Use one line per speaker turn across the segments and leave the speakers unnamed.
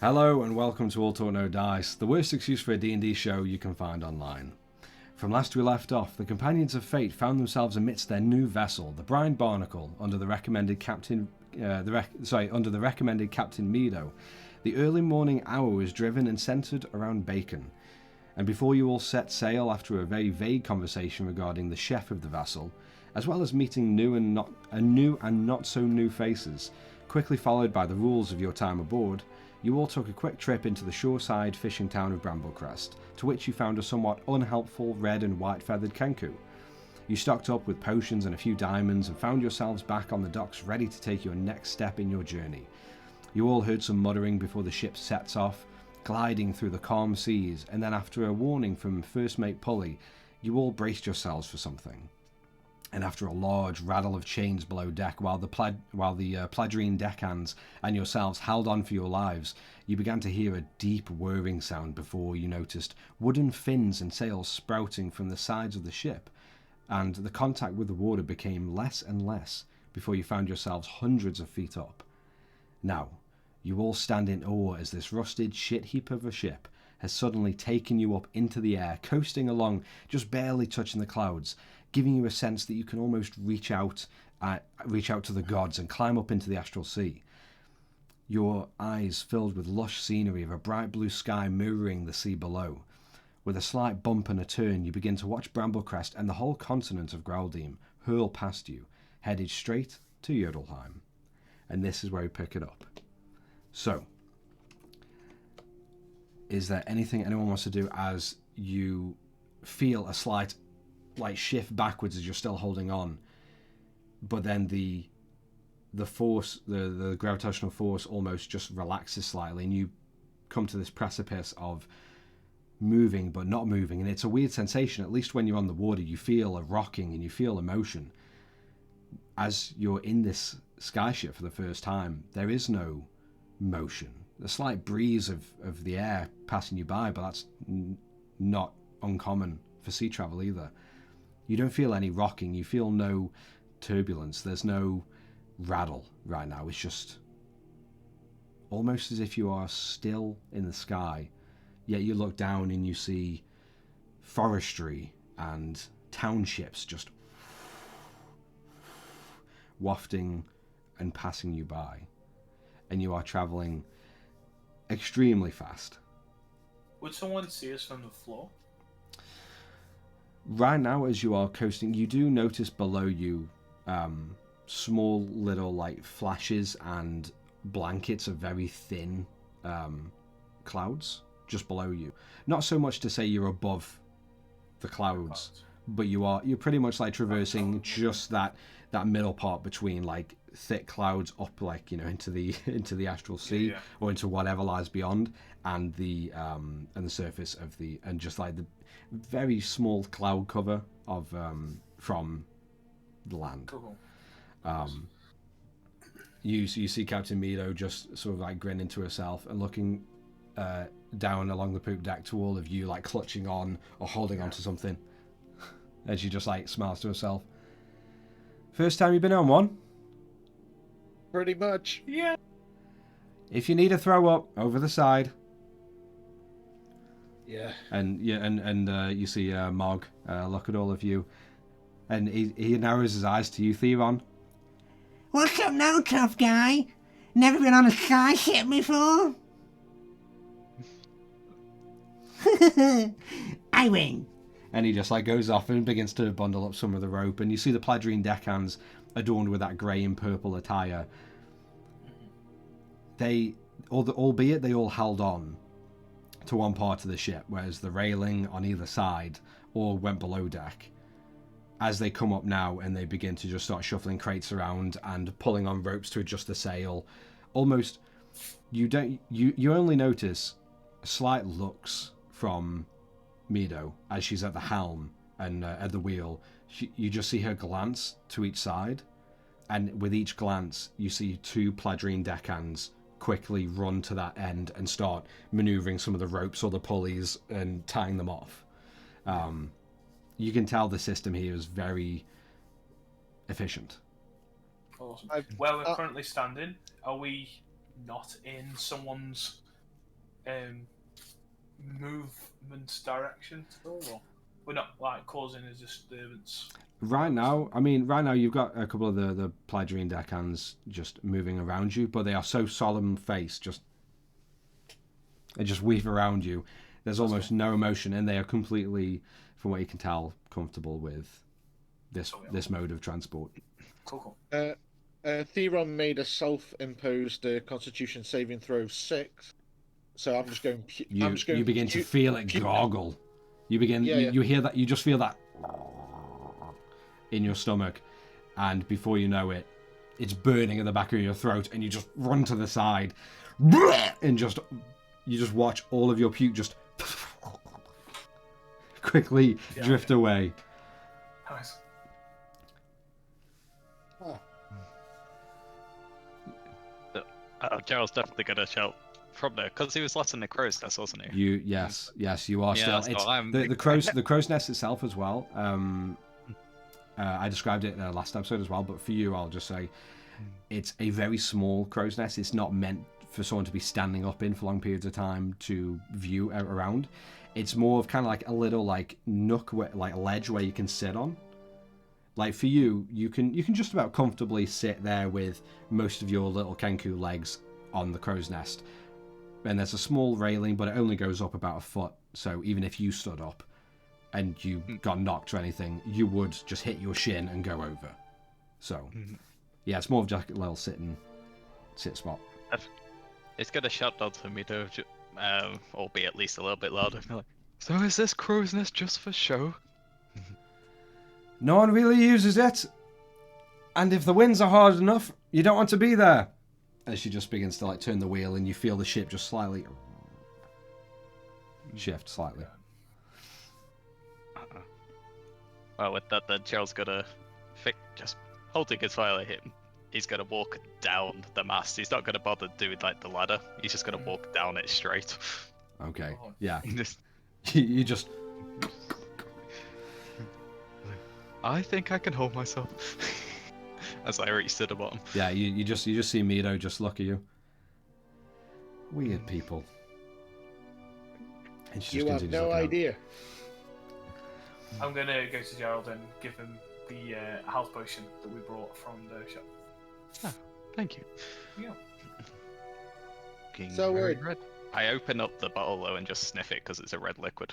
Hello and welcome to All Talk No Dice, the worst excuse for a D&D show you can find online. From last we left off, the Companions of Fate found themselves amidst their new vessel, the Brine Barnacle, under the recommended Captain Meadow. The early morning hour was driven and centred around bacon, and before you all set sail after a very vague conversation regarding the chef of the vessel, as well as meeting new and not so new faces, quickly followed by the rules of your time aboard, you all took a quick trip into the shoreside fishing town of Bramblecrest, to which you found a somewhat unhelpful red and white feathered Kenku. You stocked up with potions and a few diamonds and found yourselves back on the docks ready to take your next step in your journey. You all heard some muttering before the ship sets off, gliding through the calm seas, and then after a warning from First Mate Pulley, you all braced yourselves for something. And after a large rattle of chains below deck, while the Pladrine deckhands and yourselves held on for your lives, you began to hear a deep whirring sound before you noticed wooden fins and sails sprouting from the sides of the ship, and the contact with the water became less and less before you found yourselves hundreds of feet up. Now, you all stand in awe as this rusted shit heap of a ship has suddenly taken you up into the air, coasting along, just barely touching the clouds, giving you a sense that you can almost reach out to the gods and climb up into the astral sea. Your eyes filled with lush scenery of a bright blue sky mirroring the sea below. With a slight bump and a turn, you begin to watch Bramblecrest and the whole continent of Growldeem hurl past you, headed straight to Jodelheim. And this is where we pick it up. So, is there anything anyone wants to do as you feel a slight shift backwards as you're still holding on, but then the force, the gravitational force almost just relaxes slightly, and you come to this precipice of moving but not moving, and it's a weird sensation. At least when you're on the water, you feel a rocking and you feel emotion. As you're in this skyship for the first time, there is no motion. A slight breeze of the air passing you by, but that's not uncommon for sea travel either. You don't feel any rocking, you feel no turbulence, there's no rattle right now. It's just almost as if you are still in the sky, yet you look down and you see forestry and townships just wafting and passing you by. And you are traveling extremely fast.
Would someone see us from the floor?
Right now, as you are coasting, you do notice below you small little flashes and blankets of very thin clouds just below you. Not so much to say you're above the clouds, but you're pretty much traversing just that middle part between thick clouds up into the astral sea, or into whatever lies beyond, and the surface of the very small cloud cover of from the land.
Cool.
You see Captain Meadow just sort of grinning to herself and looking down along the poop deck to all of you, clutching on or holding on to something, and she just smiles to herself. First time you've been on one?
Pretty much.
Yeah.
If you need a throw up, over the side.
Yeah.
And you see Mog look at all of you, and he narrows his eyes to you, Theron.
What's up now, tough guy? Never been on a skyship before? I win.
And he just goes off and begins to bundle up some of the rope, and you see the Pladrine deckhands adorned with that grey and purple attire. Albeit they all held on to one part of the ship, whereas the railing on either side all went below deck. As they come up now and they begin to just start shuffling crates around and pulling on ropes to adjust the sail, almost you only notice slight looks from Meadow as she's at the helm and at the wheel. You just see her glance to each side, and with each glance you see two Pladrine deckhands quickly run to that end and start maneuvering some of the ropes or the pulleys and tying them off. You can tell the system here is very efficient.
Awesome. Where we're currently standing, are we not in someone's movement's direction still, or we're not like causing a disturbance?
Right now, right now you've got a couple of the Pledrian deckhands just moving around you, but they are so solemn faced, they just weave around you. There's almost no emotion, and they are completely, from what you can tell, comfortable with this mode of transport.
Cool.
Theron made a self-imposed Constitution saving throw 6, so I'm just going.
You begin to feel it gargle. You hear that. You just feel that in your stomach, and before you know it, it's burning in the back of your throat, and you just run to the side, and you just watch all of your puke just quickly drift away.
Nice.
Gerald's definitely gonna shout from there because he was lost in the crow's nest, wasn't he?
Yes, you are still.
So
It's
I'm
the crow's nest itself as well. I described it in the last episode as well, but for you, I'll just say it's a very small crow's nest. It's not meant for someone to be standing up in for long periods of time to view around. It's more of kind of like a little like nook, like a ledge where you can sit on. Like for you, you can just about comfortably sit there with most of your little Kenku legs on the crow's nest. And there's a small railing, but it only goes up about a foot. So even if you stood up and you got knocked or anything, you would just hit your shin and go over. So yeah, it's more of just a little sit spot.
It's gonna shout down to me though, or be at least a little bit louder. Like, so is this crow's nest just for show?
No one really uses it. And if the winds are hard enough, you don't want to be there. As she just begins to like turn the wheel, and you feel the ship just slightly shift slightly.
Well, with that, then Gerald's gonna just holding his fire hit. He's gonna walk down the mast. He's not gonna bother doing like the ladder. He's just gonna walk down it straight.
Okay. Yeah.
Just,
you just.
I think I can hold myself. As I reach to the bottom.
Yeah, you just see Mido just look at you. Weird people. And she
You
just
have no idea.
I'm gonna go to Gerald and give him the health potion that we brought from the shop.
Oh, thank you.
Yeah.
So
Very
weird.
red. I open up the bottle though and just sniff it because it's a red liquid.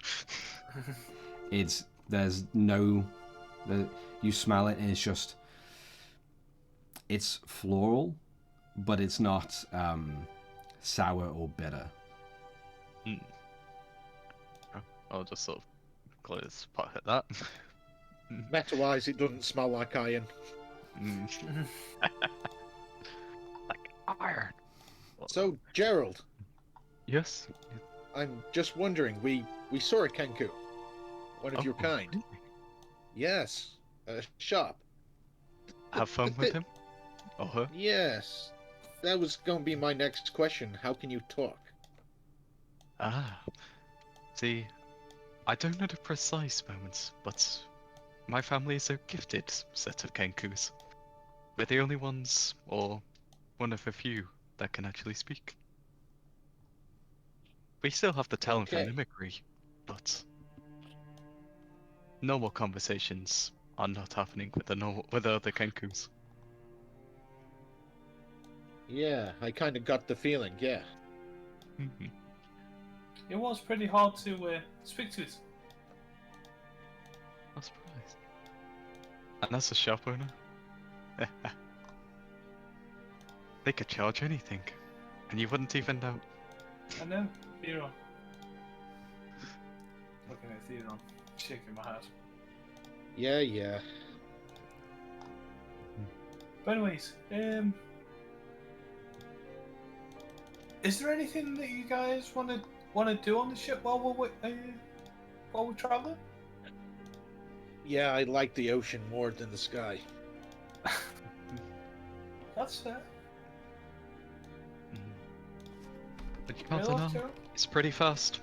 You smell it and it's floral, but it's not sour or bitter.
I'll just sort of close pot at that.
Meta-wise, it doesn't smell like iron.
Like iron.
So, Gerald,
Yes.
I'm just wondering, we saw a Kenku. One of your kind.
really?
Yes. Sharp.
Have fun with him or her.
Yes. That was going to be my next question. How can you talk?
See, I don't know the precise moments, but my family is a gifted set of Kenkus. We're the only ones, or one of a few, that can actually speak. We still have the talent for
Okay.
mimicry, but normal conversations are not happening with the other Kenkus.
Yeah, I kind of got the feeling, yeah.
It was pretty hard to speak to it.
I'm surprised. And that's a shop owner. They could charge anything, and you wouldn't even know.
I know, Theron. Looking at Theron, shaking my head.
Yeah.
But anyways, is there anything that you guys want to do on the ship while we're traveling?
Yeah, I like the ocean more than the sky.
That's fair.
But you can't
Real
know.
Theron?
It's pretty fast.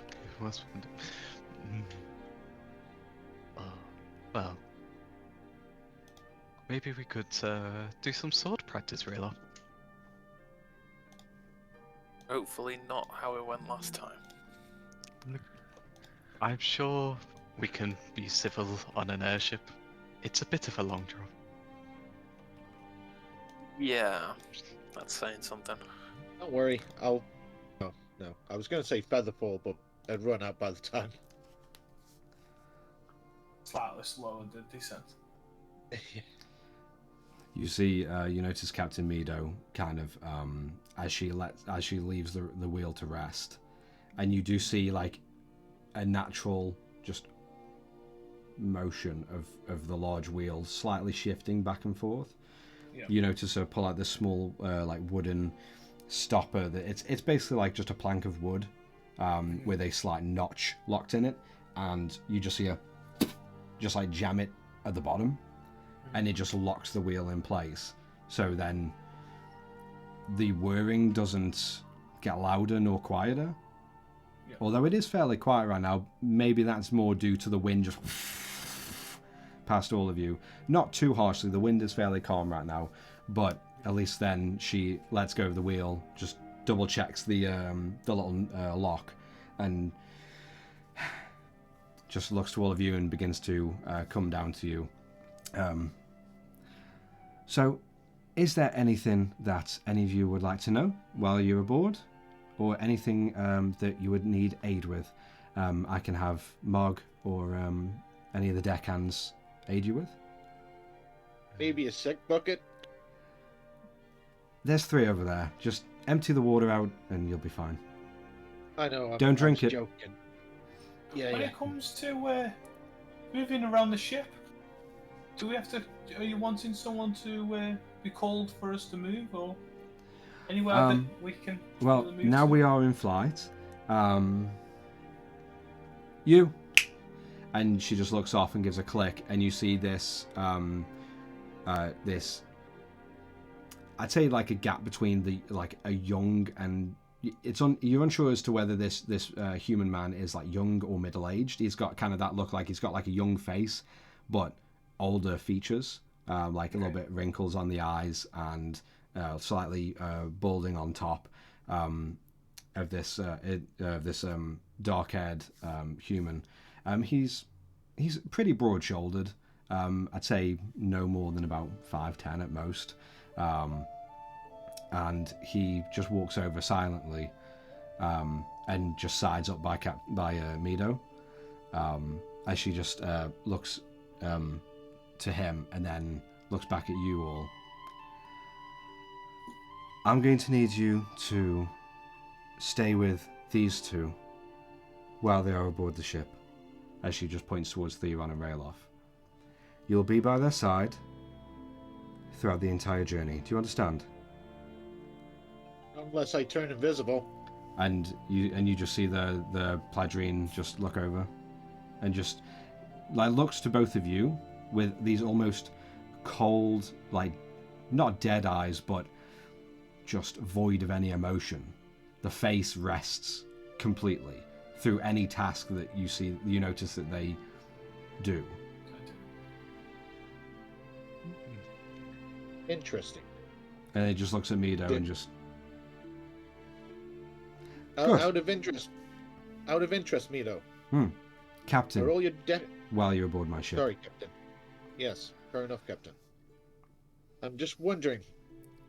Well, maybe we could do some sword practice, Rayla.
Hopefully not how it went last time.
I'm sure we can be civil on an airship. It's a bit of a long job.
Yeah, that's saying something.
Don't worry, I'll... No. I was going to say featherfall, but I'd run out by the time.
Slightly slower the descent.
You see, you notice Captain Meadow kind of as she leaves the wheel to rest, and you do see like a natural just motion of the large wheels slightly shifting back and forth.
Yeah.
You notice her pull out this small like wooden stopper that it's basically like just a plank of wood with a slight notch locked in it, and you just see her just like jam it at the bottom, and it just locks the wheel in place. So then the whirring doesn't get louder nor quieter.
Yeah.
Although it is fairly quiet right now, maybe that's more due to the wind just past all of you. Not too harshly, the wind is fairly calm right now, but at least then she lets go of the wheel, just double checks the little lock, and just looks to all of you and begins to come down to you. So, is there anything that any of you would like to know while you're aboard? Or anything that you would need aid with? I can have Mog or any of the deckhands aid you with.
Maybe a sick bucket?
There's 3 over there. Just empty the water out and you'll be fine.
I know,
Don't drink
I'm
it.
joking. Yeah,
When
yeah.
it comes to moving around the ship, do we have to? Are you wanting someone to be called for us to move, or anywhere that we can?
Well,
really move
now
to?
we are in flight. You. And she just looks off and gives a click, and you see this, this. I'd say like a gap between the like a young and you're unsure as to whether this human man is like young or middle aged. He's got kind of that look, like he's got like a young face, but older features, like a little bit wrinkles on the eyes and slightly balding on top of this dark haired human. He's pretty broad shouldered. I'd say no more than about 5'10" at most. And he just walks over silently and just sides up by Mido as she just looks to him and then looks back at you all. I'm going to need you to stay with these 2 while they are aboard the ship, as she just points towards Theron and Rayloff. You'll be by their side throughout the entire journey. Do you understand?
Unless I turn invisible.
And you just see the Pladrine just look over and just like looks to both of you with these almost cold, like not dead eyes, but just void of any emotion. The face rests completely through any task that you notice that they do.
Interesting.
And it just looks at Mido and just...
Out of interest, Mido.
Captain,
Are all your
while you're aboard my ship.
Sorry, Captain. Yes, fair enough, Captain. I'm just wondering,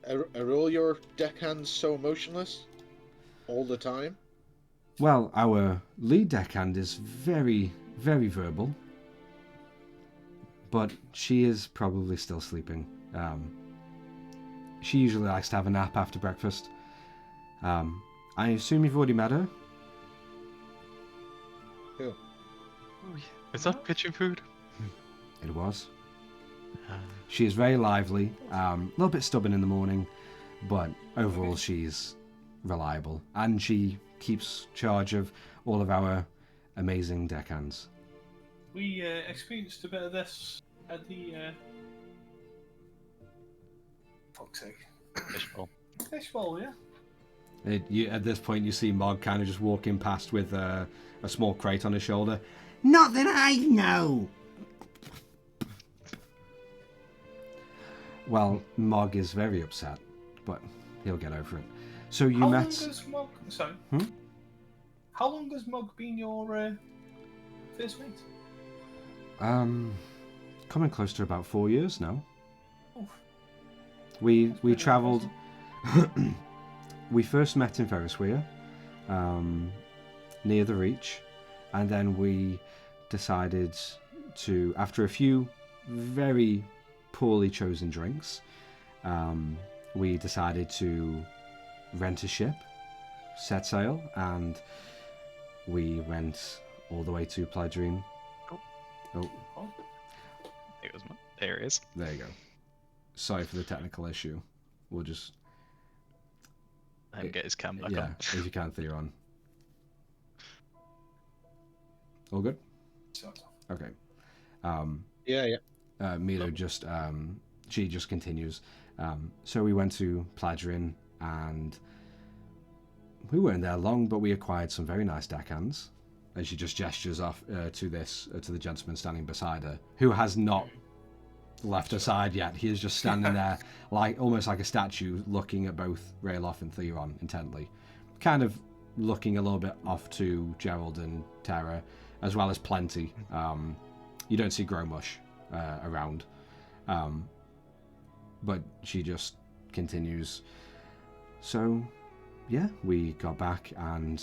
are all your deckhands so emotionless all the time?
Well, our lead deckhand is very, very verbal, but she is probably still sleeping. She usually likes to have a nap after breakfast. I assume you've already met her?
Who?
Oh, yeah. Is that pigeon food?
It was. She is very lively, a little bit stubborn in the morning, but overall she's reliable, and she keeps charge of all of our amazing deckhands.
We experienced a bit of this at the fuck's sake.
Fishbowl.
Fishbowl, yeah.
At this point, you see Mog kind of just walking past with a small crate on his shoulder.
Not that I know.
Well, Mog is very upset, but he'll get over it. So you
How
met.
long has Mug? Sorry. How long has Mug been your first mate?
Coming close to about 4 years now.
Oof.
We
pretty
travelled. We first met in Ferrisweir, near the Reach, and then we decided to, after a few very poorly chosen drinks, we decided to rent a ship, set sail, and we went all the way to Pledrine. Oh,
There it is.
there you go. Sorry for the technical issue. We'll just...
Let him get his cam back
yeah,
on.
if you can, Theo on. All good?
Sort of.
Okay.
Yeah.
Milo just she just continues. So we went to Pledrine, and we weren't there long, but we acquired some very nice deckhands. And she just gestures off to the gentleman standing beside her, who has not left her side yet. He is just standing there, like almost like a statue, looking at both Rayloff and Theron intently, kind of looking a little bit off to Gerald and Tara, as well as Plenty. You don't see Growmush around, but she just continues. So, yeah, we got back and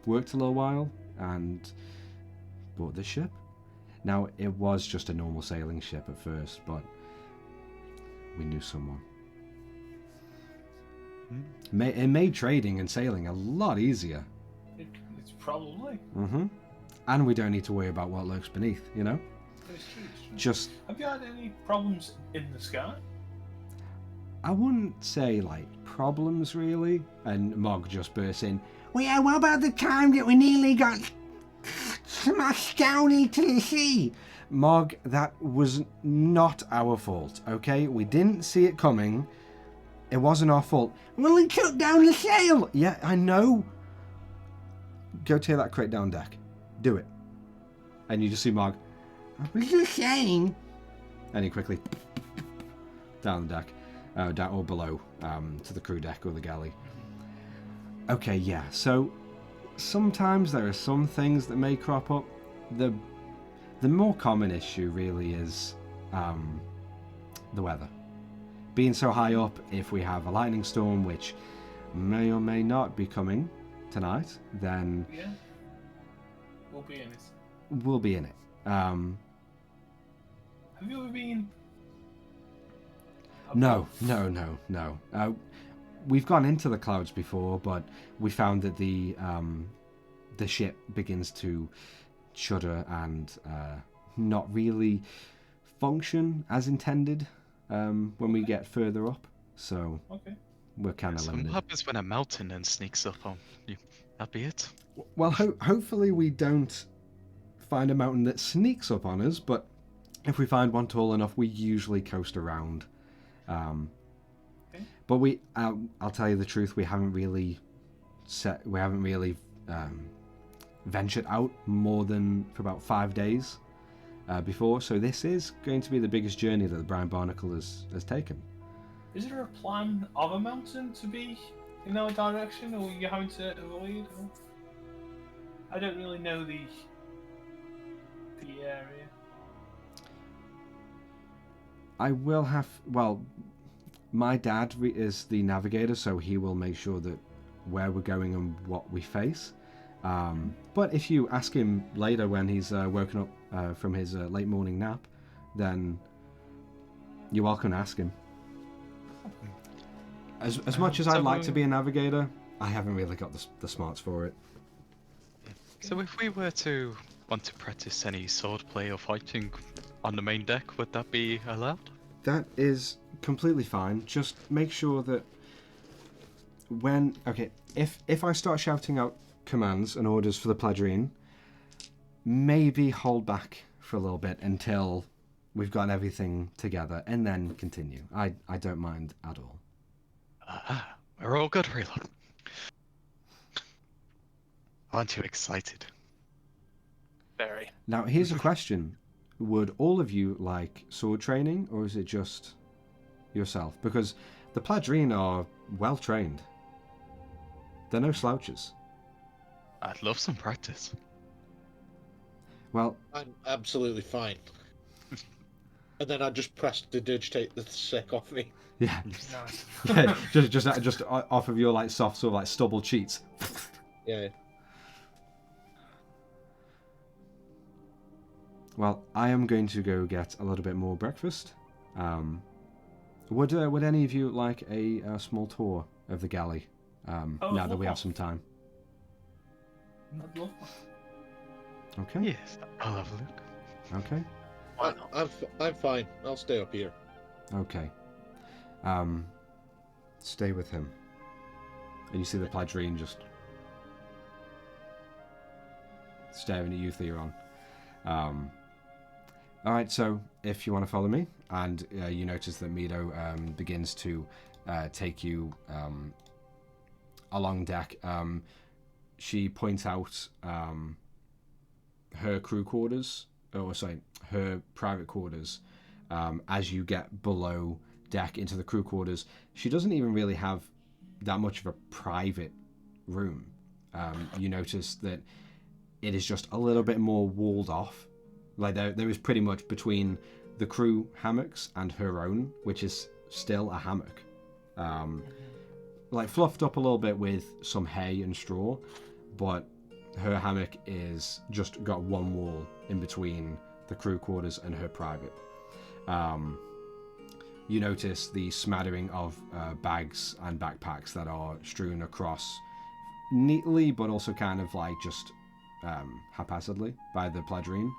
worked a little while and bought this ship. Now, it was just a normal sailing ship at first, but we knew someone. It made trading and sailing a lot easier.
It's probably.
And we don't need to worry about what lurks beneath, you know?
It's true.
Just,
Have you had any problems in the sky?
I wouldn't say, like, problems, really. And Mog just bursts in.
Well, yeah, what about the time that we nearly got smashed down into the sea?
Mog, that was not our fault, okay? We didn't see it coming. It wasn't our fault.
Well, it took down the sail.
Yeah, I know. Go tear that crate down deck. Do it. And you just see Mog.
I was just saying.
And he quickly down the deck, down or below, to the crew deck or the galley. Okay, yeah. So sometimes there are some things that may crop up. The more common issue really is the weather. Being so high up, if we have a lightning storm, which may or may not be coming tonight, then
Yeah. We'll be in it.
we'll be in it.
Have you ever been?
No. We've gone into the clouds before, but we found that the ship begins to shudder and not really function as intended when we get further up. So
Okay.
we're kind of
So what
limited.
happens when a mountain then sneaks up on you? That'd be it.
Well, hopefully we don't find a mountain that sneaks up on us, but if we find one tall enough, we usually coast around.
Okay.
But I'll tell you the truth, we haven't really ventured out more than for about 5 days before, so this is going to be the biggest journey that the Brian Barnacle has taken.
Is there a plan of a mountain to be in our direction, or are you having to avoid? Or... I don't really know the area.
I will have... Well, my dad is the navigator, so he will make sure that where we're going and what we face. But if you ask him later when he's woken up from his late morning nap, then you're welcome to ask him. As much as I'd like to be a navigator, I haven't really got the smarts for it.
So if we were to want to practice any swordplay or fighting on the main deck, would that be allowed?
That is completely fine. Just make sure that if I start shouting out commands and orders for the Pledrine, maybe hold back for a little bit until we've got everything together and then continue. I don't mind at all.
We're all good, Raylock. Aren't you excited?
Very.
Now, here's a question. Would all of you like sword training, or is it just yourself? Because the Pledrine are well trained. They're no slouches.
I'd love some practice.
Well,
I'm absolutely fine. And then I just pressed to digitate the sick off me.
yeah,
Nice.
yeah, just off of your like soft sort of like stubble cheeks.
Yeah.
Well, I am going to go get a little bit more breakfast. Would any of you like a small tour of the galley? Now that we have some time.
I'd love one.
Okay.
Yes, I'll have a look.
Okay.
Why not?
I'm fine. I'll stay up here.
Okay. Stay with him. And you see the Pladrine just staring at you, Theron. Alright, so if you want to follow me, and you notice that Mido begins to take you along deck, she points out her crew quarters, her private quarters, as you get below deck into the crew quarters. She doesn't even really have that much of a private room. You notice that it is just a little bit more walled off. Like there is pretty much between the crew hammocks and her own, which is still a hammock. Like fluffed up a little bit with some hay and straw, but her hammock is just got one wall in between the crew quarters and her private. You notice the smattering of bags and backpacks that are strewn across neatly, but also kind of like just haphazardly by the Pladrine.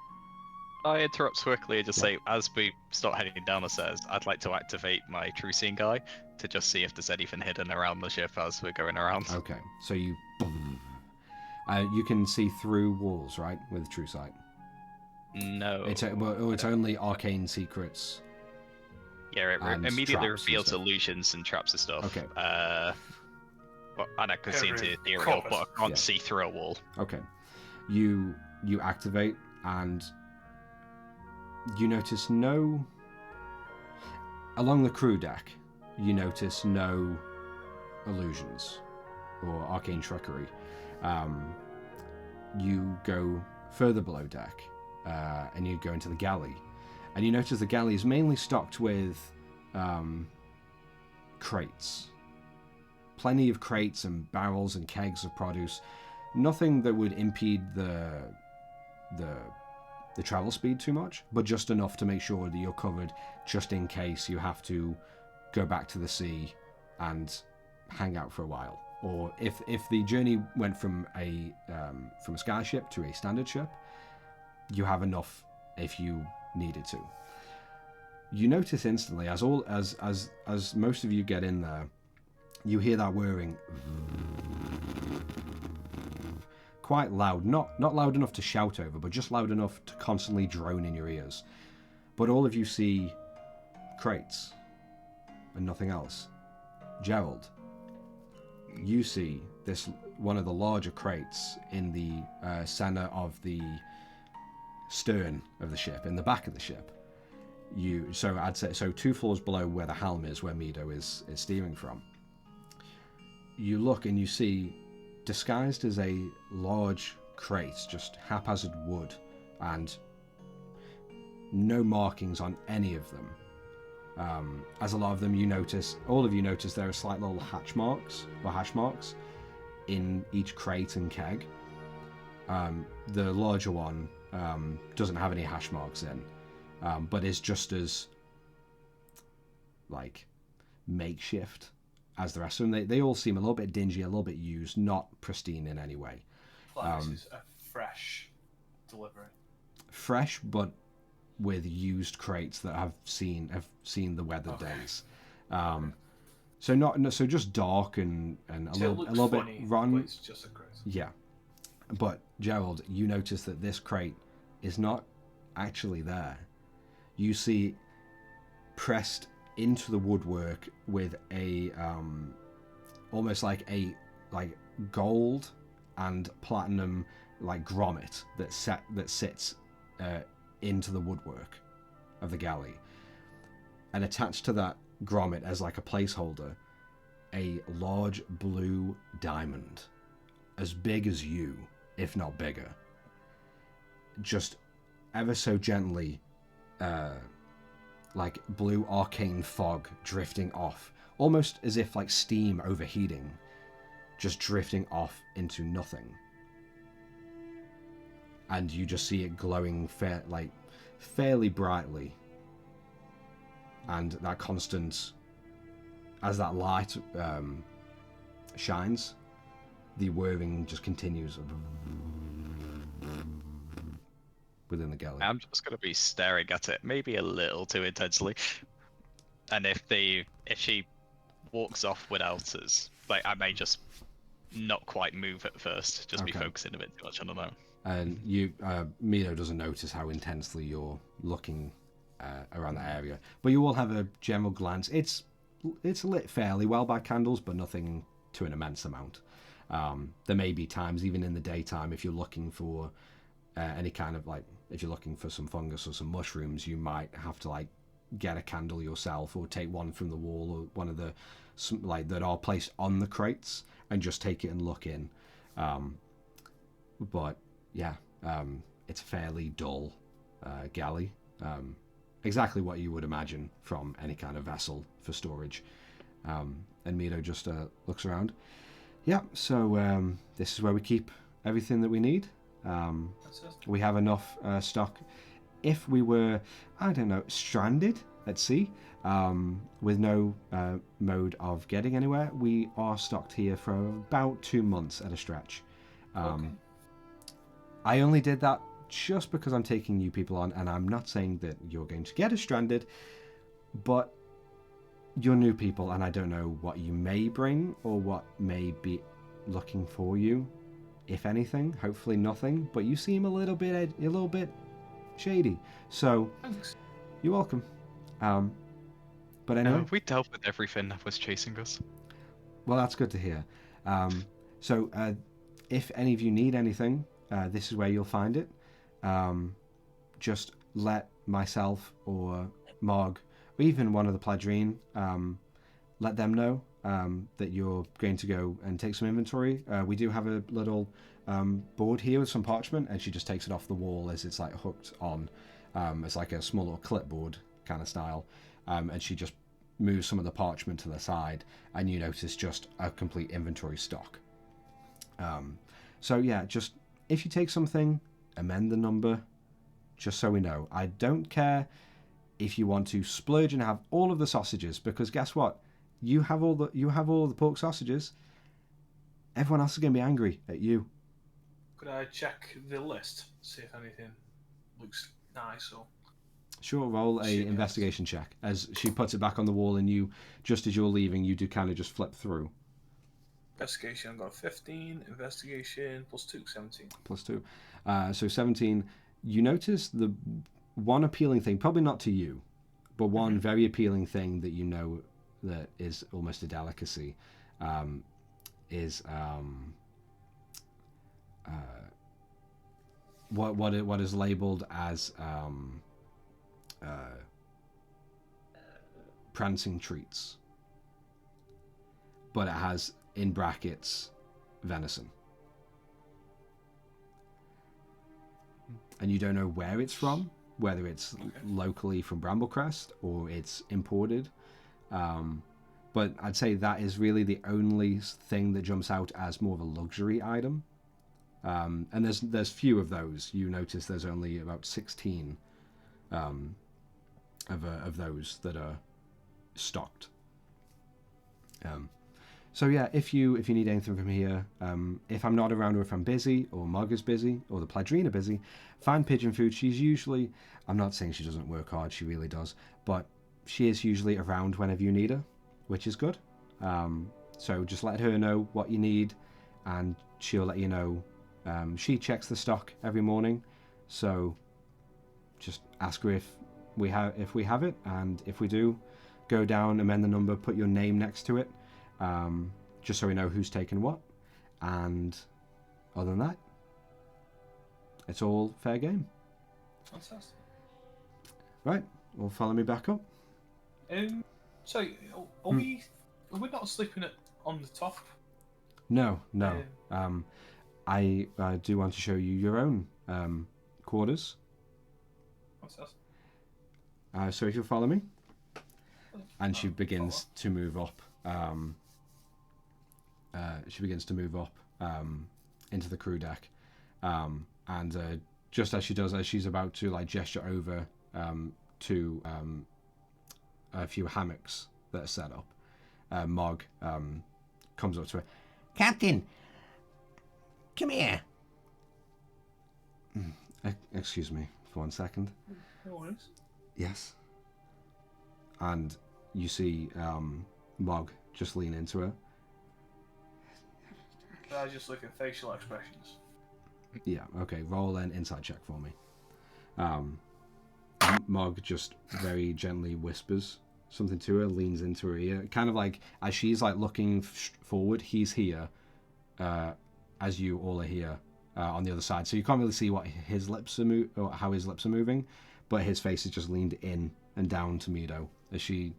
I interrupt quickly and just say, as we start heading down the stairs, I'd like to activate my true seeing guy to just see if there's anything hidden around the ship as we're going around.
Okay, so you can see through walls, right, with true sight?
No.
It's only arcane secrets.
Yeah, it
and
immediately
traps and
reveals
stuff.
illusions and traps and stuff.
Okay.
And I can see into the ethereal,
compass.
but I can't
Yeah.
see through a wall.
Okay, you activate, and you notice no. Along the crew deck, you notice no illusions or arcane trickery. You go further below deck, and you go into the galley, and you notice the galley is mainly stocked with crates. Plenty of crates and barrels and kegs of produce. Nothing that would impede the travel speed too much, but just enough to make sure that you're covered just in case you have to go back to the sea and hang out for a while. Or if the journey went from a sky ship to a standard ship, you have enough if you needed to. You notice instantly, as most of you get in there, you hear that whirring quite loud, not loud enough to shout over, but just loud enough to constantly drone in your ears. But all of you see crates and nothing else. Gerald, you see one of the larger crates in the center of the stern of the ship, in the back of the ship. I'd say 2 floors below where the helm is, where Mido is steering from. You look and you see, disguised as a large crate, just haphazard wood, and no markings on any of them. As a lot of them, all of you notice there are slight little hash marks in each crate and keg. The larger one doesn't have any hash marks in, but is just as like makeshift as the rest of them. They all seem a little bit dingy, a little bit used, not pristine in any way.
This is a fresh delivery.
Fresh, but with used crates that have seen the weathered days. So just dark and a little bit rotten.
It's just a crate.
Yeah, but Gerald, you notice that this crate is not actually there. You see pressed into the woodwork with a almost like gold and platinum like grommet that sits into the woodwork of the galley, and attached to that grommet as like a placeholder a large blue diamond, as big as you, if not bigger, just ever so gently, like blue arcane fog drifting off, almost as if like steam overheating, just drifting off into nothing. And you just see it glowing fairly brightly. And that constant, as that light shines, the whirring just continues within the galley.
I'm just gonna be staring at it, maybe a little too intensely. And if she walks off without us, like I may just not quite move at first, just be focusing a bit too much. I don't know.
And Mito doesn't notice how intensely you're looking around that area, but you all have a general glance. It's lit fairly well by candles, but nothing to an immense amount. There may be times, even in the daytime, if you're looking for any kind of if you're looking for some fungus or some mushrooms, you might have to get a candle yourself, or take one from the wall, or one of the that are placed on the crates, and just take it and look in. But yeah, it's a fairly dull galley. Exactly what you would imagine from any kind of vessel for storage. And Mito just looks around. Yeah, so this is where we keep everything that we need. We have enough stock. If we were, I don't know, stranded at sea, with no mode of getting anywhere, we are stocked here for about 2 months at a stretch. I only did that just because I'm taking new people on, and I'm not saying that you're going to get us stranded, but you're new people, and I don't know what you may bring or what may be looking for you, if anything. Hopefully nothing, but you seem a little bit shady. So,
Thanks.
you're welcome. But anyway,
we dealt with everything that was chasing us.
Well, that's good to hear. So, if any of you need anything, this is where you'll find it. Just let myself or Marg, or even one of the Pladrine, let them know that you're going to go and take some inventory. We do have a little board here with some parchment, and she just takes it off the wall as it's hooked on. It's like a small little clipboard kind of style, and she just moves some of the parchment to the side, and you notice just a complete inventory stock. So yeah, just if you take something, amend the number, just so we know. I don't care if you want to splurge and have all of the sausages, because guess what? You have all the pork sausages. Everyone else is going to be angry at you.
Could I check the list, see if anything looks nice or...
Sure, roll a investigation check. As she puts it back on the wall, and you, just as you're leaving, you do kind of just flip through.
Investigation, I've got a 15. Investigation, +2, 17.
+2. So 17. You notice the one appealing thing, probably not to you, but one very appealing thing that you know that is almost a delicacy, is what is labeled as prancing treats, but it has in brackets venison, and you don't know where it's from, whether it's locally from Bramblecrest or it's imported. But I'd say that is really the only thing that jumps out as more of a luxury item. And there's few of those. You notice there's only about 16 of those that are stocked. So yeah, if you need anything from here, if I'm not around, or if I'm busy, or Mug is busy, or the Pladrine are busy, find Pigeon Food. She's usually, I'm not saying she doesn't work hard, she really does, but she is usually around whenever you need her, which is good. So just let her know what you need, and she'll let you know. She checks the stock every morning, so just ask her if we have it, and if we do, go down, amend the number, put your name next to it, just so we know who's taken what. And other than that, it's all fair game.
Fantastic.
Right, well, follow me back up.
So, are we not sleeping at on the top?
No. I do want to show you your own quarters.
What's that?
So if you'll follow me. And she begins to move up. Into the crew deck. And just as she does, as she's about to like gesture over to a few hammocks that are set up, Mog comes up to her.
Captain, come here.
Excuse me for 1 second.
No worries.
Yes. And you see Mog just lean into her.
I just look at facial expressions.
Yeah, okay. Roll an insight check for me. Mog just very gently whispers something to her, leans into her ear, kind of like as she's like looking forward, he's here, as you all are here on the other side. So you can't really see what his lips are or how his lips are moving, but his face is just leaned in and down to Mido as she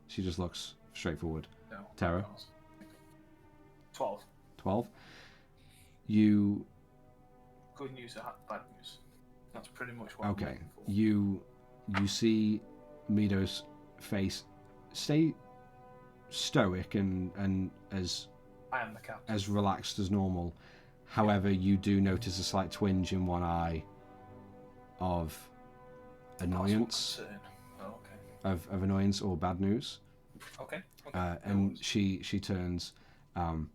just looks straight forward.
No.
Terra.
12.
12. You.
Good news or bad news? That's pretty much what I'm
Okay.
looking for.
You see Mido's face stay stoic and as
I am the captain.
as relaxed as normal. However, you do notice a slight twinge in one eye of annoyance,
Concern. Oh, okay.
of annoyance or bad news.
Okay.
And she turns. Thank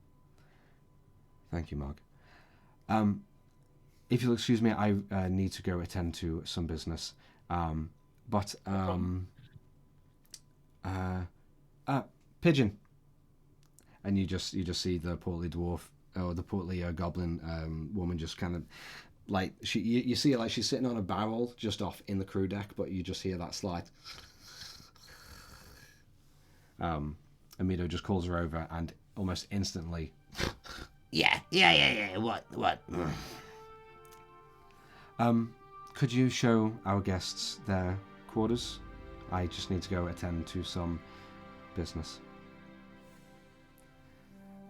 you, Mark. If you'll excuse me, I need to go attend to some business. Pigeon. And you just see the portly dwarf or the portly goblin woman just kind of like you see it like she's sitting on a barrel just off in the crew deck, but you just hear that slight. Amido just calls her over and almost instantly.
Yeah. What?
Could you show our guests their quarters? I just need to go attend to some business.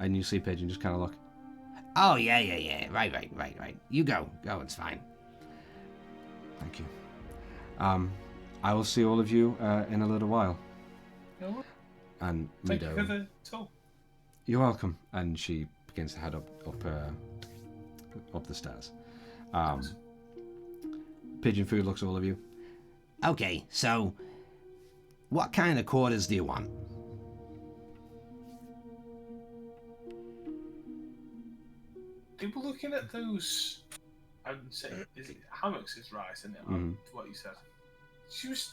And you see Pigeon just kind of look.
Oh, yeah. Right. You go, it's fine.
Thank you. I will see all of you in a little while.
No,
And
thank you
Mido,
for the tour.
you're welcome. And she begins to head up the stairs. Pigeon Food looks at all of you.
Okay, so what kind of quarters do you want?
People looking at those, I would say, is it hammocks is right, isn't it?
Mhm.
What you said. She was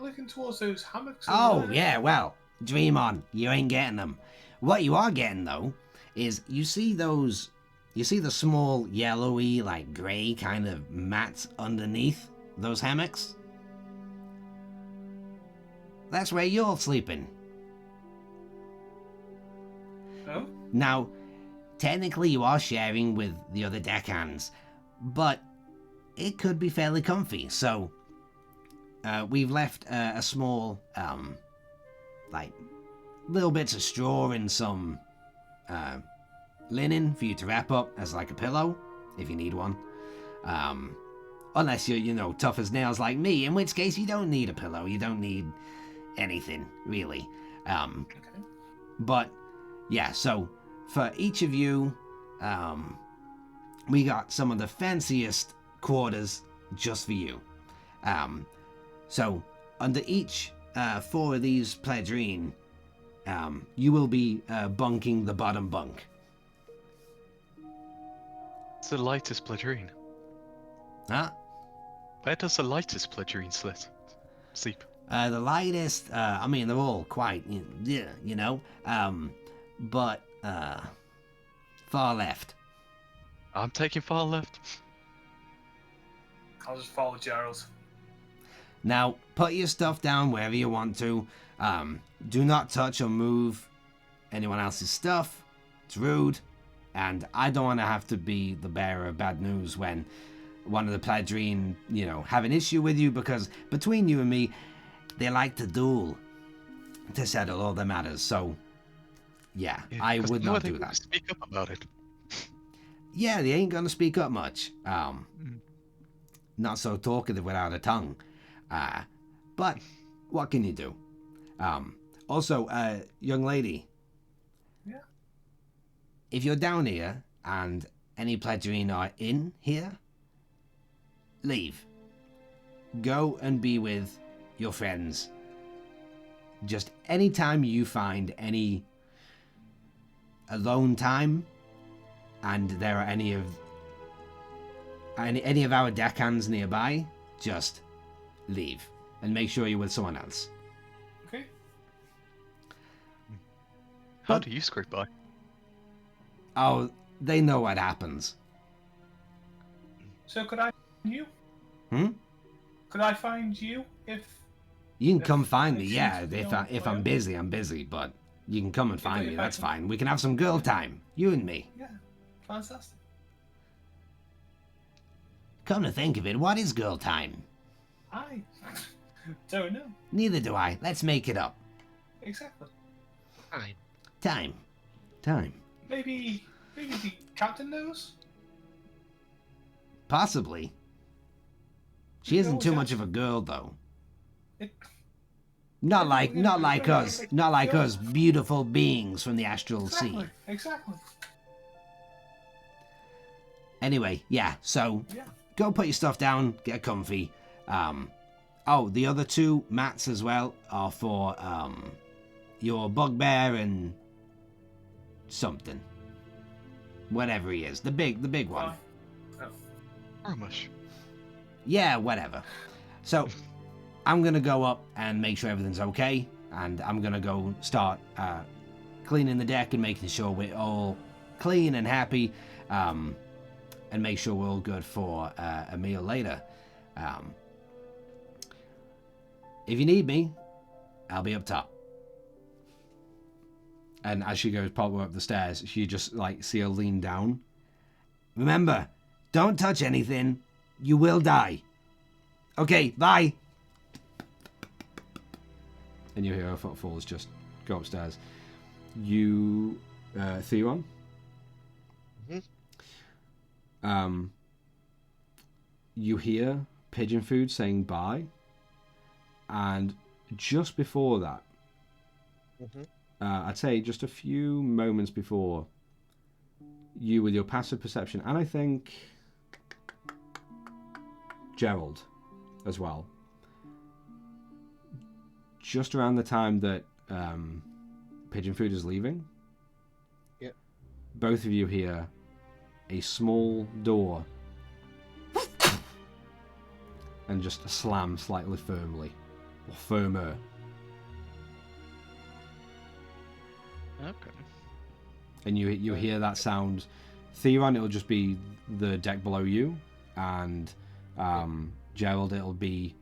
looking towards those hammocks.
Oh,
over there.
yeah, well, dream on. You ain't getting them. What you are getting, though, is you see the small yellowy, like grey kind of mats underneath those hammocks? That's where you're sleeping.
No?
Now, technically you are sharing with the other deckhands, but it could be fairly comfy, so we've left a small, like, little bits of straw and some linen for you to wrap up as like a pillow, if you need one. Unless you're, tough as nails like me, in which case you don't need a pillow, you don't need anything, really.
Okay.
But, yeah, so for each of you, we got some of the fanciest quarters just for you. So, under each 4 of these pledrine, you will be bunking the bottom bunk.
It's the lightest pledrine.
Huh?
Where does the lightest pledrine sleep?
The lightest, they're all quite, but far left.
I'm taking far left.
I'll just follow Gerald.
Now, put your stuff down wherever you want to. Do not touch or move anyone else's stuff. It's rude. And I don't want to have to be the bearer of bad news when one of the pledrine, have an issue with you, because between you and me, they like to duel to settle all their matters. So, Yeah,
Yeah,
I
'cause
would
no,
not
they
do
wouldn't
that.
speak up about it.
Yeah, they ain't gonna speak up much.
Mm.
Not so talkative without a tongue. But what can you do? Also, young lady.
Yeah.
If you're down here and any pledgerine are in here, leave. Go and be with your friends. Just any time you find any alone time, and there are any of our deckhands nearby, just leave and make sure you're with someone else.
Okay.
How
But-
do you scrape by?
Oh, they know what happens.
So could I find you?
Hmm?
Could I find you if?
You can
If
come find
I
me,
choose
yeah.
to be
If
on
I'm
my
busy, I'm busy. But you can come and find me.
if I
That's
can-
fine. We can have some girl time, you and me.
Yeah. Fantastic.
Come to think of it, what is girl time?
I don't know
Neither do I. Let's make it up.
exactly.
Fine.
Time.
Maybe the captain knows.
Possibly. She
You
isn't
always
too
have
much of a girl, though.
It,
Not
Yeah,
like
yeah,
not
yeah,
like
yeah,
us.
like,
Not like
yeah.
us beautiful beings from the astral
exactly.
sea.
Exactly.
Anyway, yeah. So
Yeah.
go put your stuff down, get comfy. Oh, the other two mats as well are for your bugbear and something, whatever he is, the big one.
Fine.
Ramush.
Yeah, whatever. So I'm gonna go up and make sure everything's okay, and I'm gonna go start cleaning the deck and making sure we're all clean and happy, and make sure we're all good for a meal later. If you need me, I'll be up top. And as she goes probably up the stairs, you just like see her lean down. Remember, don't touch anything. You will die. Okay, bye. And you hear her footfalls just go upstairs. You, Theron? You hear Pigeon Food saying bye. And just before that, I'd say just a few moments before, you with your passive perception, and I think Gerald as well, just around the time that Pigeon Food is leaving, both of you hear a small door and just slam slightly firmly, or firmer.
Okay.
And you hear that sound. Theron, it'll just be the deck below you, and Gerald, it'll be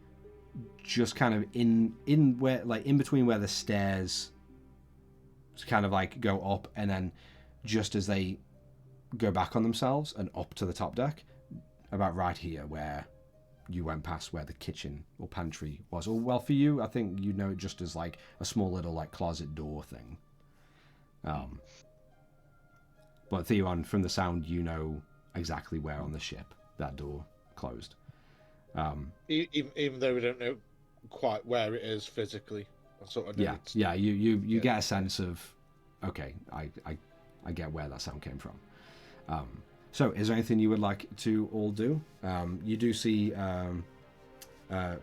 just kind of in where, like in between where the stairs kind of like go up, and then just as they go back on themselves and up to the top deck, about right here where you went past where the kitchen or pantry was. Or well, for you, I think you know it just as like a small little like closet door thing. But Theron, from the sound, you know exactly where on the ship that door closed.
Even though we don't know quite where it is physically, I sort of know it's...
You get a sense of, okay, I get where that sound came from. So, is there anything you would like to all do? You do see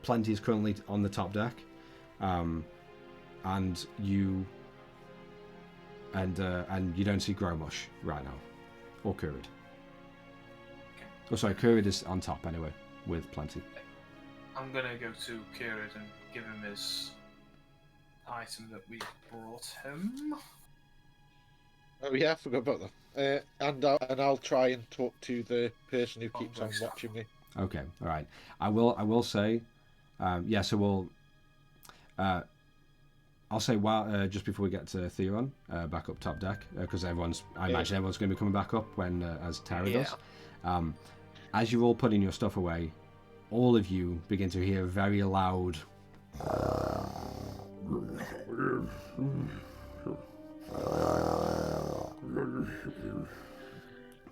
Plenty is currently on the top deck, and you don't see Growmush right now, or Kurid. Oh, sorry, Kurid is on top anyway with Plenty.
I'm gonna go to Kieran and give him his item that we brought him.
Oh yeah, I forgot about that. And I'll try and talk to the person who keeps on watching me.
Okay, all right. I will say, so we'll. I'll say just before we get to Theron, back up top deck, because I imagine everyone's going to be coming back up when as Tara does. As you're all putting your stuff away, all of you begin to hear very loud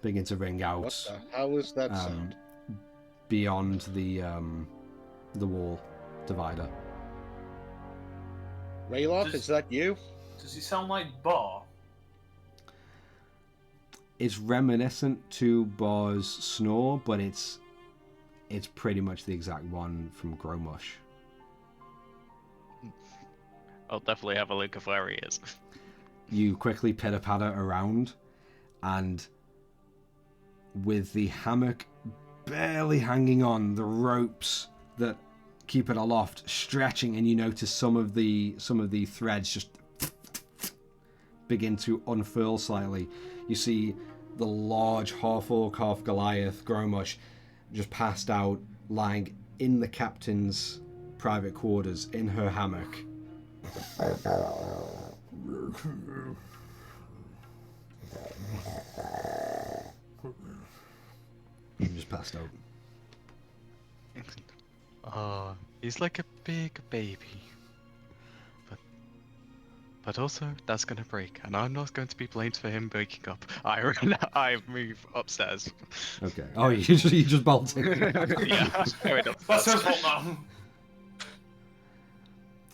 begin to ring out.
What the hell is that sound?
Beyond the wall divider.
Raylock, is that you?
Does he sound like Bar?
It's reminiscent to Bar's snore, but it's pretty much the exact one from Gromush.
I'll definitely have a look of where he is.
You quickly pitter-patter around, and with the hammock barely hanging on, the ropes that keep it aloft stretching, and you notice some of the threads just begin to unfurl slightly. You see the large half-orc, half-Goliath Gromush just passed out, lying in the captain's private quarters in her hammock. Just passed out.
Oh, he's like a big baby. But also, that's gonna break, and I'm not going to be blamed for him waking up. I move upstairs.
Okay. Oh, you just bolting.
Yeah, fair enough.
That's his fault now.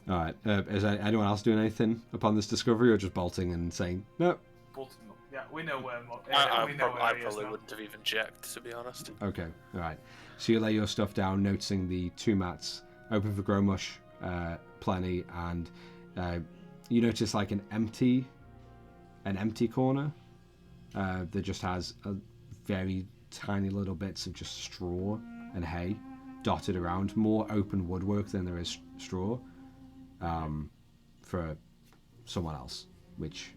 All right. Is anyone else doing anything upon this discovery, or just bolting and saying no?
Bolton. Yeah, we know where.
I
we know where he is
probably
now.
wouldn't have even checked, to be honest.
Okay. All right. So you lay your stuff down, noticing the two mats open for Gromush, plenty, and you notice like an empty corner that just has a very tiny little bits of just straw and hay dotted around. More open woodwork than there is straw for someone else, which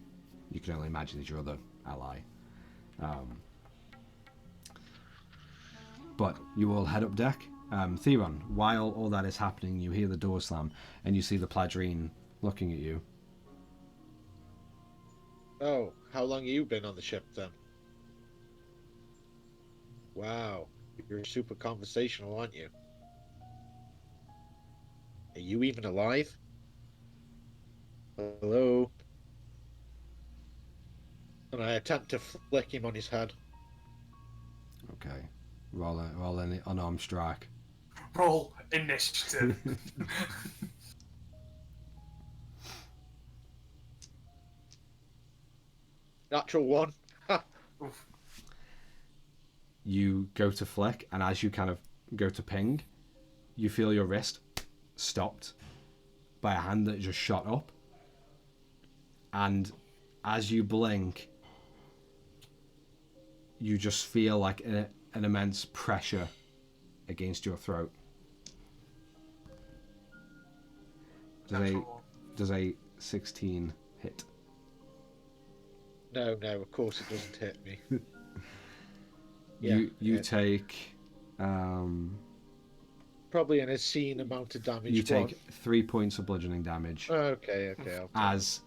you can only imagine is your other ally. But you all head up deck. Theron, while all that is happening, you hear the door slam and you see the Pladrine looking at you.
Oh, how long have you been on the ship then? Wow, you're super conversational, aren't you? Are you even alive? Hello? And I attempt to flick him on his head.
Okay. Roll an unarmed strike.
Roll initiative.
Natural one.
Oof.
You go to flick, and as you kind of go to ping, you feel your wrist stopped by a hand that just shot up. And as you blink, you just feel like an immense pressure against your throat. Does a 16 hit?
No, of course it doesn't hit me.
You take
probably an obscene amount of damage.
You take 3 points of bludgeoning damage.
Okay.
As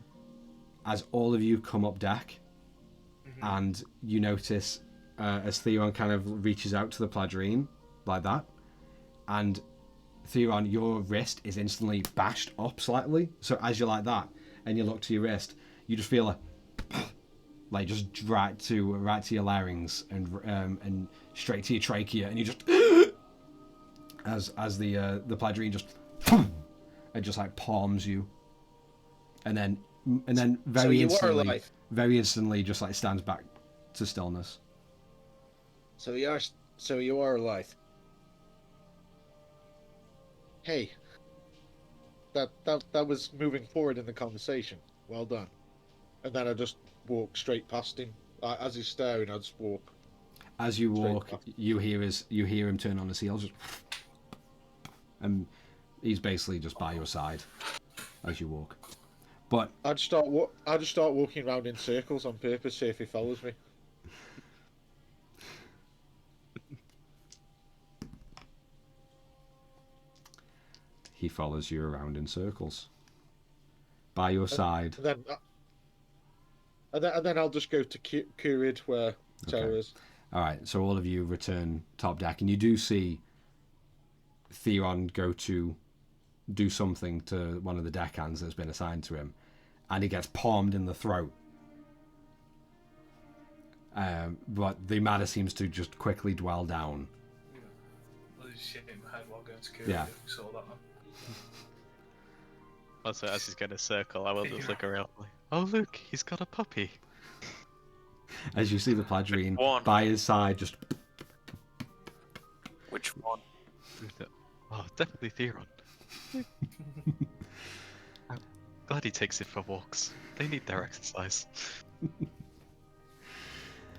all of you come up deck, and you notice as Theron kind of reaches out to the Pladrine like that, and Theron, your wrist is instantly bashed up slightly. So as you're like that, and you look to your wrist, you just feel like just right to your larynx and straight to your trachea, and you just as the Pladrine just it just like palms you, and then very instantly just like stands back to stillness.
So you are alive. Hey, that was moving forward in the conversation. Well done. And then I just walk straight past him. As he's staring, I just walk.
As you walk, you hear him turn on his heels, just, and he's basically just by your side as you walk. But
I'd start walking around in circles on purpose, see if he follows me.
He follows you around in circles by your side.
And then I'll just go to Kurid where Terra is.
All right, so all of you return top deck, and you do see Theron go to do something to one of the deckhands that's been assigned to him, and he gets palmed in the throat. But the matter seems to just quickly dwell down.
I'll just shake my head while going to Kira.
Yeah.
Saw that one.
Also, as he's going to circle, I will just look around. Like, oh look, he's got a puppy.
As you see the Pladrine
One.
by his side, just
Which one?
Oh, definitely Theron. I'm glad he takes it for walks. They need their exercise.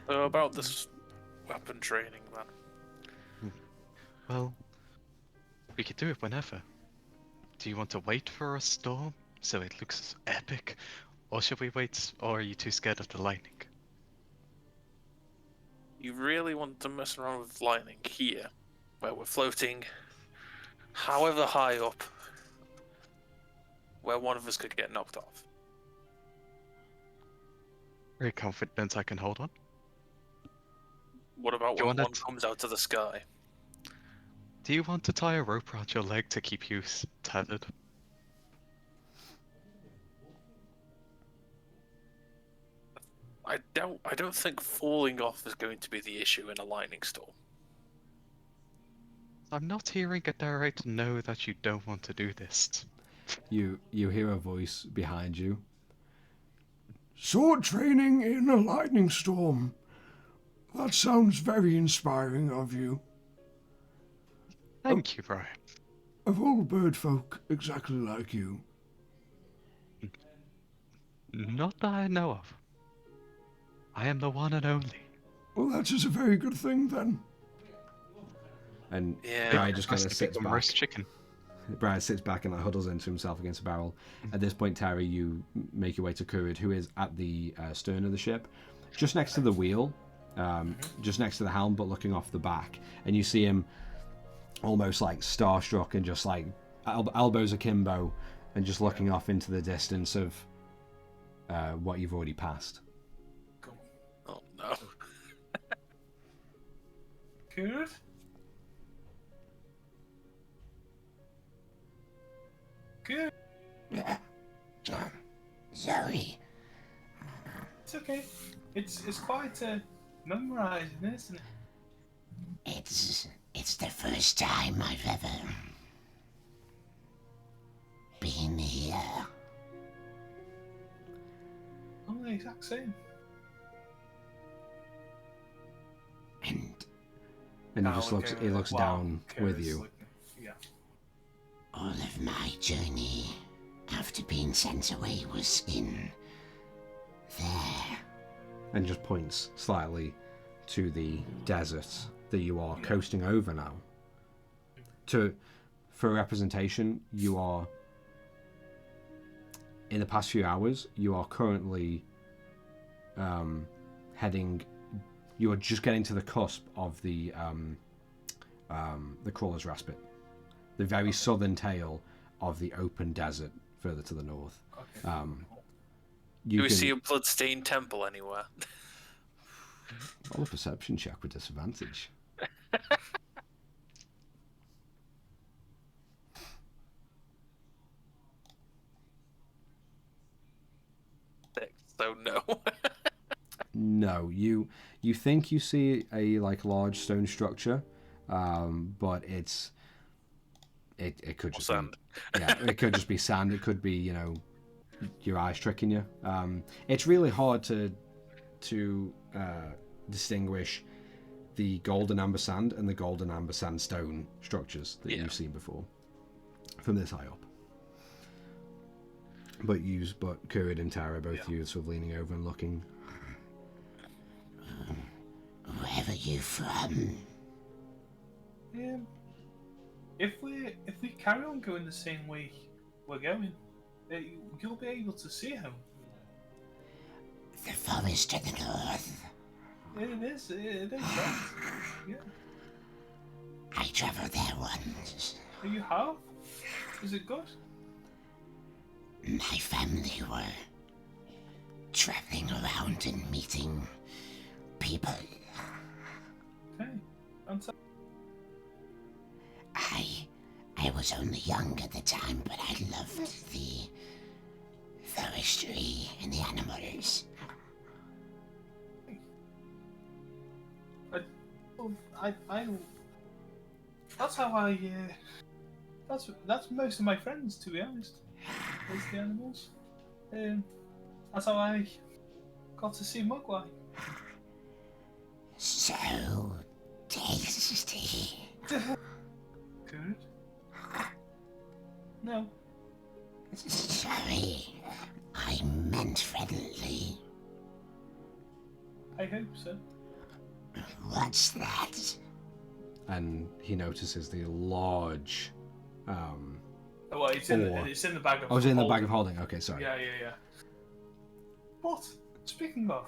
So about this weapon training, then.
Well, we could do it whenever. Do you want to wait for a storm so it looks epic? Or should we wait, or are you too scared of the lightning?
You really want to mess around with lightning here, where we're floating however high up, where one of us could get knocked off.
Very confident I can hold on.
What about
Do you
when
want
one
it-
comes out of the sky?
Do you want to tie a rope around your leg to keep you tethered?
I don't think falling off is going to be the issue in a lightning storm.
I'm not hearing a direct no that you don't want to do this.
you hear a voice behind you. Sword training in a lightning storm. That sounds very inspiring of you.
Thank you, Brian.
Of all bird folk, exactly like you.
Not that I know of. I am the one and only.
Well, that is a very good thing then. And
Yeah.
Brian just kind
Nice
of
to
sits
get some
back.
roast chicken.
Brian sits back and like, huddles into himself against a barrel. At this point, Terry, you make your way to Kurid, who is at the stern of the ship, just next to the wheel, just next to the helm, but looking off the back. And you see him almost like starstruck and just like elbows akimbo and just looking off into the distance of what you've already passed.
Oh no.
Good. Good.
Zoe.
It's okay. It's quite memorizing, isn't it?
It's the first time I've ever been here.
I'm the exact same.
And he just looks. He looks down with
Kira's
you.
looking- Yeah.
All of my journey after being sent away was in there.
And just points slightly to the desert that you are coasting over now. For representation, you are, in the past few hours, you are currently heading. You are just getting to the cusp of the Crawler's Respite, the very southern tail of the open desert further to the north.
Okay.
Do we see a bloodstained temple anywhere?
Roll a perception check with disadvantage.
So no.
No, you think you see a like large stone structure, but it could just
Sand.
be, yeah, it could just be sand. It could be your eyes tricking you. It's really hard to distinguish the golden amber sand and the golden amber sandstone structures that you've seen before from this high up. But Kurid and Tara both you sort of leaning over and looking.
Wherever you from?
If we carry on going the same way we're going, you'll be able to see him.
The forest to the north.
It is right. Yeah.
I travelled there once.
You have? Is it good?
My family were travelling around and meeting people.
Okay. Fantastic.
I was only young at the time, but I loved forestry and the animals.
I that's how I that's most of my friends, to be honest. Is the animals. That's how I got to see Mugwai.
So tasty.
Good. No.
Sorry, I meant friendly.
I hope so.
What's that?
And he notices the large.
Oh, well, it's in the bag of.
Oh, it's in the bag of
holding.
holding. Okay, sorry.
Yeah. But speaking of,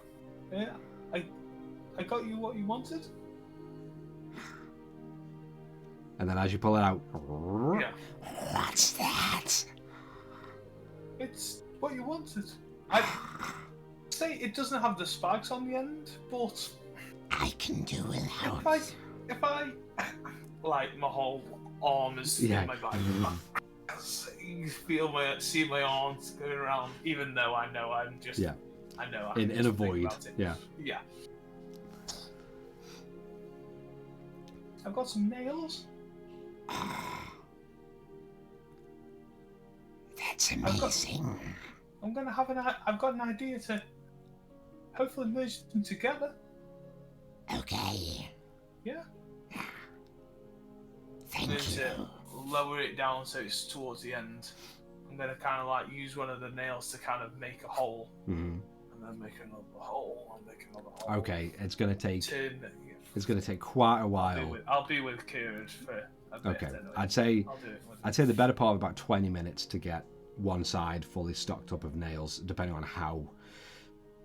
I got you what you wanted.
And then as you pull it out,
Yeah.
What's that?
It's what you wanted. I say it doesn't have the spikes on the end, but
I can do without.
if I like my whole arm is
Yeah.
in my bag. You see my arms going around, even though I know I'm just.
Yeah.
I know.
in a void. Yeah.
Yeah. I've got some nails.
That's amazing.
I've got an idea to hopefully merge them together.
Okay.
Yeah.
Thank
Then
you.
to lower it down so it's towards the end. I'm gonna kind of like use one of the nails to kind of make a hole,
Mm-hmm.
and then make another hole, and make another hole.
Okay, it's gonna take.
Turn.
It's gonna take quite a while.
I'll be with Kieran for a bit.
Okay,
Anyway.
I'd say
I'll do it with
I'd say the better part of about 20 minutes to get one side fully stocked up of nails, depending on how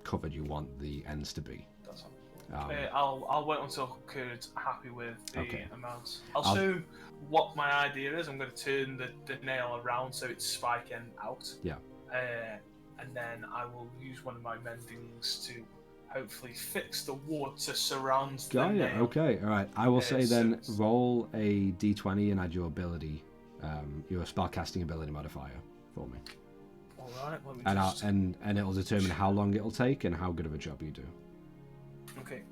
covered you want the ends to be.
That's fine. I'll wait until Kieran's happy with the
Okay.
amounts. I'll show what my idea is. I'm going to turn the nail around so it's spiking out.
Yeah.
And then I will use one of my mendings to hopefully fix the wood to surround the
Got ya.
nail.
Okay, all right. I will say then
so-
roll a d20 and add your ability, your spellcasting ability modifier for me,
All right. Let me
and
just.
and it'll determine how long it'll take and how good of a job you do.
Okay.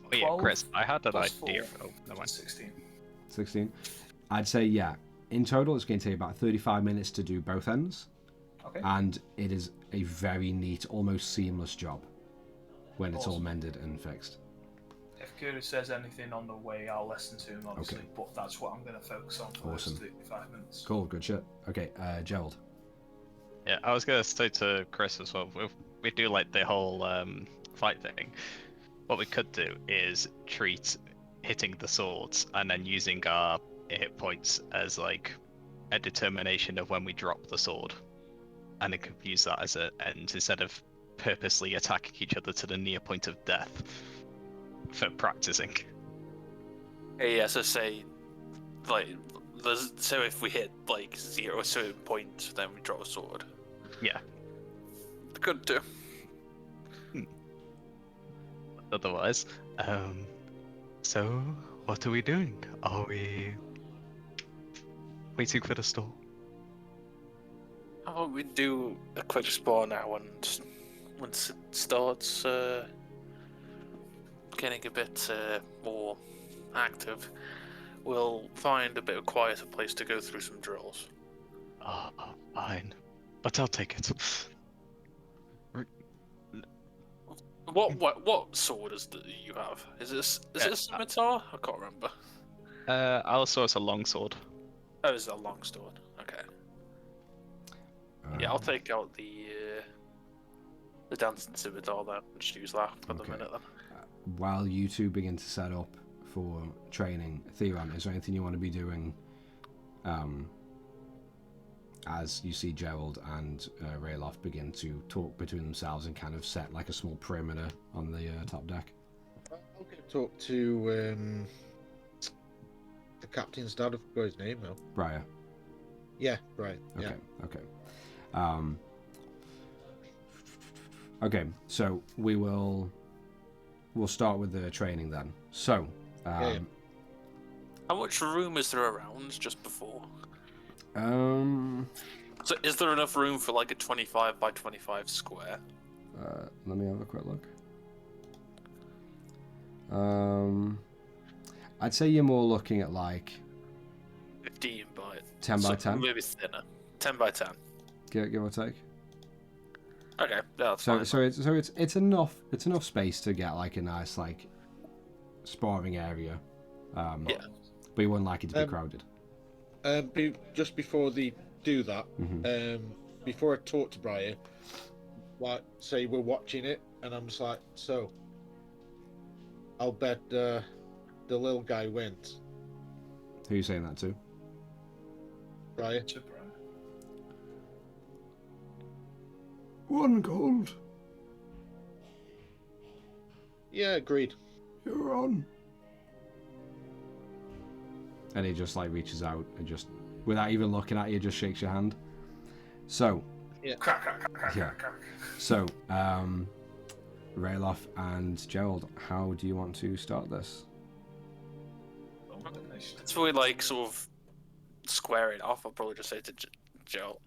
Oh yeah,
12
Chris, I had an
plus
idea.
4,
Oh, never mind.
16.
16. I'd say yeah. In total, it's going to take about 35 minutes to do both ends,
Okay.
and it is a very neat, almost seamless job when it's all
Awesome.
mended and fixed.
If Kieran says anything on the way, I'll listen to him, obviously.
Okay.
But that's what I'm going to focus on for
Awesome.
the 35 minutes.
Cool, good shit. Okay, Gerald.
Yeah, I was gonna say to Chris as well. If we do like the whole fight thing, what we could do is treat hitting the swords and then using our hit points as like a determination of when we drop the sword, and it could use that as an end instead of purposely attacking each other to the near point of death for practicing.
Yes, I say, like, so if we hit like 0 a certain point, then we draw a sword.
Yeah.
Could do.
Otherwise, so what are we doing? Are we waiting for the storm?
How about we do a quick explore now, and once it starts getting a bit more active, we'll find a bit of a quieter place to go through some drills.
Oh, fine. But I'll take it.
What sword is that you have? Is it a scimitar? I can't remember.
Allosaurus a longsword.
Oh, it's a long sword. Okay. Yeah, I'll take out the dancing scimitar then. Just use that for the
Okay.
minute then.
While you two begin to set up for training, Theron, is there anything you want to be doing as you see Gerald and Rayloff begin to talk between themselves and kind of set like a small perimeter on the top deck?
I'll go talk to the captain's dad. I forgot his name now.
Briar.
Yeah, right.
Okay,
Yeah.
okay. Okay, so we'll start with the training then. So,
Yeah.
How much room is there around just before? So is there enough room for like a 25 by 25 square?
Let me have a quick look. I'd say you're more looking at like
15 by
10 by 10.
Maybe thinner. 10 by 10.
Give or take.
Okay, that's
So
fine.
it's enough space to get like a nice like sparring area.
Yeah.
But you wouldn't like it to be crowded.
Just before they do that,
Mm-hmm.
before I talk to Brian, like say we're watching it, and I'm just like, so I'll bet the little guy wins.
Who are you saying that to?
Brian.
One gold.
Yeah, agreed.
You're on. And he just like reaches out and just, without even looking at you, just shakes your hand. So,
Crack, crack, crack, crack,
Yeah.
crack, crack.
so, Rayloff and Gerald, how do you want to start this?
So we like sort of square it off. I'll probably just say to Joe,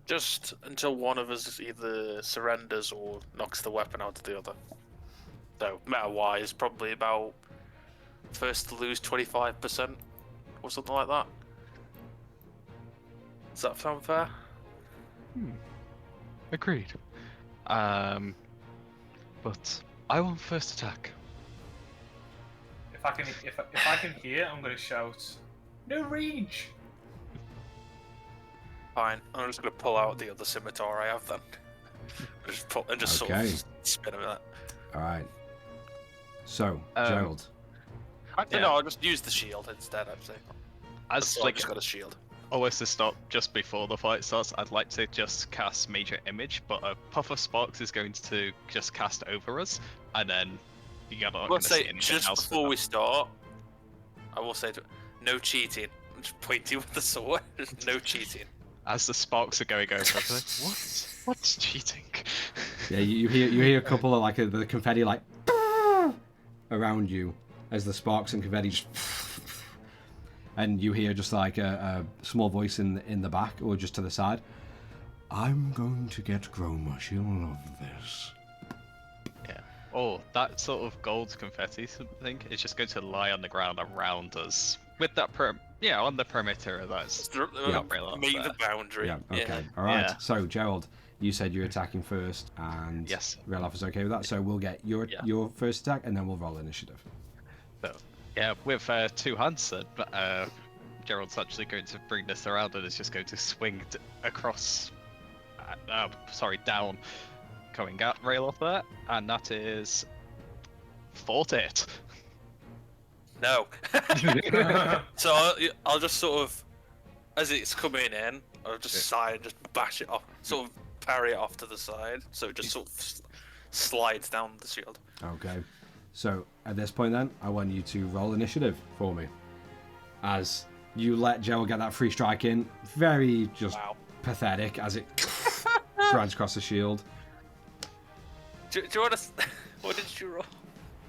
just until one of us either surrenders or knocks the weapon out of the other. So meta-wise, probably about first to lose 25% or something like that. Does that sound fair?
Agreed. But I want first attack.
If I can hear, I'm gonna shout, "No rage!"
Fine. I'm just gonna pull out the other scimitar I have then. And just sort
Okay.
of spin him that.
All right. So, Gerald.
Actually,
Yeah.
no, I'll just use the shield instead. I'd say.
As
So I've
like
just got a shield.
always to stop just before the fight starts, I'd like to just cast Major Image, but a puff of sparks is going to just cast over us, and then you're not going
Let's
to see
say
anything
just
else.
before we start, I will say no cheating. I'm just pointing with the sword. There's no cheating.
As the sparks are going over, I'm like, what? What's cheating?
Yeah, you hear a couple of like the confetti like around you as the sparks and confetti just, and you hear just like a small voice in the back or just to the side. I'm going to get Groma. She'll love this.
Yeah. Oh, that sort of gold confetti thing is just going to lie on the ground around us with that on the perimeter. That's not real up
Make
there.
the boundary.
Yeah. Okay. All right.
Yeah.
So Gerald, you said you're attacking first, and
Yes.
Reloff is okay with that. So we'll get your first attack, and then we'll roll initiative.
So, yeah, with two hands, Gerald's actually going to bring this around and is just going to swing across. Down, coming at rail off there, and that is 40.
No. So I'll just sort of, as it's coming in, I'll just sigh and just bash it off, sort of parry it off to the side, so it just sort of slides down the shield.
Okay. So at this point, then I want you to roll initiative for me, as you let Gerald get that free strike in. Very just pathetic as it drives across the shield.
Do you want to? What did you roll?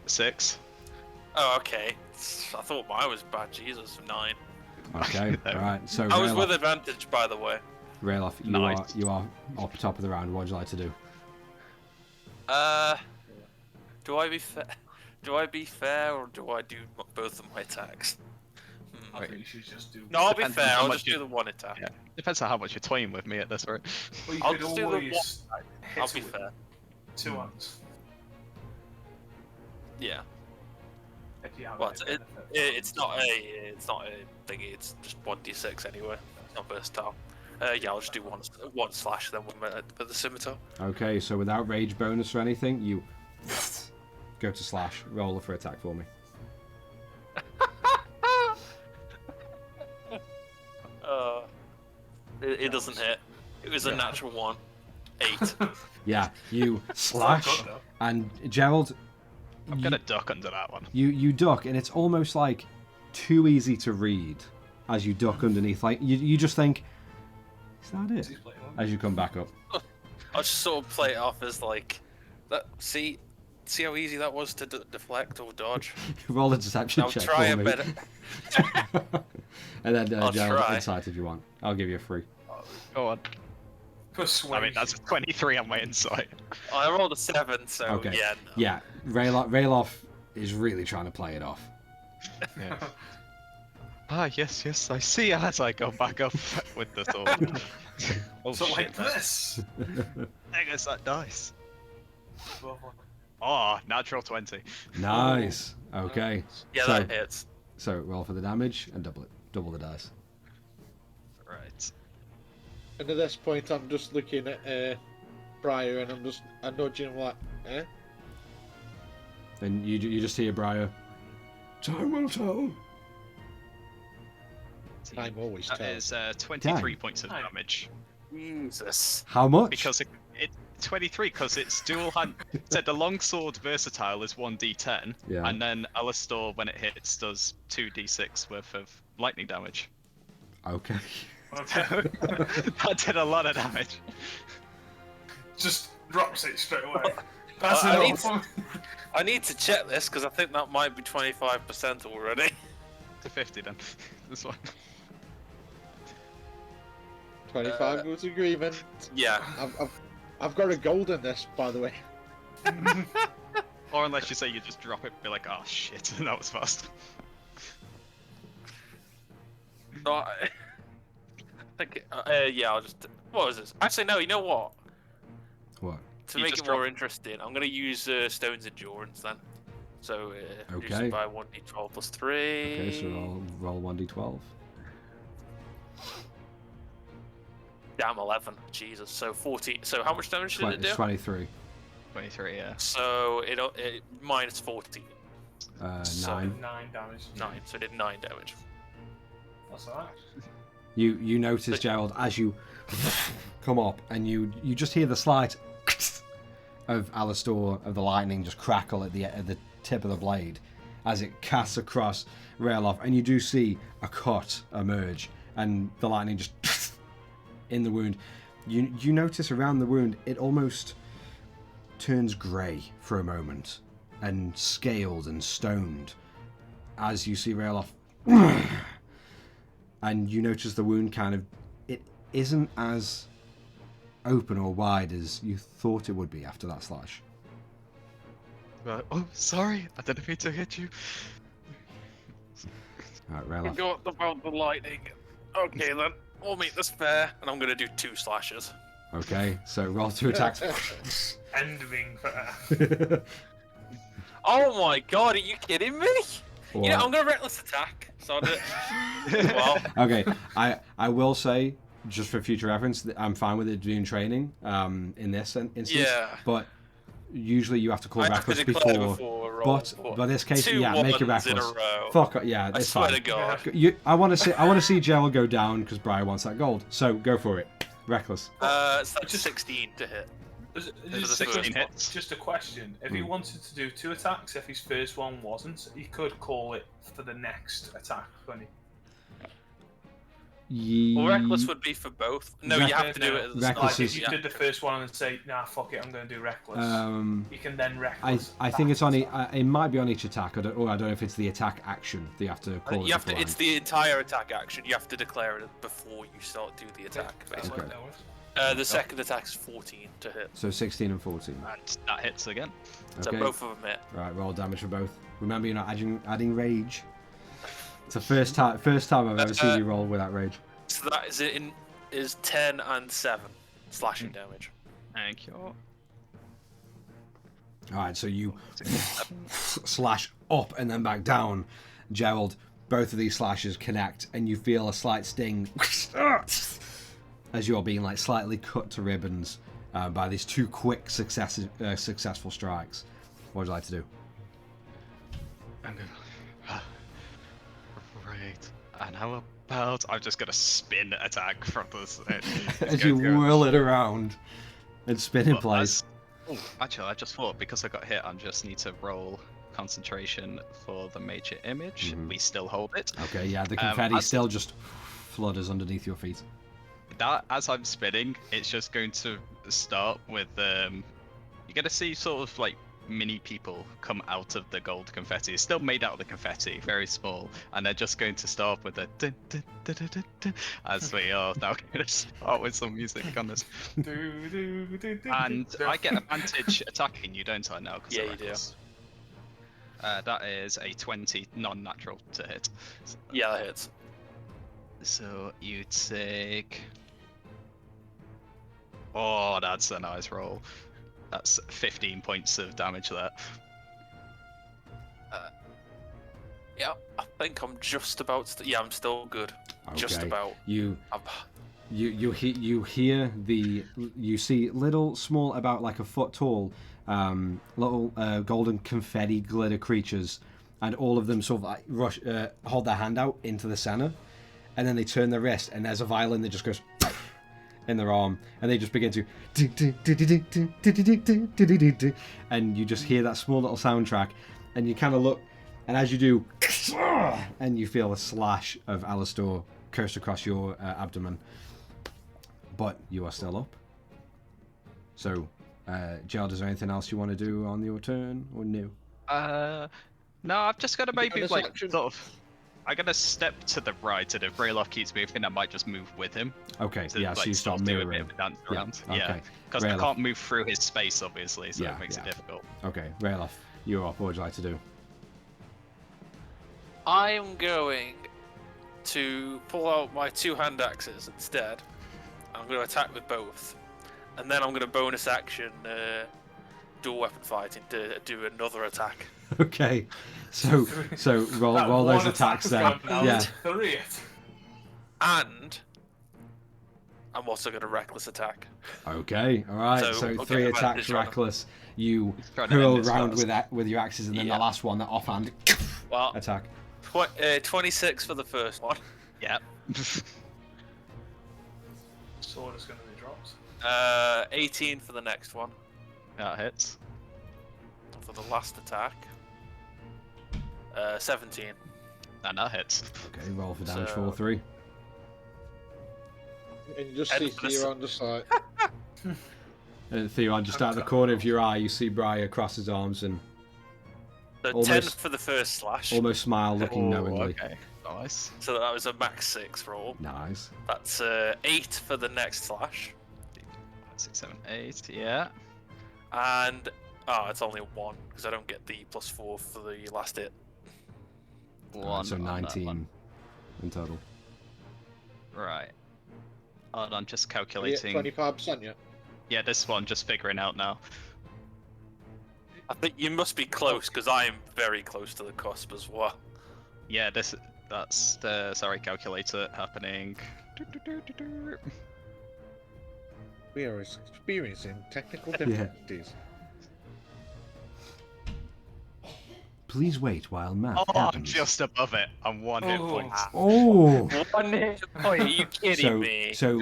6.
Oh, okay. I thought mine was bad. Jesus, 9.
Okay. All right. So
I was with
Rayloff,
advantage, by the way.
Rayloff,
Nice.
you are up top of the round. What would you like to do?
Do I be fair? Do I be fair, or do I do both of my attacks?
I think you should just do.
No, I'll be
Depends on
fair.
how
I'll
much
just do the one attack.
Yeah. Depends on how much you're toying with me at this rate.
Well, you
I'll
could
just do the
always hit
I'll be
with
fair.
2 hands.
Yeah.
If you have
Well,
any benefit.
it's not a thingy. It's just 1d6 anyway. It's not versatile. Yeah, I'll just do one slash then with the scimitar.
Okay. So without rage bonus or anything, you go to slash. Roll for attack for me.
It doesn't hit. It was a natural 1. 8.
Yeah. You
It's not
slash,
good, though.
and Gerald,
I'm gonna duck under that one.
you duck, and it's almost like too easy to read as you duck underneath. Like you just think, is that it?
He's playing one.
As you come back up.
I'll just sort of play it off as like that. See how easy that was to deflect or dodge.
Roll a deception
I'll
check
try
for
a
me.
better.
And then
I'll
Gerald,
try.
insight if you want. I'll give you a free.
Oh,
Go on.
Persuasion.
I mean, that's a 23 on my insight.
I rolled a 7, so
Okay.
yeah. No.
Yeah, Rayloff is really trying to play it off.
Yeah. Ah, yes, I see as I go back up with the sword. Oh,
So
shit,
like
man.
this.
There goes that dice.
Well,
Oh, natural 20.
Nice. Okay.
Yeah,
so,
that hits.
So roll for the damage and double the dice.
Right.
And at this point, I'm just looking at Briar, and I'm nudging him like, eh?
And you just hear Briar. Time will tell.
Time always
That
tells.
is 23
Damn.
points of
Damn.
damage.
Jesus.
How much?
Because it 23, because it's dual hand. Said the longsword versatile is 1d10,
Yeah.
and then Alistor, when it hits, does 2d6 worth of lightning damage.
Okay.
okay.
That did a lot of damage.
Just drops it straight away. That's
I
enough.
I need to check this because I think that might be 25% already.
To 50 then. This one.
25 was agreement.
Yeah.
I've got a gold in this, by the way.
Or unless you say you just drop it, be like, oh shit, that was fast.
So okay, yeah, I'll just. What was this? Actually, no. You know what?
What?
To
You
make
just
it more
drop-
interesting, I'm gonna use Stone's Endurance then. So reduce
Okay.
it by 1d12 plus 3.
Okay, so roll 1d12.
Damn, 11. Jesus. So 40. So how much damage did it do?
It's 23.
23, yeah.
So it minus 14. So-
9.
9 damage.
9. So it did 9 damage.
That's alright.
You notice, Gerald, as you come up, and you just hear the slight of Alistor, of the lightning just crackle at the tip of the blade as it casts across Rayloff, and you do see a cut emerge, and the lightning just in the wound. You notice around the wound it almost turns grey for a moment, and scaled and stoned, as you see Rayloff. And you notice the wound it isn't as open or wide as you thought it would be after that slash.
Right. Oh, sorry, I didn't mean to hit you.
Alright, Rayloff.
Forgot about the lightning. Okay then, we'll make this fair, and I'm gonna do 2 slashes.
Okay, so roll 2 attacks.
Ending for
Oh my god, are you kidding me?
Or-
You know, I'm gonna reckless attack. So I'll do it. Well,
Okay, I will say, just for future reference, that I'm fine with it doing training in this instance.
Yeah.
But usually you have to call
I have to
reckless
declare
before.
before a roll.
But this case,
2
yeah, make it
ones in a
reckless.
row.
Fuck yeah,
I
it's
swear
fine.
to God.
I want to see Gerald go down because Briar wants that gold. So go for it, reckless.
So that's 16 to hit.
Just,
the
just,
16 hits.
just a question. If he wanted to do 2 attacks, if his first one wasn't, he could call it for the next attack, couldn't he?
Well, reckless would be for both. No, you have to do it at the
Reckless
start.
Like,
is-
if you did the first one and say, nah, fuck it, I'm going to do reckless. You can then
I
reckless.
think it's
back
on
and
it might be on each attack. I don't know if it's the attack action that you have to call it.
You have to.
beforehand.
It's the entire attack action. You have to declare it before you start do the attack.
That's
Basically.
what that was.
The second attack is 14 to hit.
So 16 and 14.
And that hits again.
So
Okay.
both of them hit.
Right, roll damage for both. Remember, you're not adding rage. It's the first time I've ever seen you roll without rage.
So that is 10 and 7 slashing damage.
Thank you.
All right, so you slash up and then back down, Gerald. Both of these slashes connect, and you feel a slight sting as you're being like slightly cut to ribbons by these 2 quick successful strikes. What would you like to do?
I'm gonna. Right. And how about I'm just gonna spin attack from this.
As you whirl it around and spin in place.
Oh, actually, I just thought because I got hit, I just need to roll concentration for the major image.
Mhm.
We still hold it.
Okay, yeah, the confetti
as-
still just flutters underneath your feet.
That as I'm spinning, it's just going to start with you're gonna see sort of like mini people come out of the gold confetti. It's still made out of the confetti, very small, and they're just going to start with a dun, dun, dun, dun, dun, dun, as we are now going to start with some music on this. And I get advantage attacking you, don't I, now?
Yeah, you do.
That is a 20 non-natural to hit. So,
Yeah, that hits.
so you take... Oh, that's a nice roll. That's 15 points of damage there.
Yeah, I think I'm just about. Yeah, I'm still good. Just
Okay.
about.
You hear you see little small, about like a foot tall, little golden confetti glitter creatures, and all of them sort of like rush, hold their hand out into the center, and then they turn their wrist, and there's a violin that just goes in their arm, and they just begin to, and you just hear that small little soundtrack, and you kind of look, and as you do, and you feel a slash of Alastor coast across your abdomen. But you are still up. So, Gerald, is there anything else you want to do on your turn, or no?
No, I've just got to maybe
Bonus
like
action.
sort of. I'm gonna step to the right, and if Rayloff keeps moving, I might just move with him.
Okay,
To,
yeah, so you
sort
start
of do a bit
mirroring.
of a dance
Yeah,
around.
okay.
Yeah, because I
Rayloff.
can't move through his space, obviously, so
Yeah,
it makes
yeah.
it difficult.
Okay, Rayloff, you're up. What would you like to do?
I am going to pull out my 2 hand axes instead. I'm going to attack with both, and then I'm going to bonus action dual weapon fighting to do another attack.
Okay, so roll those attacks then. Yeah.
3.
And I'm also going to reckless attack.
Okay, all right.
So,
So
okay,
3 attacks,
advantage on them.
reckless. You
trying to end
hurl
this
round
fast.
with your axes, and then
Yeah.
the last one, that offhand
Well,
attack.
26 for the first one.
Yeah.
Sword is going to be dropped.
18 for the next one.
That hits.
And for the last attack, 17.
And that hits.
Okay, roll for damage
So-
for all 3.
And you just
And
see
for the
Theo on the side.
Theo, just out of the corner of your eye, you see Briar cross his arms and
So 10
Almost-
for the first slash.
almost smile, looking
Oh,
knowingly.
okay. Nice.
So that was a max 6 roll.
Nice.
That's 8 for the next slash.
6, 7, 8. Yeah.
And it's only 1 because I don't get the +4 for the last hit.
One.
So
on that
19
one.
in total.
Right. Hold on, just
Are you at
calculating.
25%, yeah?
Yeah, this one, just figuring out now.
I think you must be close because I am very close to the cusp as well.
Yeah, that's the calculator happening.
We are experiencing technical difficulties.
Please wait while math
Oh, I'm
happens.
just above it. I'm 1 hit point.
Oh!
1 hit point? Are you kidding me?
So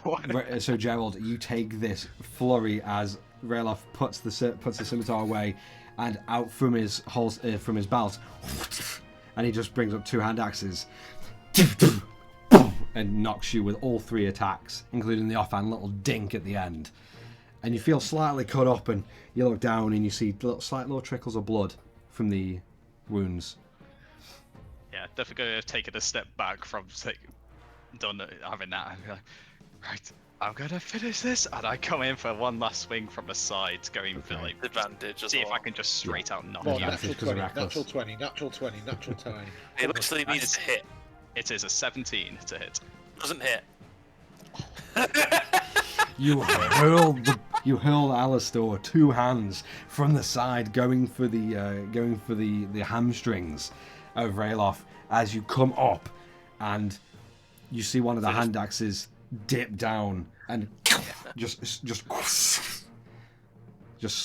One.
So Gerald, you take this flurry as Rayloff puts the scimitar away, and out from his belt, and he just brings up 2 hand axes, and knocks you with all 3 attacks, including the offhand little dink at the end. And you feel slightly cut up, and you look down and you see slight little trickles of blood from the wounds.
Yeah, definitely gonna take it a step back from done having that. I'm like, right, I'm gonna finish this, and I come in for one last swing from the side, going for
Okay.
like
Advantage as
see if
well.
I can just straight out knock
Well,
you.
natural
because of
20,
reckless.
natural 20, natural 20, natural 20.
It literally needs to hit.
It is a 17 to hit.
Doesn't hit.
You hurl Alastor 2 hands from the side, going for the hamstrings of Rayloff as you come up, and you see one of the hand axes dip down and just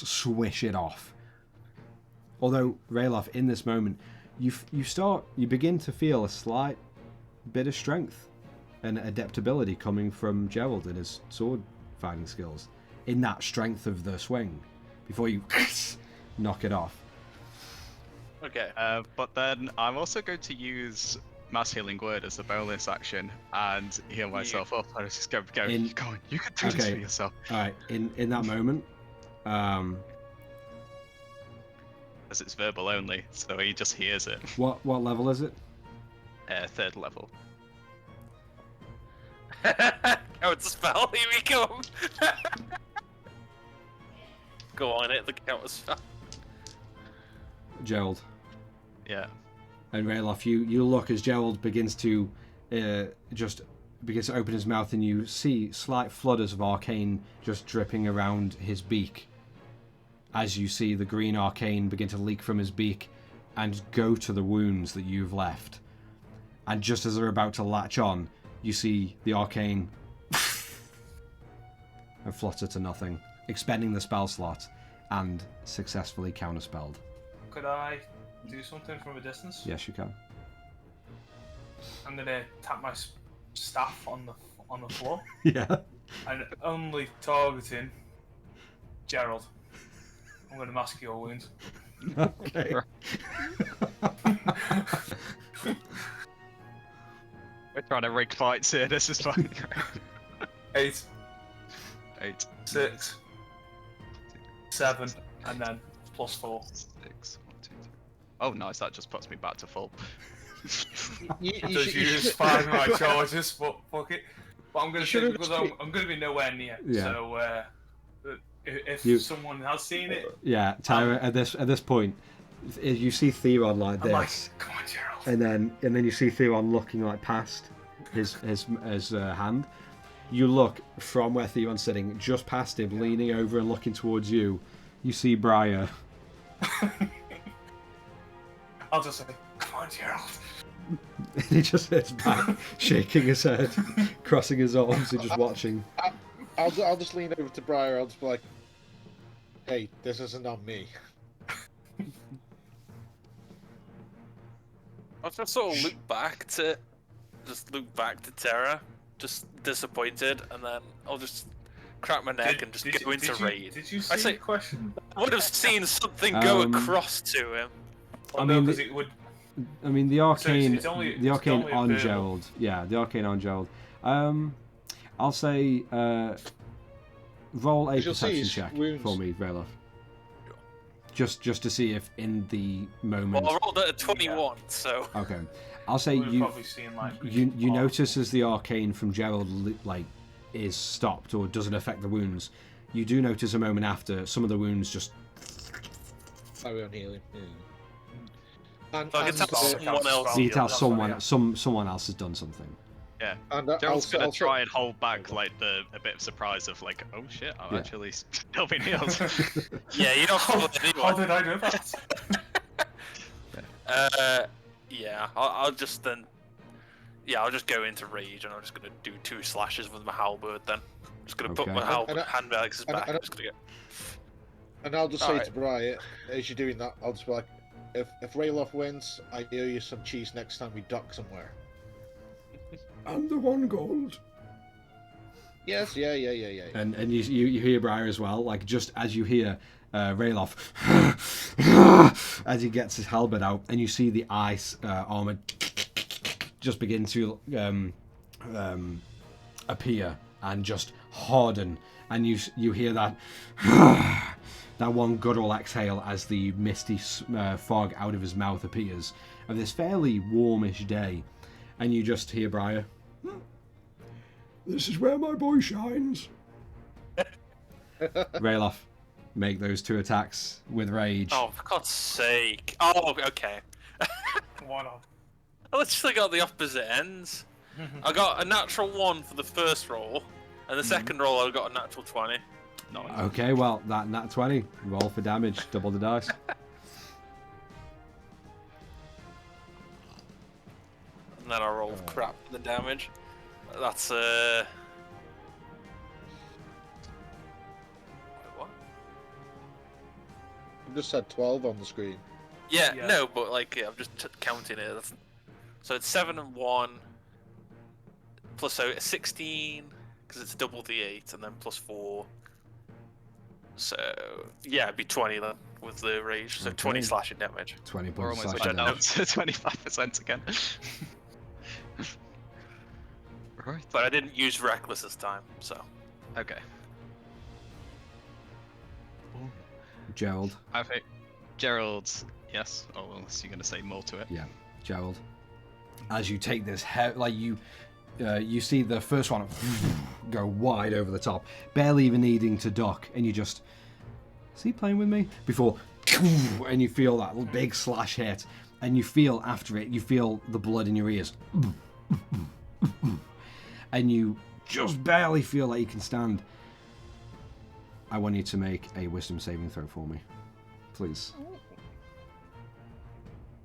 swish it off. Although Rayloff, in this moment, you begin to feel a slight bit of strength and adaptability coming from Gerald and his sword fighting skills in that strength of the swing before you knock it off.
Okay.
But then I'm also going to use Mass Healing Word as a bonus action and heal myself up. I was just go on, you can do this
Okay.
for yourself.
All right, in that moment,
as it's verbal only, so he just hears it.
What level is it?
3rd level.
Counter spell, here we come! Go on, hit the counter spell.
Gerald.
Yeah.
And Rayloff, you look as Gerald begins to begins to open his mouth, and you see slight flutters of arcane just dripping around his beak. As you see the green arcane begin to leak from his beak and go to the wounds that you've left. And just as they're about to latch on, you see the arcane and flutter to nothing, expending the spell slot and successfully counterspelled.
Could I do something from a distance?
Yes, you can.
I'm gonna tap my staff on the floor
Yeah.
and only targeting Gerald. I'm gonna mask your wounds.
Okay.
We're trying to rig fights here, this is fine.
8,
8,
6, 7, and then +4.
6, 1, 2, 3. Oh nice, that just puts me back to full.
It does use 5 of my charges, but fuck it. But I'm gonna say because I'm gonna be nowhere near.
Yeah.
So if someone has seen it,
Yeah, Tyra. At this point, you see Theron like
I'm like,
this,
come on, Gerald.
and then you see Theron looking like past his hand. You look from where Theron's sitting, just past him, leaning over and looking towards you. You see Briar.
I'll just say, come on, Gerald.
And he just sits back, shaking his head, crossing his arms, and just watching.
I'll just lean over to Briar. I'll just be like, "Hey, this isn't on me."
I'll just sort of look back to Terra, just disappointed, and then I'll just crack my neck and just go into rage.
Did you see the question?
I would have seen something go across to him.
I mean,
because it would.
I mean, the arcane,
it's only
the arcane
a
on
verbal.
Gerald. Yeah, the arcane on Gerald. I'll say, roll a
You'll see
perception
his
check
wounds.
for me, Rayloff. Just to see if in the moment.
Well, I rolled at a 21, so.
Okay, I'll say
We've
you
probably seen, like,
you notice as the arcane from Gerald is stopped or doesn't affect the wounds. You do notice a moment after some of the wounds just.
Carry on healing. Yeah. And,
So I can tell someone else.
So you tell
Yeah.
someone else has done something.
Yeah.
and
Gerald's gonna
I'll
try and hold back like a bit of surprise of like, oh shit, I'm
Yeah.
actually still being healed.
Yeah, you don't follow
How
anyone.
did I know that?
Yeah, I'll just then. Yeah, I'll just go into rage and I'm just gonna do 2 slashes with my halberd then. Just gonna put
Okay.
my
And I-
handbags
and I-
back.
and I-
I'm just gonna go.
And I'll just say
Alright.
to Briar, as you're doing that, I'll just be like, if Rayloff wins, I owe you some cheese next time we dock somewhere.
And the 1 gold.
Yes, yeah.
And you hear Briar as well, like just as you hear Rayloff as he gets his halberd out, and you see the ice armor just begin to appear and just harden, and you hear that that one guttural exhale as the misty fog out of his mouth appears of this fairly warmish day, and you just hear Briar. This is where my boy shines. Rayloff, make those 2 attacks with rage.
Oh, for God's sake! Oh, okay.
One off.
I literally got the opposite ends. I got a natural 1 for the first roll, and the second roll I got a natural 20.
Nice.
Okay, well, that nat 20. Roll for damage. Double the dice.
And then I rolled crap for the damage. That's Wait, what?
I just had 12 on the screen.
Yeah,
Yeah.
no, but like I'm just counting it. So it's 7 and 1 plus 16 because it's double the 8 and then plus 4. So yeah, it'd be 20 then with the rage. So 20
Okay.
slashing damage.
20
We're
points
almost
slashing
down
damage.
to 25% again. Right.
But I didn't use reckless this time, so.
Okay.
Gerald.
I think Gerald, yes. Oh, unless you're going to say more to it.
Yeah, Gerald. As you take this, you see the first one go wide over the top, barely even needing to duck, and you just, is he playing with me? Before, and you feel that big slash hit, and you feel after it, you feel the blood in your ears, and you just barely feel like you can stand. I want you to make a wisdom saving throw for me, please.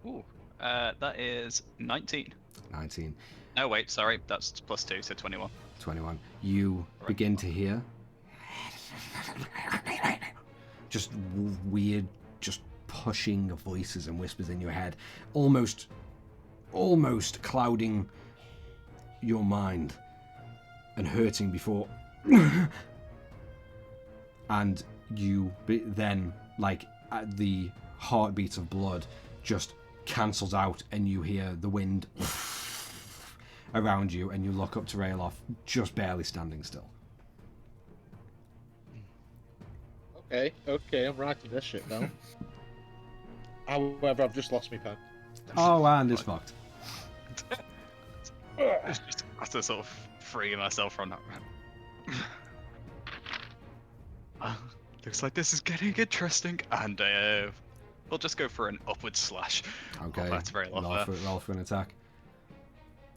Ooh, that is 19.
19.
No, wait, sorry, that's +2, so 21.
21. You begin to hear just weird, just pushing voices and whispers in your head, almost clouding your mind and hurting before. And you then, like, the heartbeat of blood just cancels out, and you hear the wind around you, and you look up to Rayloff, just barely standing still.
Okay, I'm writing this shit down. However, I've just lost my pen.
Oh, and it's fucked.
Just have to sort of free myself from that. Looks like this is getting interesting, and we'll just go for an upward slash.
Okay,
Oh, that's very low.
roll for an attack.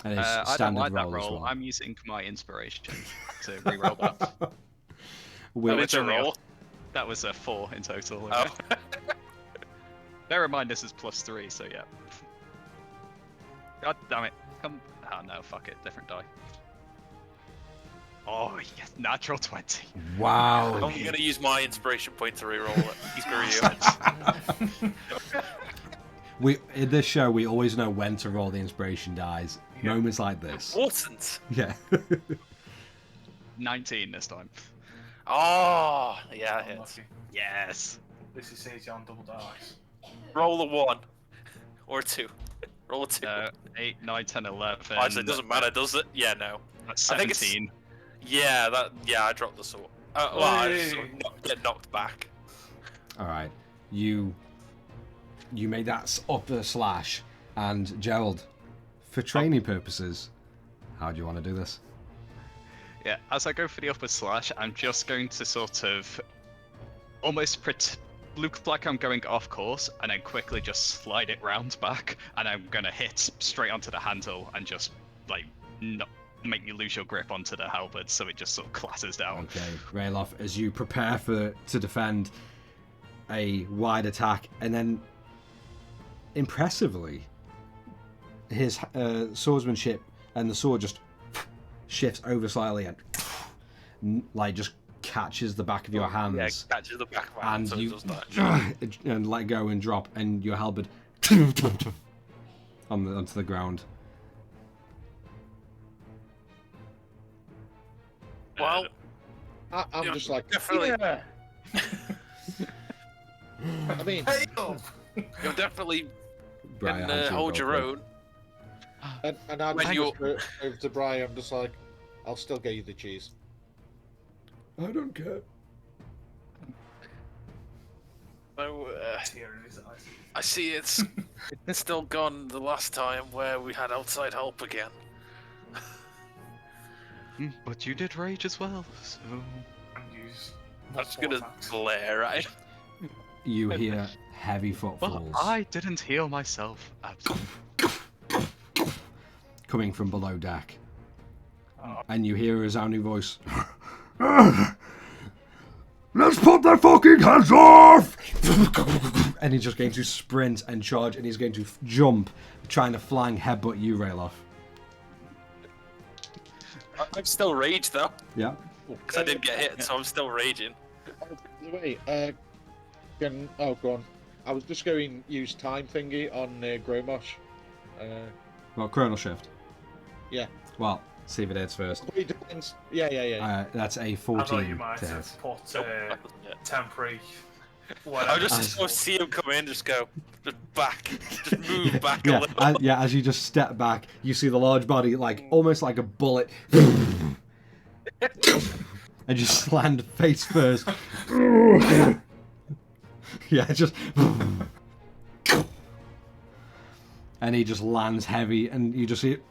And it's
I don't
standard
like that
roll as
roll.
well.
I'm using my inspiration to re-roll that.
Will-
it's only a-
roll?
That was a 4 in total.
Oh.
Bear in mind this is +3, so yeah. God damn it. Come. Oh no, fuck it. Different die. Oh, yes. Natural 20.
Wow.
I'm gonna use my inspiration point to reroll it. Screw you.
In this show, we always know when to roll the inspiration dies.
Yeah.
Moments like this.
Important.
Yeah.
19 this time.
Oh, yeah, it hits.
Unlucky.
Yes.
This is easy on double dice.
Roll a 1 or 2. Roll a 2.
8, 9, 10, 11.
Actually, it doesn't matter, does it? Yeah, no.
That's
I think it's-
17.
Yeah, I dropped the sword. Well, I just sort of get knocked back.
All right. You made that upper slash, and Gerald, for training purposes, how do you want to do this?
Yeah, as I go for the upward slash, I'm just going to sort of almost look like I'm going off course, and then quickly just slide it round back, and I'm gonna hit straight onto the handle and just like not make you lose your grip onto the halberd, so it just sort of clatters down.
Okay, Rayloff, as you prepare to defend a wide attack, and then impressively, his swordsmanship and the sword just shifts over slightly and like just catches the back of your hands.
Yeah, catches the back of my hand,
And
so
you
it does that.
and let go and drop, and your halberd onto the ground.
Well,
I'm just like,
definitely.
yeah. I mean,
You'll definitely
Brian,
can hold your own.
and I'm
When
just
you-
over to Brian. I'm just like, I'll still get you the cheese.
I don't care.
So,
Tear in his eyes.
I see it's still gone the last time where we had outside help again.
But you did rage as well, so...
And use
I'm just
multiple
gonna
attacks.
glare at him.
You hear heavy
But
footfalls
I didn't heal myself.
coming from below deck.
Oh.
And you hear a resounding voice. Let's put their fucking hands off! And he's just going to sprint and charge, and he's going to jump, trying to flying headbutt you, Rayloff.
I'm still raged though,
Yeah.
because I didn't get hit, so I'm still raging.
Wait, go on. I was just going to use time thingy on Gromosh.
Well, Chronal Shift.
Yeah.
Well, see if it hits first.
It depends. Yeah.
That's a
I
14
thought you might
to hit.
have put
Nope, that wasn't it.
temporary.
I
Whatever.
just sort of see him come in, just go, just back, just move back a
Yeah,
little.
as you just step back, you see the large body, like almost like a bullet, and just land face first Yeah, just. And he just lands heavy, and you just see it.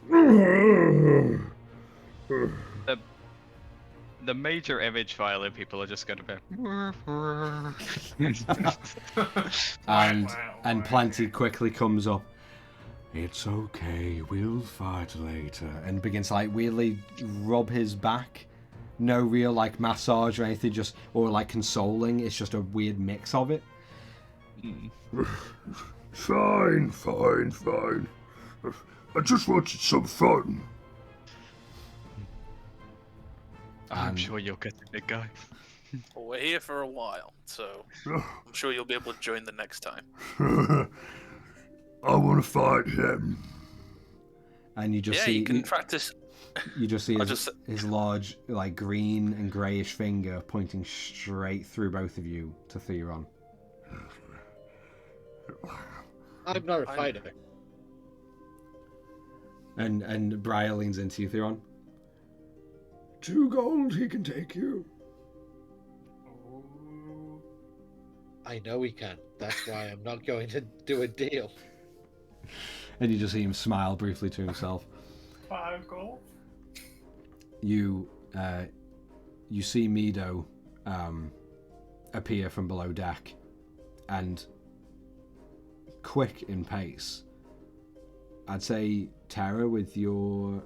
The major image violin people are just going to be.
And Plenty quickly comes up. It's okay, we'll fight later. And begins to like weirdly rub his back. No real like massage or anything, just or like consoling. It's just a weird mix of it.
Fine. I just wanted some fun.
I'm sure you'll get it, big guy.
Well, we're here for a while, so I'm sure you'll be able to join the next time.
I want to fight him.
And you just
Yeah,
see
you can practice.
you just see
I'll
his large like green and greyish finger pointing straight through both of you to Theron.
I'm not a fighter.
And Briar leans into you, Theron.
2 gold, he can take you.
I know he can. That's why I'm not going to do a deal.
And you just see him smile briefly to himself.
5 gold.
You see Mido appear from below deck, and quick in pace. I'd say Tara with your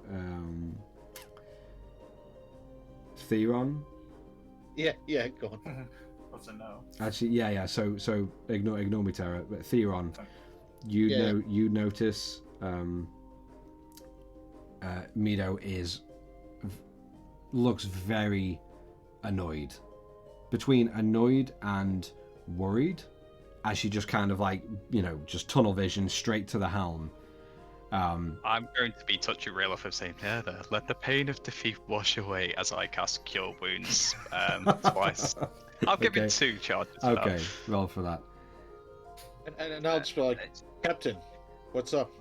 Theron.
Yeah, go on.
What's a no?
Actually, yeah. So ignore me, Tara. But Theron, you notice Mido looks very annoyed, between annoyed and worried, as she just kind of like just tunnel vision straight to the helm.
I'm going to be touchy real off of saying, yeah, there. Let the pain of defeat wash away as I cast Cure Wounds twice. I'll give it 2 charges.
Okay, roll for that.
And I'll just be like, Captain, what's up?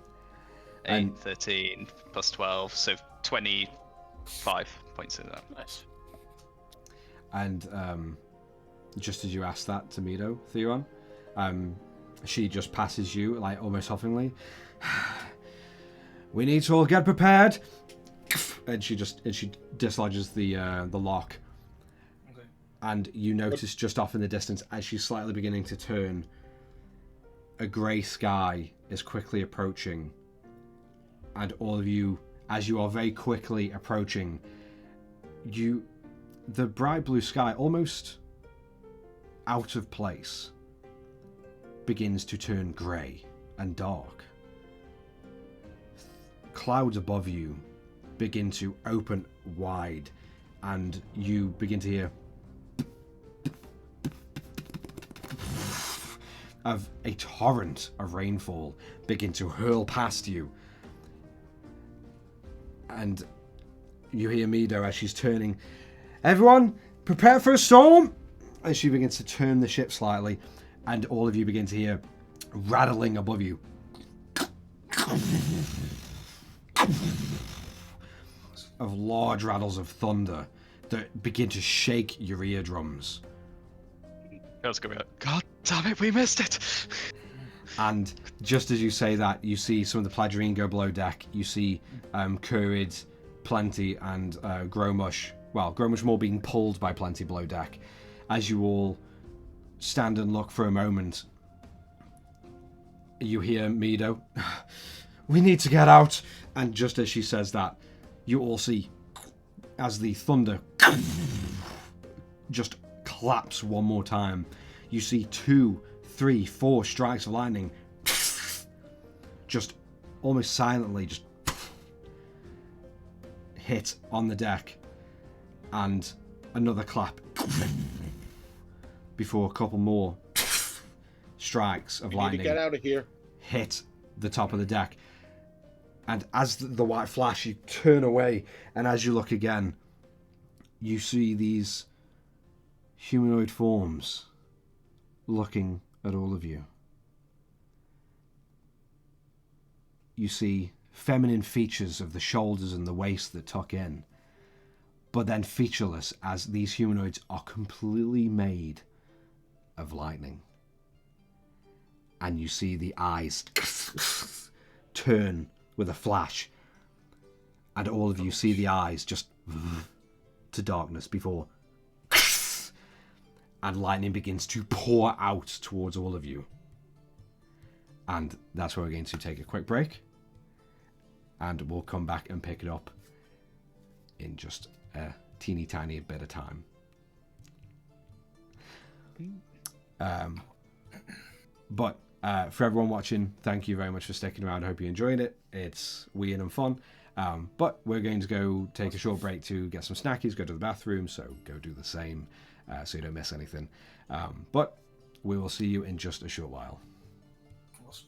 8, 13, plus 12, so 25 points in that.
Nice.
And just as you ask that to Mido, Theron, she just passes you, like almost huffingly. We need to all get prepared. And she dislodges the lock.
Okay.
And you notice just off in the distance, as she's slightly beginning to turn, a grey sky is quickly approaching. And all of you, as you are very quickly approaching, the bright blue sky, almost out of place, begins to turn grey and dark. Clouds above you begin to open wide, and you begin to hear of a torrent of rainfall begin to hurl past you. And you hear Mido as she's turning, everyone, prepare for a storm! As she begins to turn the ship slightly, and all of you begin to hear rattling above you. Of large rattles of thunder that begin to shake your eardrums.
Girl's gonna be like, God damn it, we missed it!
And just as you say that, you see some of the Pladrine go below deck. You see Currid, Plenty, and Gromush. Well, Gromush more being pulled by Plenty below deck. As you all stand and look for a moment, you hear Mido. We need to get out. And just as she says that, you all see as the thunder just claps one more time. You see 2, 3, 4 strikes of lightning just almost silently just hit on the deck, and another clap before a couple more strikes of lightning
need to get out of here.
hit the top of the deck. And as the white flash, you turn away, and as you look again, you see these humanoid forms looking at all of you. You see feminine features of the shoulders and the waist that tuck in, but then featureless, as these humanoids are completely made of lightning. and you see the eyes turn with a flash, and all of you see the eyes just to darkness before and lightning begins to pour out towards all of you. And that's where we're going to take a quick break, and we'll come back and pick it up in just a teeny tiny bit of time. But for everyone watching, thank you very much for sticking around. I hope you enjoyed it. It's weird and fun. But we're going to go take a short break to get some snackies, go to the bathroom, so go do the same so you don't miss anything. But we will see you in just a short while.
Awesome.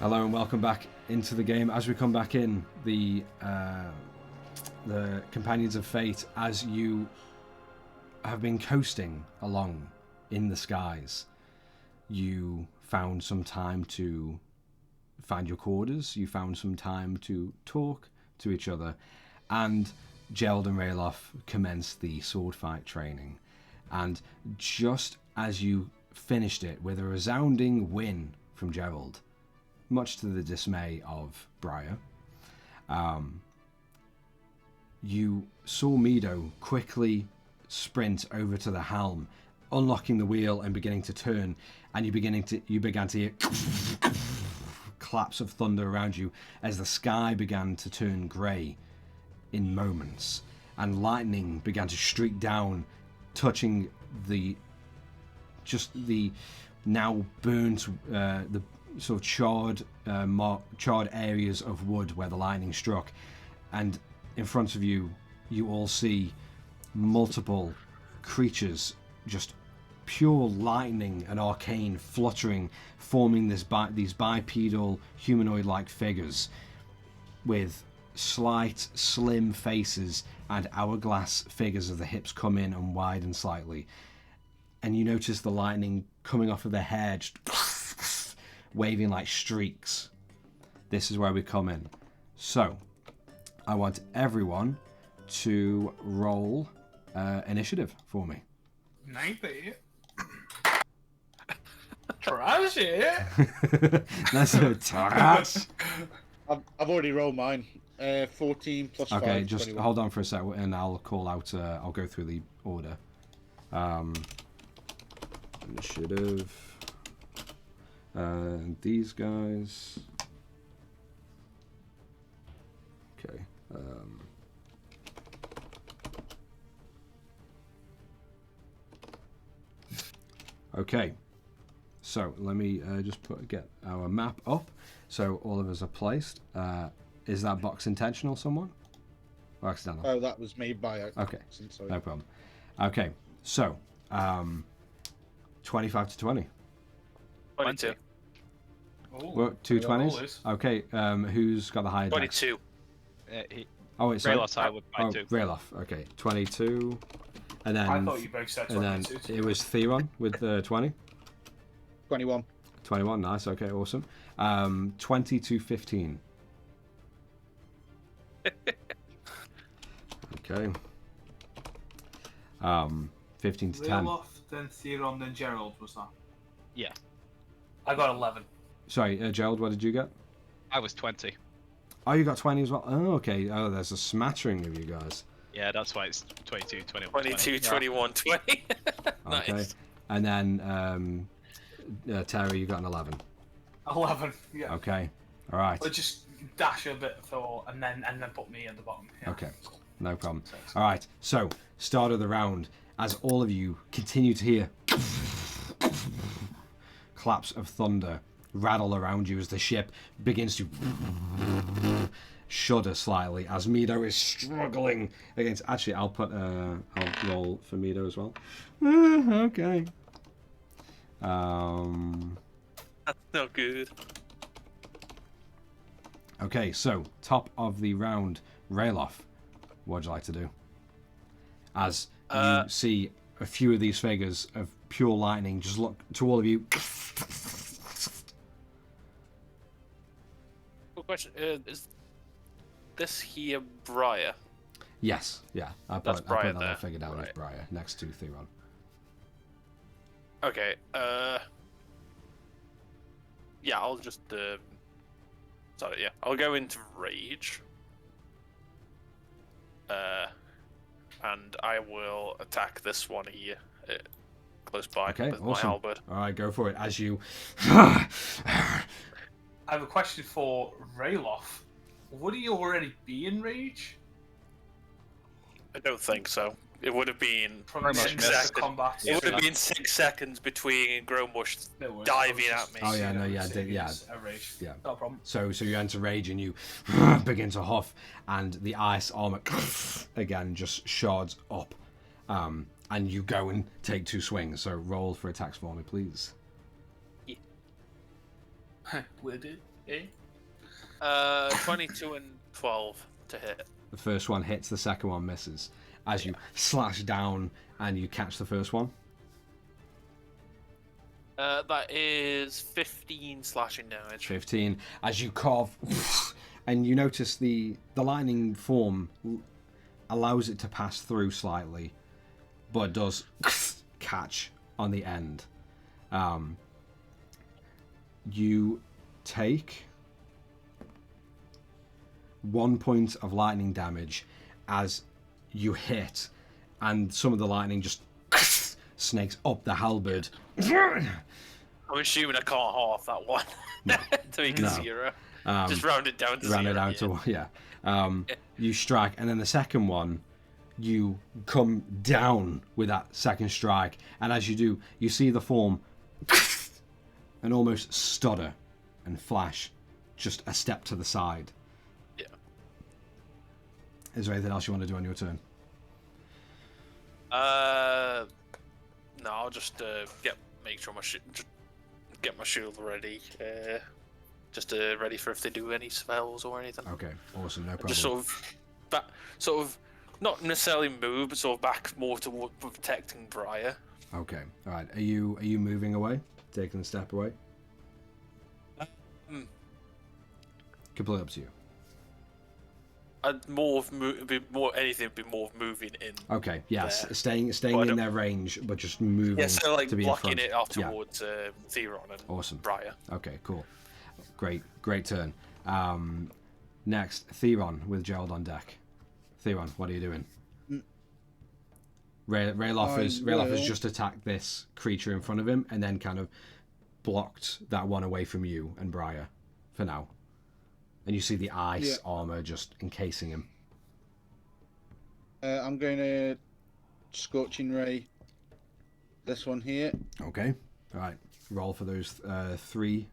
Hello and welcome back into the game. As we come back in, the Companions of Fate, as you have been coasting along in the skies, you found some time to find your quarters, you found some time to talk to each other, and Gerald and Rayloff commenced the sword fight training. And just as you finished it with a resounding win from Gerald, much to the dismay of Briar, you saw Mido quickly sprint over to the helm, unlocking the wheel and beginning to turn, and you began to hear claps of thunder around you as the sky began to turn grey in moments, and lightning began to streak down, touching the now burnt, the sort of charred areas of wood where the lightning struck. And in front of you, you all see multiple creatures, just pure lightning and arcane fluttering, forming these bipedal humanoid-like figures with slight, slim faces and hourglass figures as the hips come in and widen slightly. And you notice the lightning coming off of their hair, just waving like streaks. This is where we come in. So, I want everyone to roll initiative for me.
90. Trash it.
That's a trash.
I've already rolled mine. 14 plus 5.
Okay, just
21.
hold on for a sec, and I'll call out. I'll go through the order. Initiative. These guys. Okay. Okay. So let me just get our map up. So all of us are placed. Is that box intentional, someone? Or accidental?
Oh, that was made by
Okay.
accident, sorry.
No problem. Okay. So, 25 to 20.
22.
Well, two 20s? Okay. Who's got the higher dex?
22.
Oh, wait, sorry.
Rayloff's high with
Oh,
22.
Rayloff. Okay. 22. And then...
I thought you both said 22.
And then it was Theron with 20.
21.
21, nice. Okay, awesome. 20 to 15. Okay. 15 to 10.
Rayloff, then Theron, then Gerald, was that?
Yeah,
I got 11.
Sorry, Gerald, what did you get?
I was 20.
Oh, you got 20 as well? Oh, okay. Oh, there's a smattering of you guys.
Yeah, that's why it's 22, 21,
22,
20.
21, 20.
Okay.
Nice.
And then, Terry, you got an 11.
11, yeah.
Okay. All right.
But just dash a bit for, and then put me at the bottom. Yeah.
Okay. No problem. All right. So, start of the round. As all of you continue to hear claps of thunder rattle around you as the ship begins to shudder slightly as Mido is struggling against... Actually, I'll roll for Mido as well. Okay.
That's not good.
Okay, so top of the round, Rayloff. What would you like to do? As you see a few of these figures of pure lightning just look to all of you.
Good question. Is this here Briar?
Yes, yeah. I
That's
put
Briar
that
there.
little figure down as
Right.
Briar next to Theron.
Okay. Yeah, I'll just. Sorry. Yeah, I'll go into rage. And I will attack this one here, close by
Okay,
with
awesome.
my halberd.
All right, go for it. As you...
I have a question for Rayloff. Would he already be in rage?
I don't think so. It would have been
From
Very much
6
missed.
seconds.
combat.
It would have been 6 seconds between Growmush
No worries,
diving
I was
at me.
Oh, yeah, no, yeah,
saying
yeah.
it's a rage.
Yeah.
No problem.
So you enter rage and you begin to huff, and the ice armor again just shards up, and you go and take 2 swings. So roll for attacks for me, please.
With it.
Eh? 22 and 12 to hit.
The first one hits, the second one misses. As you slash down and you catch the first one.
That is 15 slashing damage.
15. As you carve, and you notice the lightning form allows it to pass through slightly, but does catch on the end. You take 1 point of lightning damage as you hit, and some of the lightning just snakes up the halberd.
I'm assuming I can't half that one to make it 0. Just round it down to 0.
Round it down to, yeah. You strike, and then the second one, you come down with that second strike, and as you do, you see the form and almost stutter and flash just a step to the side.
Yeah.
Is there anything else you want to do on your turn?
No, I'll just make sure get my shield ready. Just ready for if they do any spells or anything.
Okay, awesome, no problem.
Just sort of, not necessarily move, but sort of back more toward protecting Briar.
Okay, all right. Are you moving away, taking a step away? Completely up to you.
I'd be more moving in.
Okay, yes,
there.
staying in their range, but just moving.
Yeah, so like
to be
blocking
in front.
it off towards Theron and
Awesome.
Briar.
Okay, cool. Great turn. Next, Theron with Gerald on deck. Theron, what are you doing? Rayloff has just attacked this creature in front of him and then kind of blocked that one away from you and Briar for now. And you see the ice armor just encasing him.
I'm going to Scorching Ray this one here.
Okay. All right. Roll for those three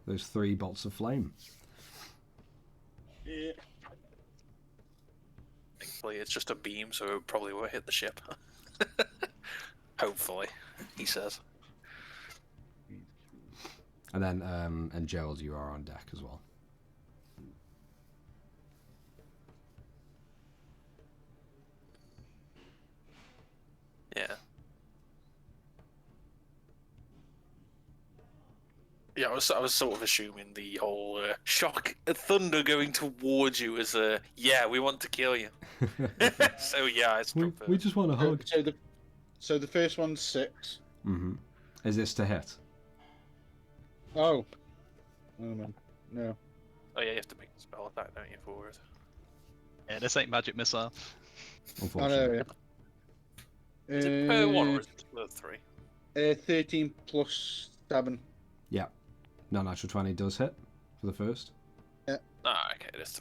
bolts of flame.
Yeah.
Thankfully, it's just a beam, so it probably won't hit the ship. Hopefully, he says.
And then, and Gerald, you are on deck as well.
Yeah. Yeah, I was sort of assuming the whole shock thunder going towards you as we want to kill you. So yeah, it's
we just want a hug.
So the first one's 6.
Mm-hmm. Is this to hit?
Oh. Oh no. No.
Oh yeah, you have to make the spell attack, don't you, for it?
Yeah, this ain't magic missile.
Unfortunately.
Oh, no,
Is it per 1 or is it per 3?
13 plus 7.
Yeah. Non-natural 20 does hit for the first.
Ah, okay, it is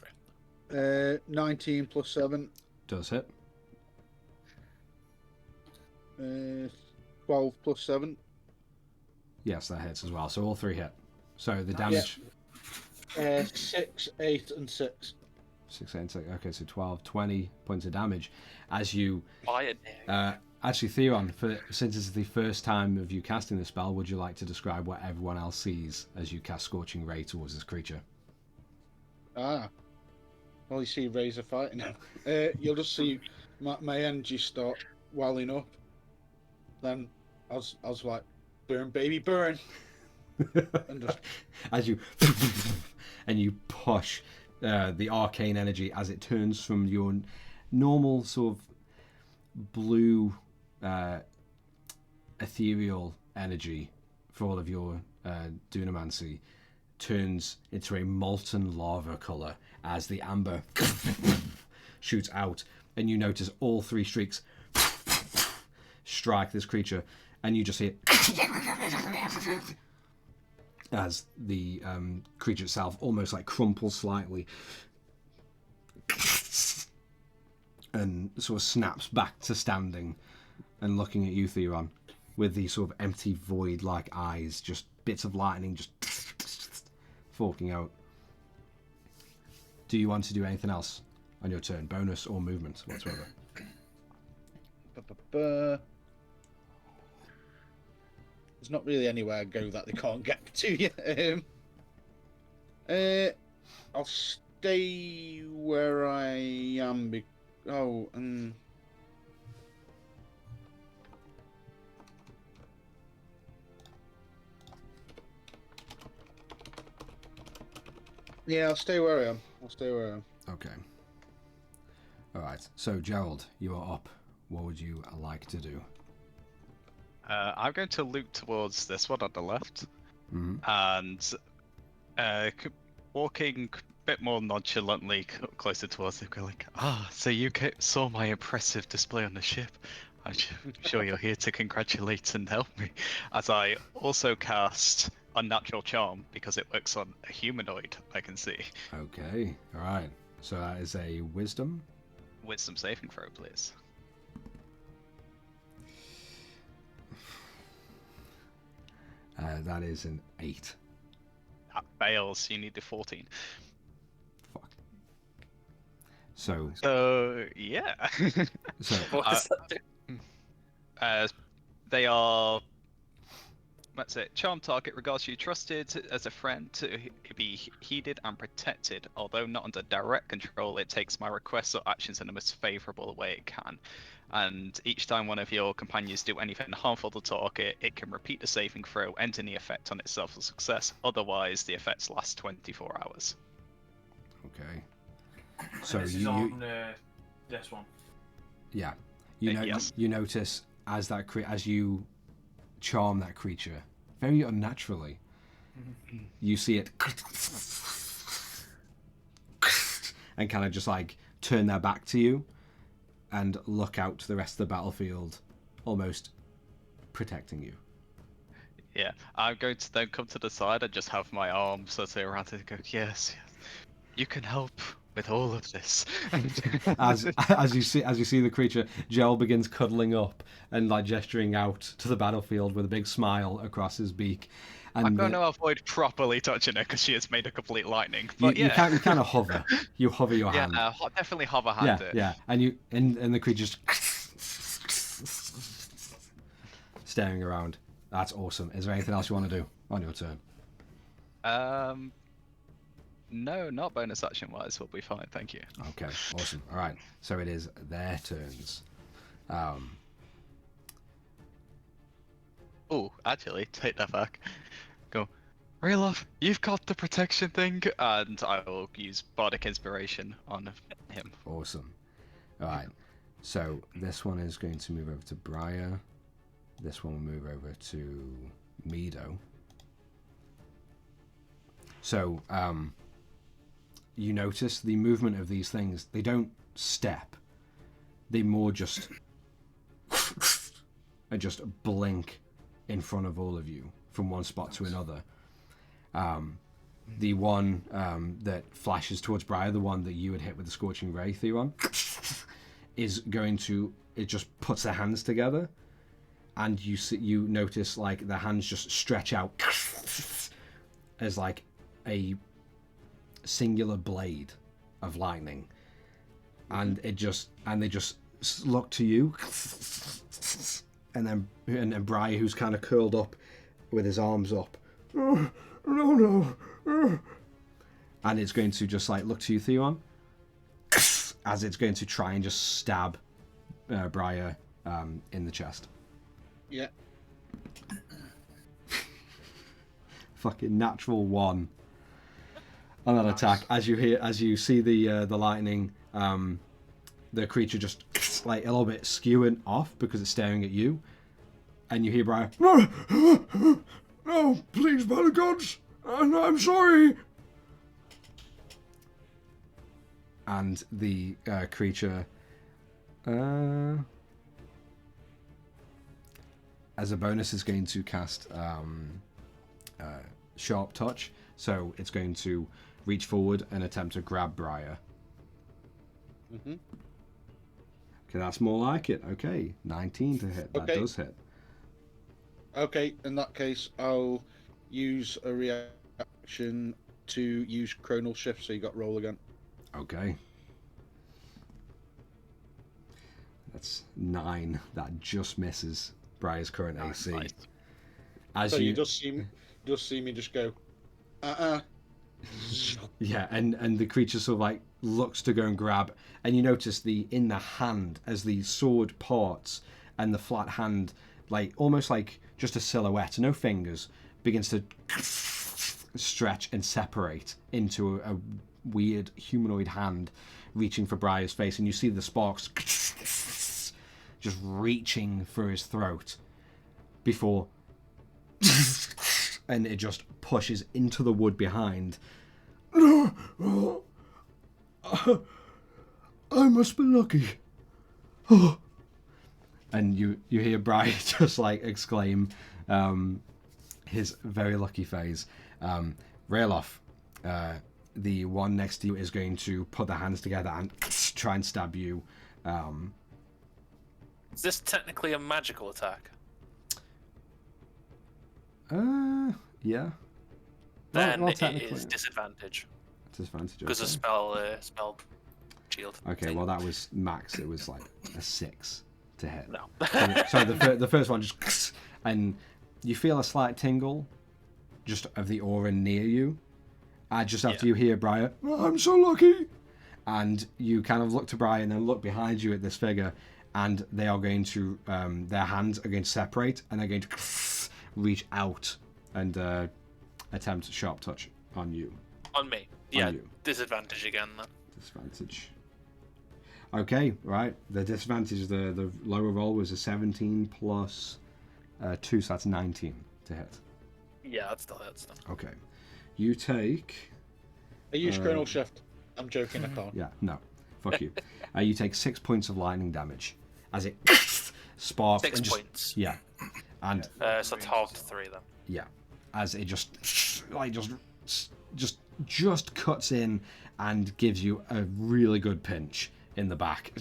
3.
19 plus 7.
Does hit.
12 plus 7.
Yes, that hits as well. So all 3 hit. So the damage...
6, 8, and 6.
6, 8, 6. Okay, so 12, 20 points of damage. As you...
Fire
actually, Theron, since it's the first time of you casting the spell, would you like to describe what everyone else sees as you cast Scorching Ray towards this creature?
Well, you see Razor fighting now. You'll just see my energy start welling up. Then I was like, burn, baby, burn. And just...
As you... and you push the arcane energy as it turns from your normal sort of blue ethereal energy for all of your dunamancy turns into a molten lava color as the amber shoots out, and you notice all 3 streaks strike this creature, and you just hear as the creature itself almost like crumples slightly and sort of snaps back to standing and looking at you, Theron, with these sort of empty void-like eyes, just bits of lightning just forking out. Do you want to do anything else on your turn? Bonus or movement whatsoever?
There's not really anywhere I go that they can't get to you. I'll stay where I am. Yeah, I'll stay where I am.
Okay. All right. So, Gerald, you are up. What would you like to do?
I'm going to loop towards this one on the left, and walking a bit more nonchalantly closer towards it, go like, so you saw my impressive display on the ship. I'm sure you're here to congratulate and help me. As I also cast Unnatural Charm, because it works on a humanoid, I can see.
Okay. All right. So that is a wisdom.
Wisdom saving throw, please.
That is an 8.
That fails. You need the 14.
Fuck. So
yeah.
So
What does that do?
They are. That's it. Charm target regards you trusted as a friend to be heeded and protected. Although not under direct control, it takes my requests or actions in the most favourable way it can. And each time one of your companions do anything harmful to target, it can repeat the saving throw, ending the effect on itself as success. Otherwise, the effects last 24 hours.
Okay. So
this is on this one.
Yeah.
Yes.
You notice as as you charm that creature very unnaturally, you see it and kind of just like turn their back to you and look out to the rest of the battlefield, almost protecting you.
Yeah, I'm going to then come to the side and just have my arm sort of around it and go, yes, you can help with all of this.
as you see the creature, Joel begins cuddling up and like gesturing out to the battlefield with a big smile across his beak. And
I'm going to avoid properly touching her because she has made a complete lightning.
you,
But yeah,
you kind of hover. You hover your hand.
yeah, definitely hover hand it.
Yeah, and the creature's staring around. That's awesome. Is there anything else you want to do on your turn?
No, not bonus action wise. We'll be fine, thank you.
Okay, awesome. All right, so it is their turns.
Oh, actually, take that back. Go, Relof, you've got the protection thing, and I will use Bardic Inspiration on him.
Awesome. All right, so this one is going to move over to Briar. This one will move over to Meadow. So, you notice the movement of these things. They don't step. They more just and just blink in front of all of you from one spot to another. The one that flashes towards Briar, the one that you had hit with the Scorching Ray, Theron, is going to... It just puts their hands together, and you notice like their hands just stretch out as like a singular blade of lightning, and they just look to you, and then Briar, who's kind of curled up with his arms up, no, and it's going to just like look to you, Theon, as it's going to try and just stab Briar in the chest.
Yeah.
Fucking natural 1 on that attack. As you see the lightning, the creature just like a little bit skewing off because it's staring at you, and you hear Briar,
No, please, by the gods, I'm sorry.
And the creature, as a bonus, is going to cast Sharp Touch, so it's going to reach forward and attempt to grab Briar.
Mm-hmm.
Okay, that's more like it. Okay, 19 to hit. That does hit.
Okay, in that case, I'll use a reaction to use Chronal Shift, so you got roll again.
Okay. That's 9. That just misses Briar's current AC.
Nice.
As
So you just see me just go,
Yeah, and the creature sort of like looks to go and grab, and you notice in the hand as the sword parts and the flat hand, like almost like just a silhouette, no fingers, begins to stretch and separate into a weird humanoid hand reaching for Briar's face, and you see the sparks just reaching for his throat before and it just pushes into the wood behind.
I must be lucky.
And you hear Briar just like exclaim his very lucky phase. Rayloff, the one next to you, is going to put their hands together and try and stab you.
Is this technically a magical attack?
Yeah.
Then
Well,
it is disadvantage.
Disadvantage.
Because
Okay.
of spell shield.
Okay,
thing.
well that was max. It was like a 6 to hit.
No.
So the first one just, and you feel a slight tingle, just of the aura near you. Just after you hear Briar, I'm so lucky, and you kind of look to Briar and then look behind you at this figure, and they are going to, their hands are going to separate, and they're going to reach out and attempt a sharp touch on you.
On me. Yeah,
you.
disadvantage again then.
Disadvantage. Okay, right. The disadvantage, the lower roll was a 17 plus 2, so that's 19 to hit.
Yeah, that's still hits then.
Okay. You take...
I use Colonel Shift. I'm joking, I can't.
Yeah, no. Fuck you. You take 6 points of lightning damage as it sparks.
6 points.
Yeah. And...
so it's half to 3 then.
Yeah. As it just cuts in and gives you a really good pinch in the back.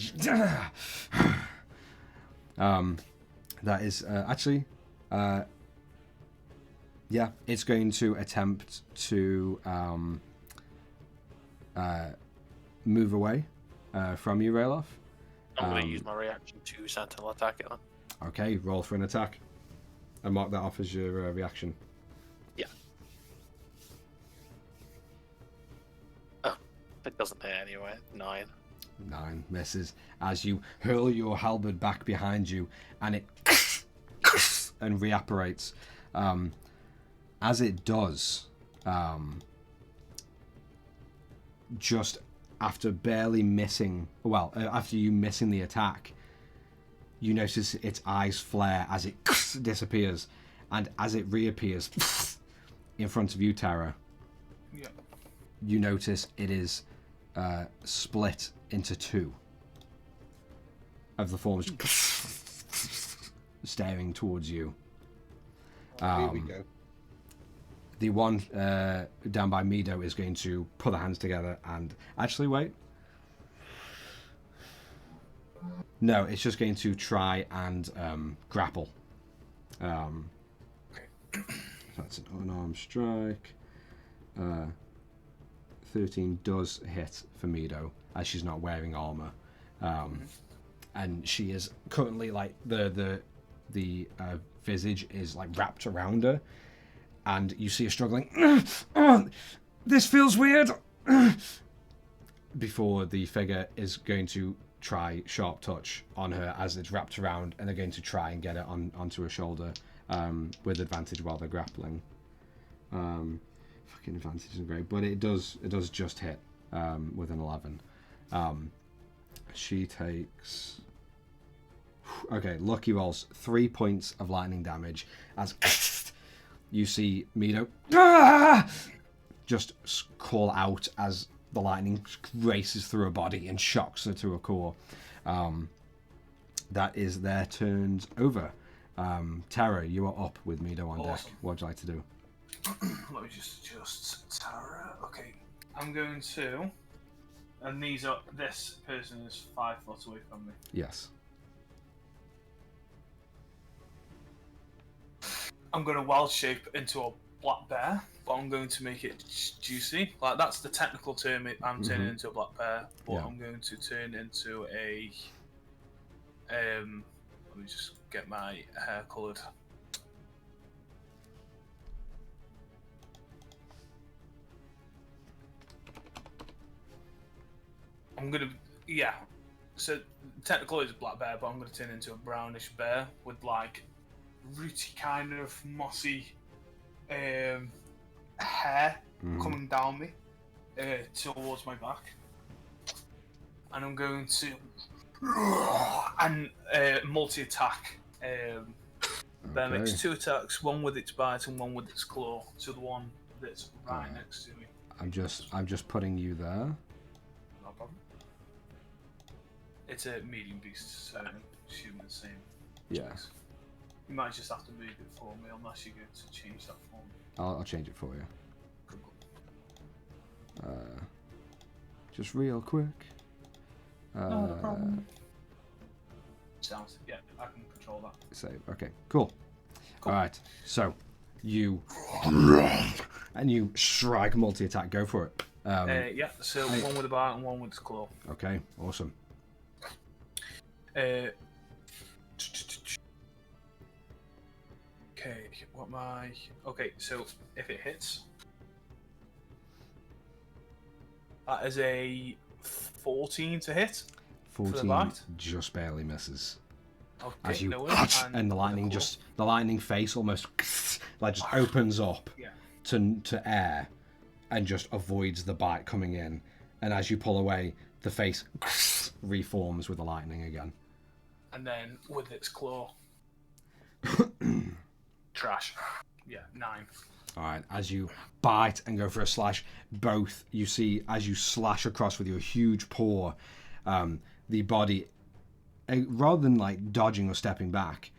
That is actually... yeah, it's going to attempt to move away from you, Rayloff.
I'm going to use my reaction to sentinel attack it then.
Okay, roll for an attack. And mark that off as your reaction.
Yeah. Oh, it doesn't hit anyway. 9.
9 misses as you hurl your halberd back behind you, and it and reapparates. As it does, just after barely missing, after you missing the attack, you notice its eyes flare as it disappears, and as it reappears in front of you, Tara, you notice it is split into 2 of the forms staring towards you.
Here we go.
The one down by Mido is going to put their hands together and... Actually, wait. No, it's just going to try and grapple. So that's an unarmed strike. 13 does hit for Mido, as she's not wearing armor. And she is currently, like, the visage is, like, wrapped around her. And you see her struggling. Oh, this feels weird. Before the figure is going to try sharp touch on her as it's wrapped around, and they're going to try and get it onto her shoulder with advantage while they're grappling. Fucking advantage isn't great, but it does just hit with an 11. She takes... Okay, lucky rolls 3 points of lightning damage as... You see Mido just call out as the lightning races through her body and shocks her to her core. That is their turns over. Tara, you are up with Mido on deck. What would you like to do?
Let me just adjust Tara. Okay, I'm going to... And this person is 5 foot away from me.
Yes.
I'm going to wild shape into a black bear, but I'm going to make it juicy. Like, that's the technical term. I'm turning into a black bear, but
Yeah.
I'm going to turn into a... let me just get my hair coloured. I'm gonna, yeah. So technically it's a black bear, but I'm gonna turn into a brownish bear with like rooty kind of mossy hair coming down me towards my back, and I'm going to and multi-attack. Bear makes 2 attacks, one with its bite and one with its claw. So the one that's right next to me.
I'm just putting you there.
No problem. It's a medium beast, so I'm assuming the same.
Yeah.
Choice. You might just have to move it for me, unless you're going to change that for me.
I'll change it for you.
Cool.
Just real quick.
No problem. Sounds. Yeah, I can control that.
Save. Okay. Cool. All right. So you strike multi-attack. Go for it.
Yeah. So one with a bite and one with its claw.
Okay. Awesome.
Okay. What my? Okay. So if it hits, that is a 14 to hit.
14 just barely misses.
Okay,
As you
no worries.
and the lightning face almost like just opens up to air and just avoids the bite coming in. And as you pull away, the face reforms with the lightning again.
And then with its claw, trash. Yeah, 9.
All right, as you bite and go for a slash, both you see as you slash across with your huge paw, the body, rather than like dodging or stepping back,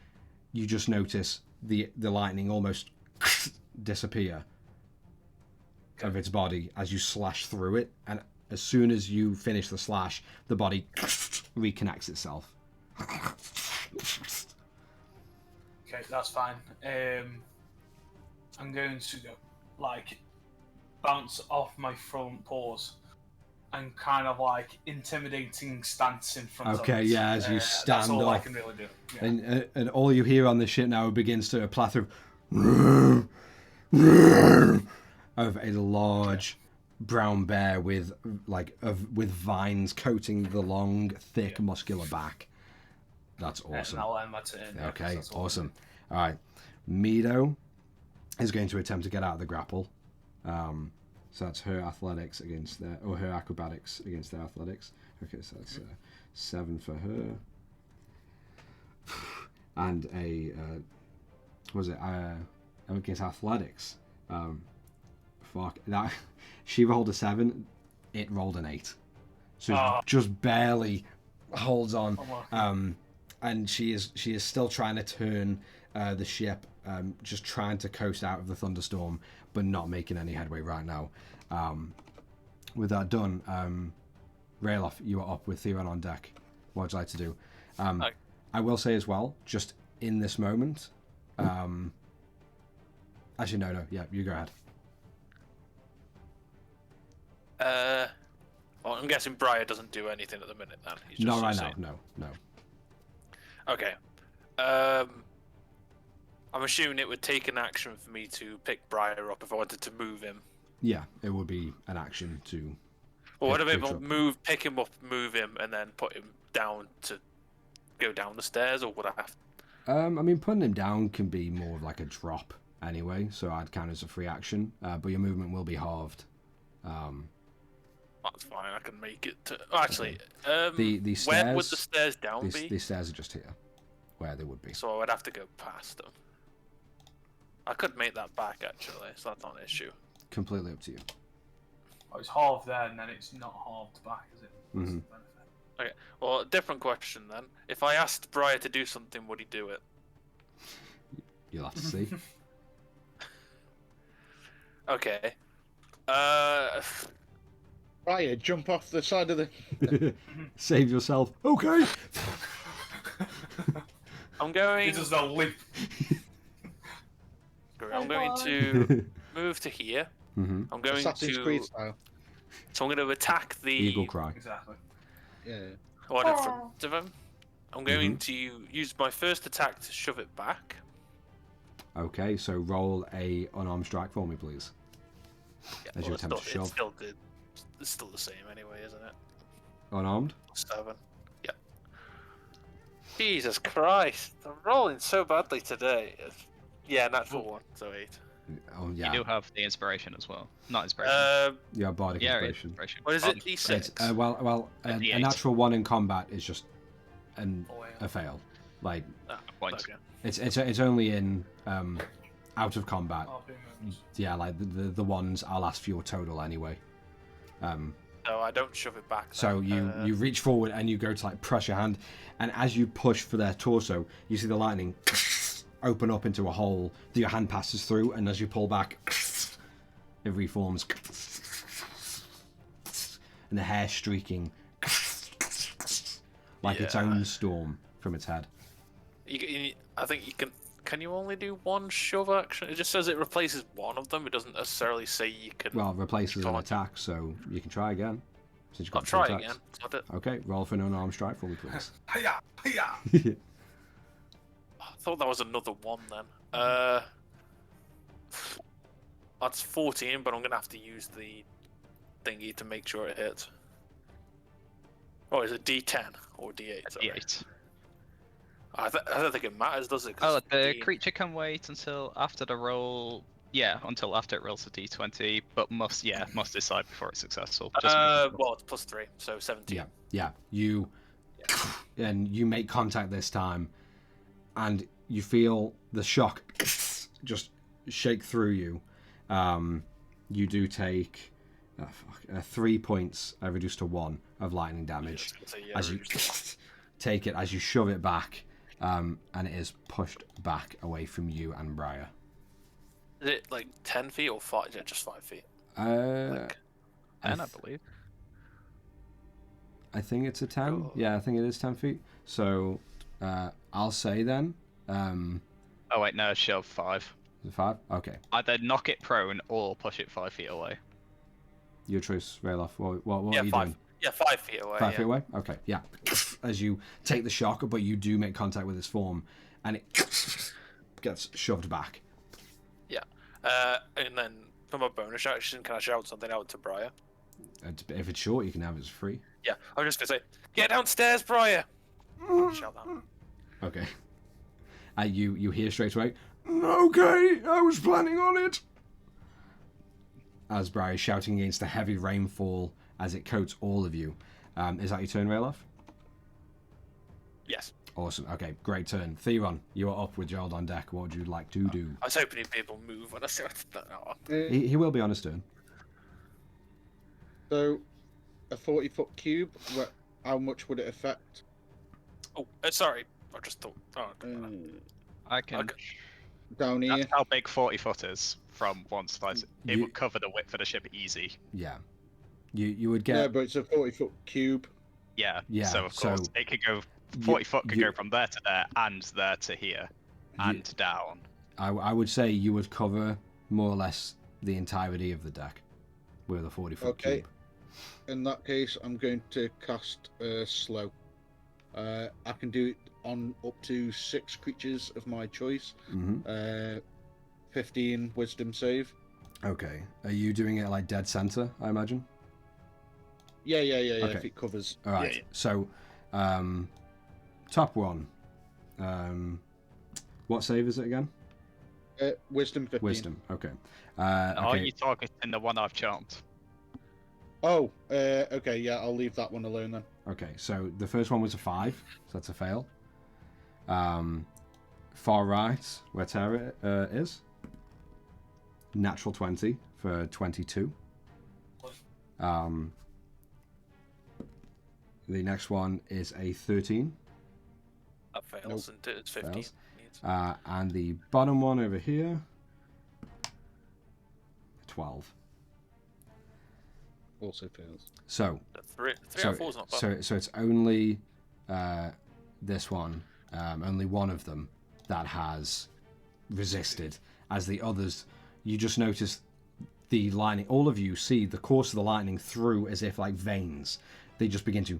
you just notice the lightning almost disappear of its body as you slash through it, and as soon as you finish the slash, the body reconnects itself.
Okay, that's fine. I'm going to go, like, bounce off my front paws and kind of like intimidating stance in front of it.
Okay, yeah, as you stand
that's all
off.
I can really do. Yeah.
And all you hear on this ship now begins to a plethora of a large brown bear with with vines coating the long, thick, muscular back. That's awesome.
And I'll end my turn.
Okay, awesome. All right, Mido is going to attempt to get out of the grapple. So that's her athletics against their, or her acrobatics against their athletics. Okay, so that's 7 for her. And a, against athletics. Fuck, that, she rolled a 7, it rolled an 8. So just barely holds on. And she is still trying to turn the ship, just trying to coast out of the thunderstorm, but not making any headway right now. With that done, Rayloff, you are up with Theron on deck. What would you like to do? I will say as well, just in this moment, actually no, yeah, you go ahead.
Well, I'm guessing Briar doesn't do anything at the minute then. He's just
Not right now, no.
Okay. I'm assuming it would take an action for me to pick Briar up if I wanted to move him.
Yeah, it would be an action to...
Well, would I be able to pick him up, move him, and then put him down to go down the stairs, or would I have...
I mean, putting him down can be more of like a drop anyway, so I'd count as a free action, but your movement will be halved.
That's fine, I can make it to... Oh, actually,
the stairs,
where would the stairs down be?
The stairs are just here, where they would be.
So I would have to go past them. I could make that back, actually, so that's not an issue.
Completely up to you.
Oh, it's halved there, and then it's not halved back, is it?
Mm-hmm.
Okay, well, a different question then. If I asked Briar to do something, would he do it?
You'll have to see.
Okay.
Briar, jump off the side of the...
Save yourself. Okay.
I'm going...
He does not leap.
I'm going to move to here.
Mm-hmm.
I'm going
Assassin's
to...
Creed style.
So I'm going to attack the...
Eagle cry.
Exactly.
Yeah.
one in front of him. I'm going to use my first attack to shove it back.
Okay, so roll a unarmed strike for me, please.
Yeah,
As you attempt to shove.
It's still the same anyway, isn't it?
Unarmed.
7. Yeah. Jesus Christ. I'm rolling so badly today. Yeah, natural 1, so 8.
Oh
You
yeah.
do have the inspiration as well. Not inspiration.
Yeah, bardic
yeah,
inspiration.
inspiration.
What is it?
Pardon.
D6?
It's, a
D8.
natural 1 in combat is just
Oh, yeah.
a fail. Like
Ah,
Point.
okay.
it's only in out of combat.
Half humans.
Yeah, like the ones I'll ask for your total anyway.
So I don't shove it back.
So
then.
you reach forward and you go to like press your hand, and as you push for their torso, you see the lightning open up into a hole that your hand passes through, and as you pull back, it reforms, and the hair streaking like its own storm from its head.
I think you can. Can you only do one shove action? It just says it replaces one of them. It doesn't necessarily say you can.
Well, replaces an
Can't.
attack, so you can try again. Since you've got
I'll
two
try
attacks.
again. So I did-
Okay, roll for an unarmed strike for me, please.
Hiya! Hiya!
I thought that was another one then. That's 14, but I'm gonna have to use the thingy to make sure it hits. Oh, is it D10 or D8? Sorry.
D8.
I don't think it matters, does it?
Oh,
'Cause
the
D-
creature can wait until after the roll. Yeah, until after it rolls a d20, but must decide before it's successful. Just make
well, it's +3, so 17.
Yeah. You make contact this time, and you feel the shock just shake through you. You do take 3 points reduced to 1 of lightning damage as you take it, as you shove it back, and it is pushed back away from you and Briar.
Is it like 10 feet or 5? Is it just 5 feet?
and I believe.
I think it's a 10.
Oh.
Yeah, I think it is 10 feet. So I'll say then.
Oh wait, no, shove 5.
5? Okay.
Either knock it prone or push it 5 feet away.
Your choice, Rayloff. What
Yeah,
are you
5.
doing?
Yeah, 5 feet away.
5 feet away? Okay, yeah. As you take the shock, but you do make contact with its form, and it gets shoved back.
Yeah. And then from a bonus action, can I shout something out to Briar?
And if it's short, you can have it for free.
Yeah, I was just gonna say, get downstairs, Briar. Shout that.
Okay. You hear straight away, okay, I was planning on it. As Briar is shouting against the heavy rainfall as it coats all of you. Is that your turn, Rayloff?
Yes.
Awesome. Okay, great turn. Theron, you are up with Gerald on deck. What would you like to do?
I was hoping he'd be able to move when I started that out.
He will be on his turn.
So, a 40-foot cube, how much would it affect?
Oh, sorry. I just thought. Oh,
I can.
Okay.
Down here.
That's how big 40 foot is from one slice. It
You-
would cover the width of the ship easy.
Yeah. You would
Yeah,
get...
but it's a 40-foot cube.
Yeah.
Yeah,
So of course
so
it could go 40 foot could
you-
go from there to there and there to here and down.
I would say you would cover more or less the entirety of the deck with a 40-foot
Okay.
cube.
In that case, I'm going to cast slow. I can do it on up to 6 creatures of my choice.
Mm-hmm.
15 wisdom save.
Okay. Are you doing it like dead center, I imagine?
Yeah,
Okay.
if it covers.
All right.
Yeah.
So, top one. What save is it again?
Wisdom 15.
Wisdom. Okay.
Are
Okay.
you targeting the one I've charmed?
Oh, okay, yeah, I'll leave that one alone then.
Okay. So the first one was a 5, so that's a fail. Far right, where Terra is. Natural 20 for 22. The next one is a 13.
That fails, and it's 15.
Fails. And the bottom one over here, 12.
Also fails.
So,
Three
so,
out of 4 is not bad.
so it's only this one, only one of them that has resisted. As the others, you just notice the lightning. All of you see the course of the lightning through as if like veins. They just begin to.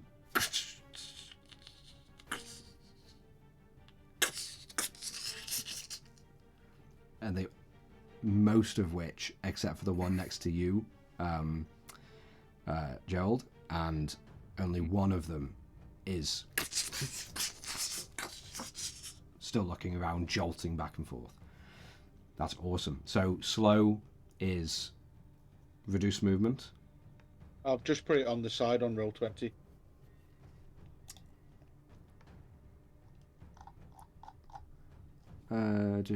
And they, most of which, except for the one next to you, Gerald, and only one of them is still looking around, jolting back and forth. That's awesome. So slow is reduced movement.
I'll just put it on the side on roll 20.
Minus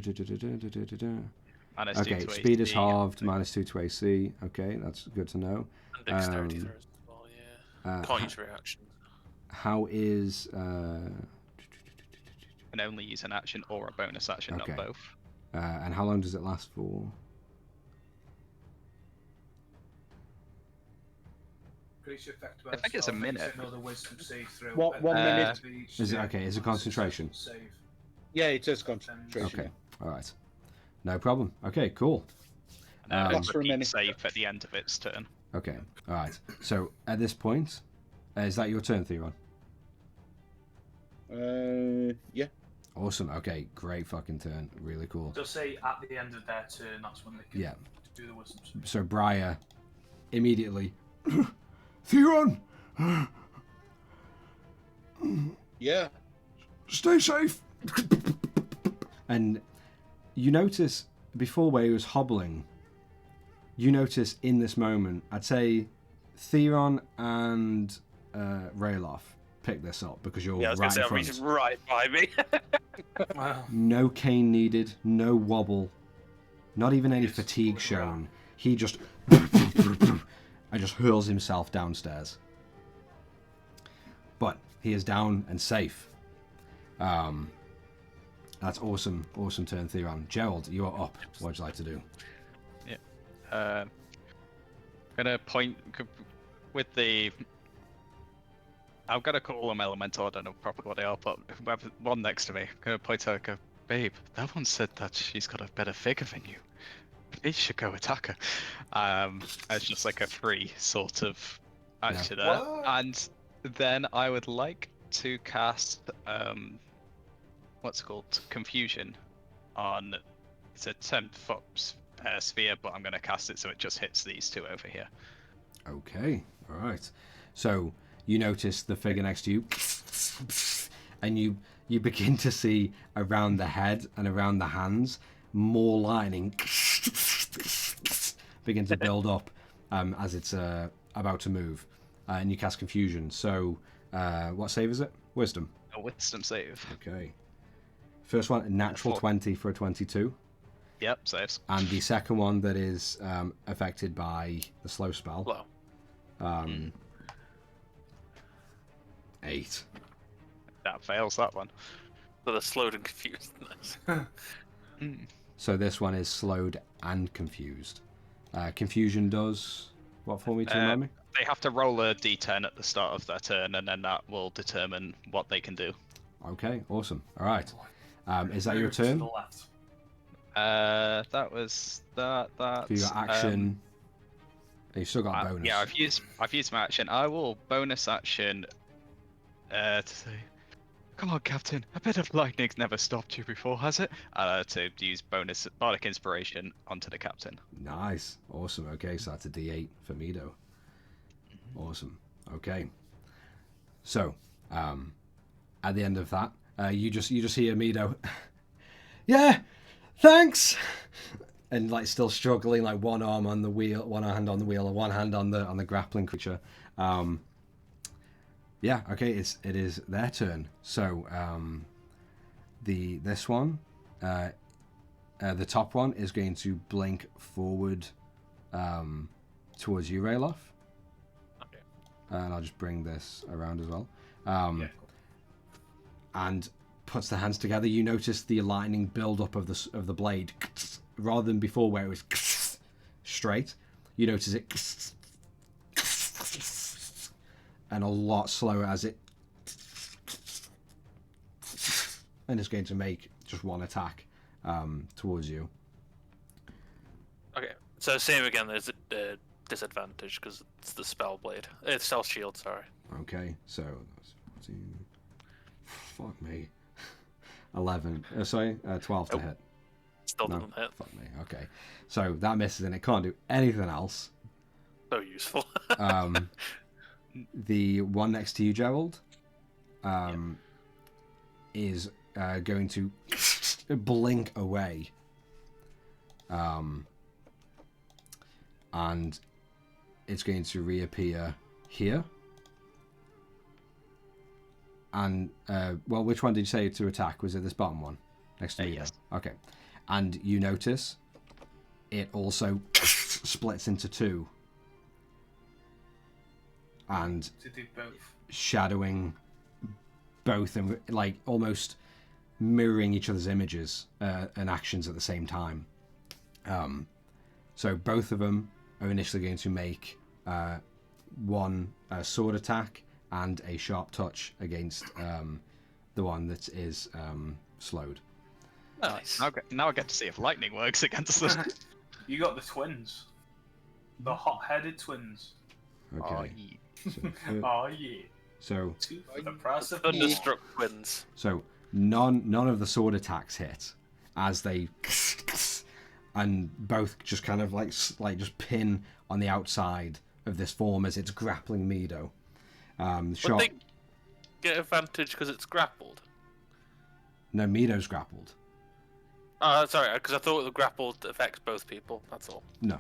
Okay,
2 to
speed is
AC,
halved, -2 to AC. Okay, that's good to know.
And dexterity throws as well, yeah. Can't use reactions.
How is
Can only use an action or a bonus action,
Okay.
not both.
and how long does it last for?
Increase your effect
I think it's a minute.
Another wisdom save throw.
What, 1 minute?
Is it okay? Is it concentration?
Save.
Yeah, it is concentration.
Okay, all right, no problem. Okay, cool.
And
Lasts for a
repeat
minute.
save at the end of its turn.
Okay, all right. So at this point, is that your turn, Theron?
Yeah.
Awesome. Okay, great fucking turn. Really cool.
They'll say at the end of their turn, that's when they can
Yeah.
do the wisdom save.
So Briar immediately.
Theron,
Yeah.
stay safe.
And you notice before where he was hobbling, you notice in this moment, I'd say Theron and Rayloff pick this up because you're
Yeah, I was
right
gonna say,
in
I'm
front.
reaching right by me.
Wow.
No cane needed, no wobble, not even any fatigue shown. He just and just hurls himself downstairs. But he is down and safe. That's awesome, awesome turn, Theron. Gerald, you are up. What would you like to do?
Gonna point with the. I'm gonna call them elemental. I don't know properly what they are, but whoever one next to me, gonna point out, go, babe. That one said that she's got a better figure than you. You should go attack her. It's just like a free sort of action there.
What?
And then I would like to cast what's it called, confusion on. It's a 10-foot sphere, but I'm gonna cast it so it just hits these two over here.
Okay, all right. So you notice the figure next to you, and you begin to see around the head and around the hands more lining begin to build up as it's about to move, and you cast confusion. So what save is it? Wisdom.
A wisdom save.
Okay. First one, natural 20 for a 22.
Yep, saves.
And the second one that is affected by the slow spell.
Low.
8.
That fails that one.
So they're slowed and confused. Nice.
So this one is slowed and confused. Confusion does what for me to remind me?
They have to roll a d10 at the start of their turn, and then that will determine what they can do.
Okay, awesome. All right. Is that your
Move to
turn?
the left.
That was that.
For your action, you've still got a bonus.
Yeah, I've used my action. I will bonus action to say, "Come on, Captain! A bit of lightning's never stopped you before, has it?" To use bonus bardic inspiration onto the captain.
Nice, awesome. Okay, so that's a D8 for Mido. Awesome. Okay. So, at the end of that, you just hear Mido. Yeah, thanks. And like still struggling, like one arm on the wheel, one hand on the wheel, and one hand on the grappling creature. Yeah. Okay. It is their turn. So this one, the top one is going to blink forward towards you, Rayloff.
Okay.
And I'll just bring this around as well.
Yeah, cool.
And puts the hands together. You notice the lightning build up of the blade, rather than before where it was straight. You notice it, and a lot slower as it, and it's going to make just one attack towards you.
Okay. So same again. There's a disadvantage because it's the spell blade. It's spell shield. Sorry.
Okay, so that's 14. Fuck me. 11. 12 to hit.
Still
No,
doesn't hit.
fuck me. Okay, so that misses and it can't do anything else.
So useful.
The one next to you, Gerald, is going to blink away. And it's going to reappear here. And, well, which one did you say to attack? Was it this bottom one? Next to me?
Yes.
Okay. And you notice it also splits into two. And
To do both.
shadowing both and like almost mirroring each other's images and actions at the same time. So both of them are initially going to make one sword attack and a sharp touch against the one that is slowed.
Nice.
Now I get to see if lightning works against them.
You got the twins. The hot-headed twins.
Okay. So,
Oh yeah.
so
Two for the price of one.
Thunderstruck twins.
So none of the sword attacks hit as they and both just kind of like just pin on the outside of this form as it's grappling Mido.
Would
Shot.
they get advantage because it's grappled?
No, Mido's grappled.
Oh, sorry, because I thought the grappled affects both people. That's all.
No.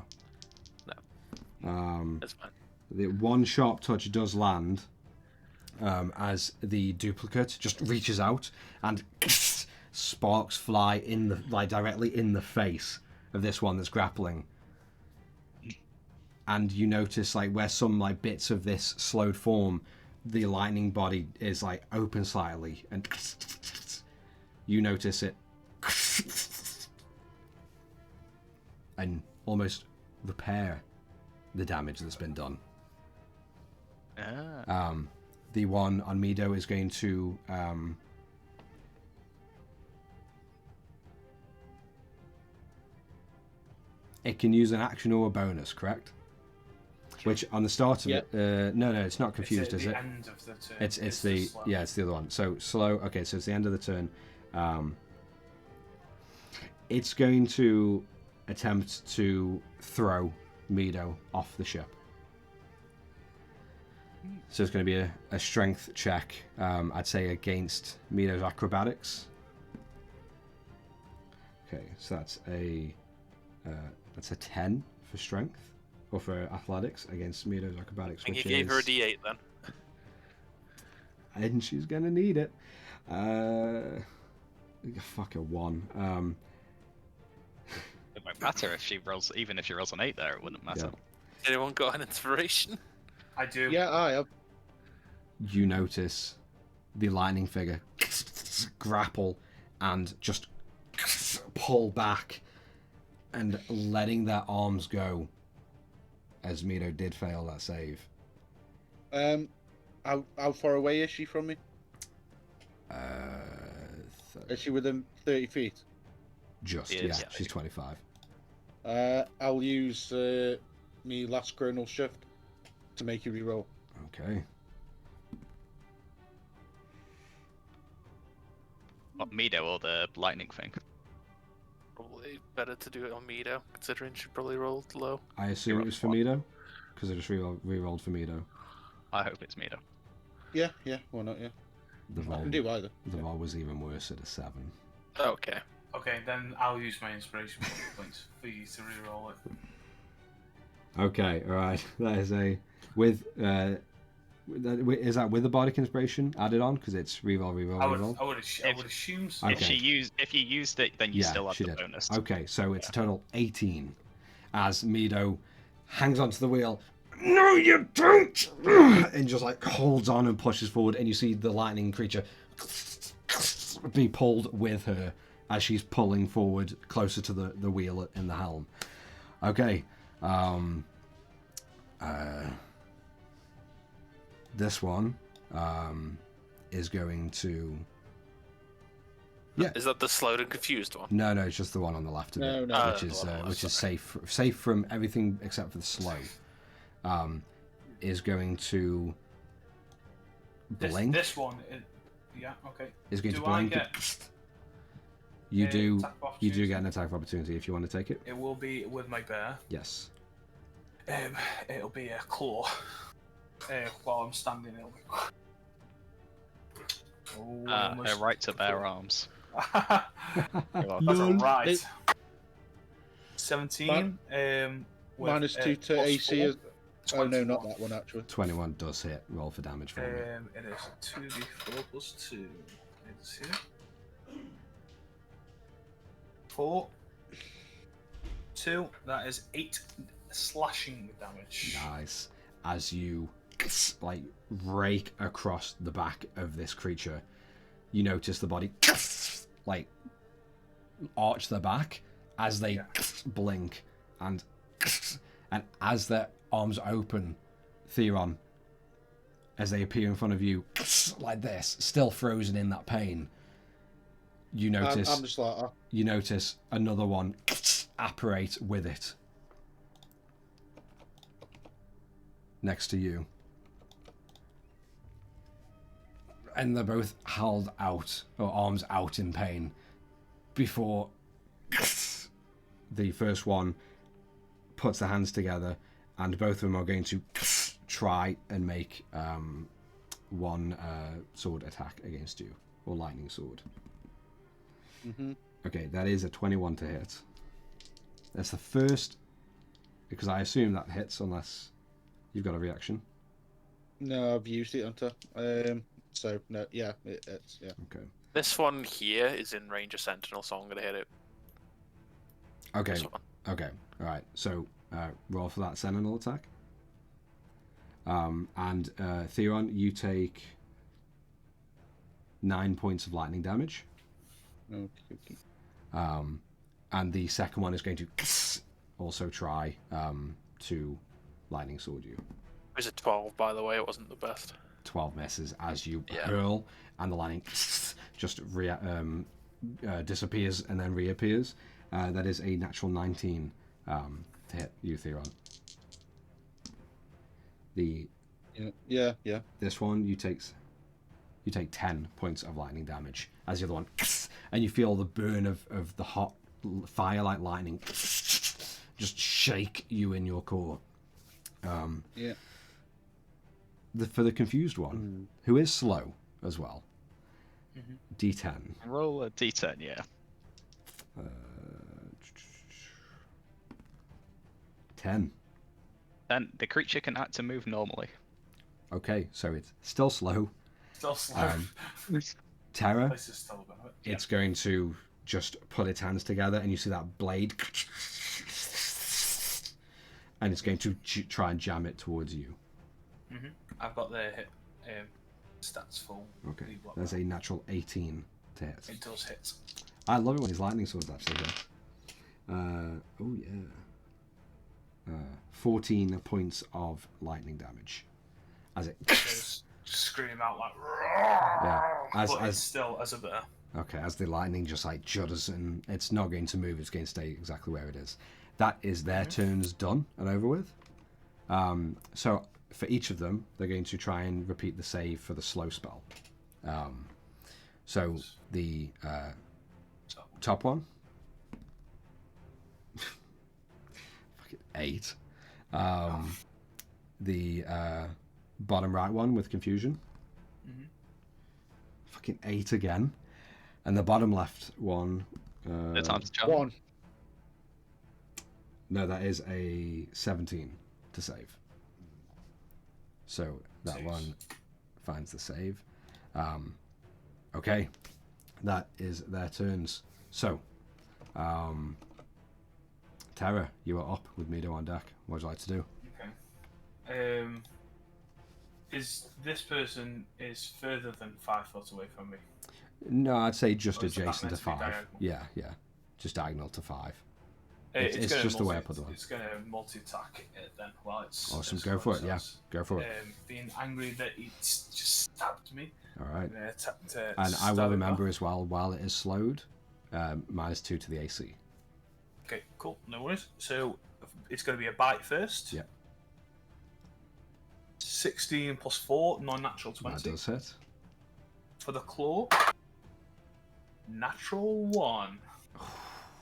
No. That's fine.
The one sharp touch does land as the duplicate just reaches out and sparks fly in the directly in the face of this one that's grappling. And you notice like where some like bits of this slowed form, the lightning body is like open slightly, and you notice it and almost repair the damage that's been done. The one on Mido is going to it can use an action or a bonus, correct? Which on the start of it, no, it's not confused, is it?
End of the turn.
It's
the
the
slow.
it's the other one. So slow. Okay, so it's the end of the turn. It's going to attempt to throw Mido off the ship. So it's going to be a strength check, I'd say, against Mido's acrobatics. Okay, so that's a 10 for strength, or for athletics against Mido's acrobatics.
And you
which
gave her a
is-
D8 then.
and she's going to need it. Fuck a 1.
It won't matter if she rolls, even if she rolls an 8 there, it wouldn't matter.
Anyone got an inspiration?
I do.
Yeah, I have.
You notice the lightning figure grapple and just pull back and letting their arms go as Mido did fail that save.
How far away is she from me? Is she within 30 feet?
Just,
She
yeah,
is, yeah.
she's 25.
I'll use me last chronal shift to make you reroll.
Okay.
What, Mido or the lightning thing?
Probably better to do it on Mido, considering she probably rolled low.
I assume it was for Mido, because I just re-rolled for Mido.
I hope it's Mido.
Yeah, why not, yeah.
The
I
roll,
can do either.
the roll was even worse at a 7.
Okay.
Okay, then I'll use my inspiration points for you to reroll it.
Okay, alright. That is a... Is that with the bardic inspiration added on? Because it's reroll, reroll.
I would assume so.
Okay.
If you used it, then you
Yeah,
still have
she
the
did.
bonus.
Okay, so it's a total 18 as Mido hangs onto the wheel. No, you don't! And just like holds on and pushes forward, and you see the lightning creature be pulled with her as she's pulling forward closer to the wheel in the helm. Okay. This one is going to... Yeah.
Is that the slowed and confused one?
No, it's just the one on the left of it,
No.
which is
the one on the
which is
left,
safe from everything except for the slow. Is going to blink.
This one, yeah, okay.
Is going to
Do I
blink.
get
You do.
attack of
You do
opportunity?
get an attack of opportunity if you want to take it.
It will be with my bear.
Yes.
It'll be a claw. while I'm standing here. Oh,
A right to bear arms.
That's
Lol.
right. 17. With,
-2 to
plus
AC.
4,
Is... Oh no,
21.
not that one actually.
21 does hit. Roll for damage for me.
It is 2d4 plus 2. It's here. 4. 2. That is 8 slashing damage.
Nice. As you like rake across the back of this creature, you notice the body like arch the back as they blink, and as their arms open, Theron, as they appear in front of you like this, still frozen in that pain, you notice
I'm just like,
you notice another one apparate with it next to you, and they're both held out, or arms out in pain, before the first one puts their hands together, and both of them are going to try and make one sword attack against you, or lightning sword. Okay, that is a 21 to hit. That's the first, because I assume that hits unless you've got a reaction.
No, I've used it, Hunter. So no, yeah, it's yeah.
Okay.
This one here is in range of Sentinel, so I'm going to hit it.
Okay.
This one.
Okay. All right. So roll for that Sentinel attack. And Theron, you take 9 points of lightning damage.
Okay.
And the second one is going to also try to lightning sword you.
It was a 12, by the way. It wasn't the best.
12 misses as you hurl, and the lightning just disappears and then reappears. That is a natural 19 to hit you, Theron.
Yeah.
This one you take 10 points of lightning damage as the other one, and you feel the burn of the hot fire like lightning just shake you in your core. For the confused one, who is slow as well, D10.
Roll a D10, yeah.
10.
And the creature can act and move normally.
Okay, so it's still slow.
Still slow.
Terror,
This is still about it.
it's going to just put its hands together, and you see that blade, and it's going to try and jam it towards you.
I've got the hit stats full.
Okay, there's a natural 18 to hit.
It does hit.
I love it when these lightning swords actually hit. Oh yeah. 14 points of lightning damage as it
Just scream out like.
Yeah,
But it's still as a bit.
Okay, as the lightning just like judders, and it's not going to move, it's going to stay exactly where it is. That is their turns done and over with. So for each of them, they're going to try and repeat the save for the slow spell. So the top one, fucking 8. The bottom right one with confusion, fucking 8 again, and the bottom left one.
The time's jump.
1.
No, that is a 17 to save. So that one finds the save. Okay, that is their turns. So, Tara, you are up with Mido on deck. What would you like to do?
Okay. Is this person is further than 5 foot away from me?
No, I'd say just
Or is that
adjacent to
meant to be
5.
diagonal?
Yeah, just diagonal to 5.
It's
It's
gonna
just the way I put it on.
It's going to multi-attack it then. Well, it's
Awesome,
it's
go for it.
close,
Yeah,
so
go for it.
being angry that it's just stabbed me.
All right.
I'm gonna attempt to
And I
stab
will
it
remember
back.
as well, while it is slowed, -2 to the AC.
Okay, cool. No worries. So it's going to be a bite first.
Yeah.
16 plus 4, non-natural 20.
That does hit.
For the claw, natural 1.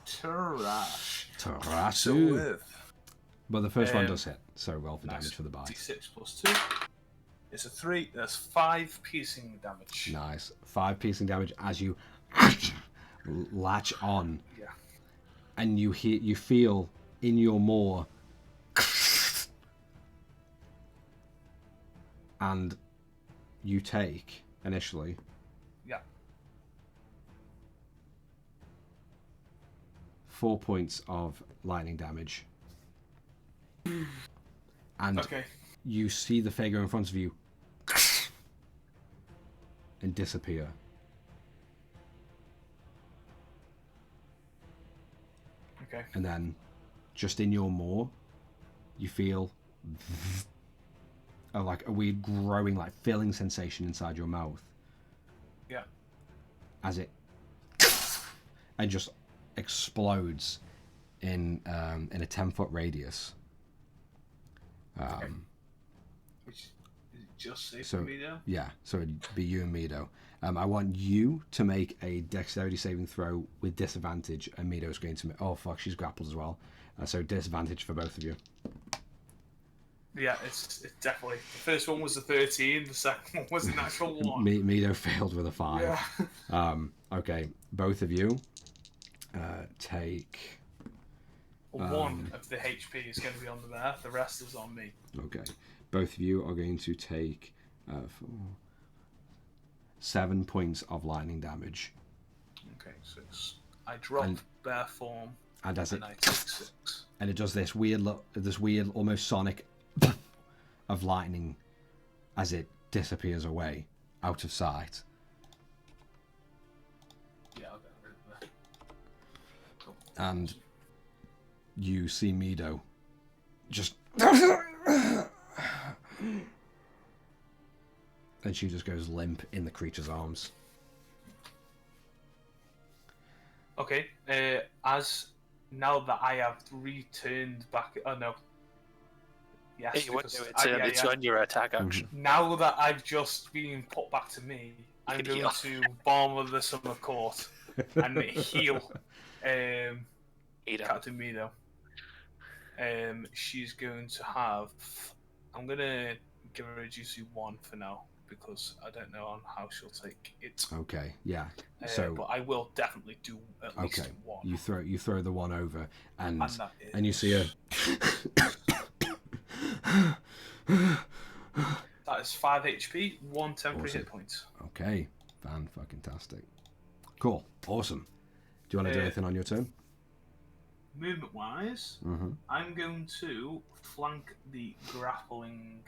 Trash. So
Tarasu.
with
But the first one
Um,
does hit, so roll for
nice.
damage for the bite.
D6 plus 2. It's a 3. That's 5 piercing damage.
Nice. 5 piercing damage as you latch on.
Yeah.
And you feel in your maw. And you take, initially,
Yeah.
4 points of lightning damage. And
Okay.
you see the figure in front of you and disappear.
Okay.
And then, just in your maw, you feel like a weird growing, like filling sensation inside your mouth.
Yeah.
As it and just explodes in a 10-foot radius.
Okay. Which is it just safe
So
for me now?
yeah, so it'd be you and Mido. I want you to make a dexterity saving throw with disadvantage, and Mido's going to. Oh fuck, she's grappled as well. So disadvantage for both of you.
Yeah, it's definitely. The first one was a 13. The second one was a natural 1.
Mido failed with a 5.
Yeah.
Okay, both of you take.
1 of the HP is going to be on the bear. The rest is on me.
Okay, both of you are going to take 7 points of lightning damage.
Okay, 6. I drop bear form,
And as
and I take 6.
and it does this weird, almost sonic of lightning as it disappears away out of sight.
Yeah, I'll get rid of that. Cool.
And you see Mido just and she just goes limp in the creature's arms.
Okay, as now that I have returned back. Oh no. Yes,
You would
because
do it. It's on your attack action.
now that I've just been put back to me, I'm
can
going
heal.
to bomb of the summer court and heal Captain Mido. She's going to have. I'm going to give her a juicy 1 for now because I don't know on how she'll take it.
Okay, yeah.
But I will definitely do at least 1.
You throw the 1 over, and
that is...
you see her.
That is 5 HP, 1 temporary
Awesome.
hit point.
Okay, fan-fucking-tastic. Cool, awesome. Do you want to do anything on your turn?
Movement wise, I'm going to flank the grappling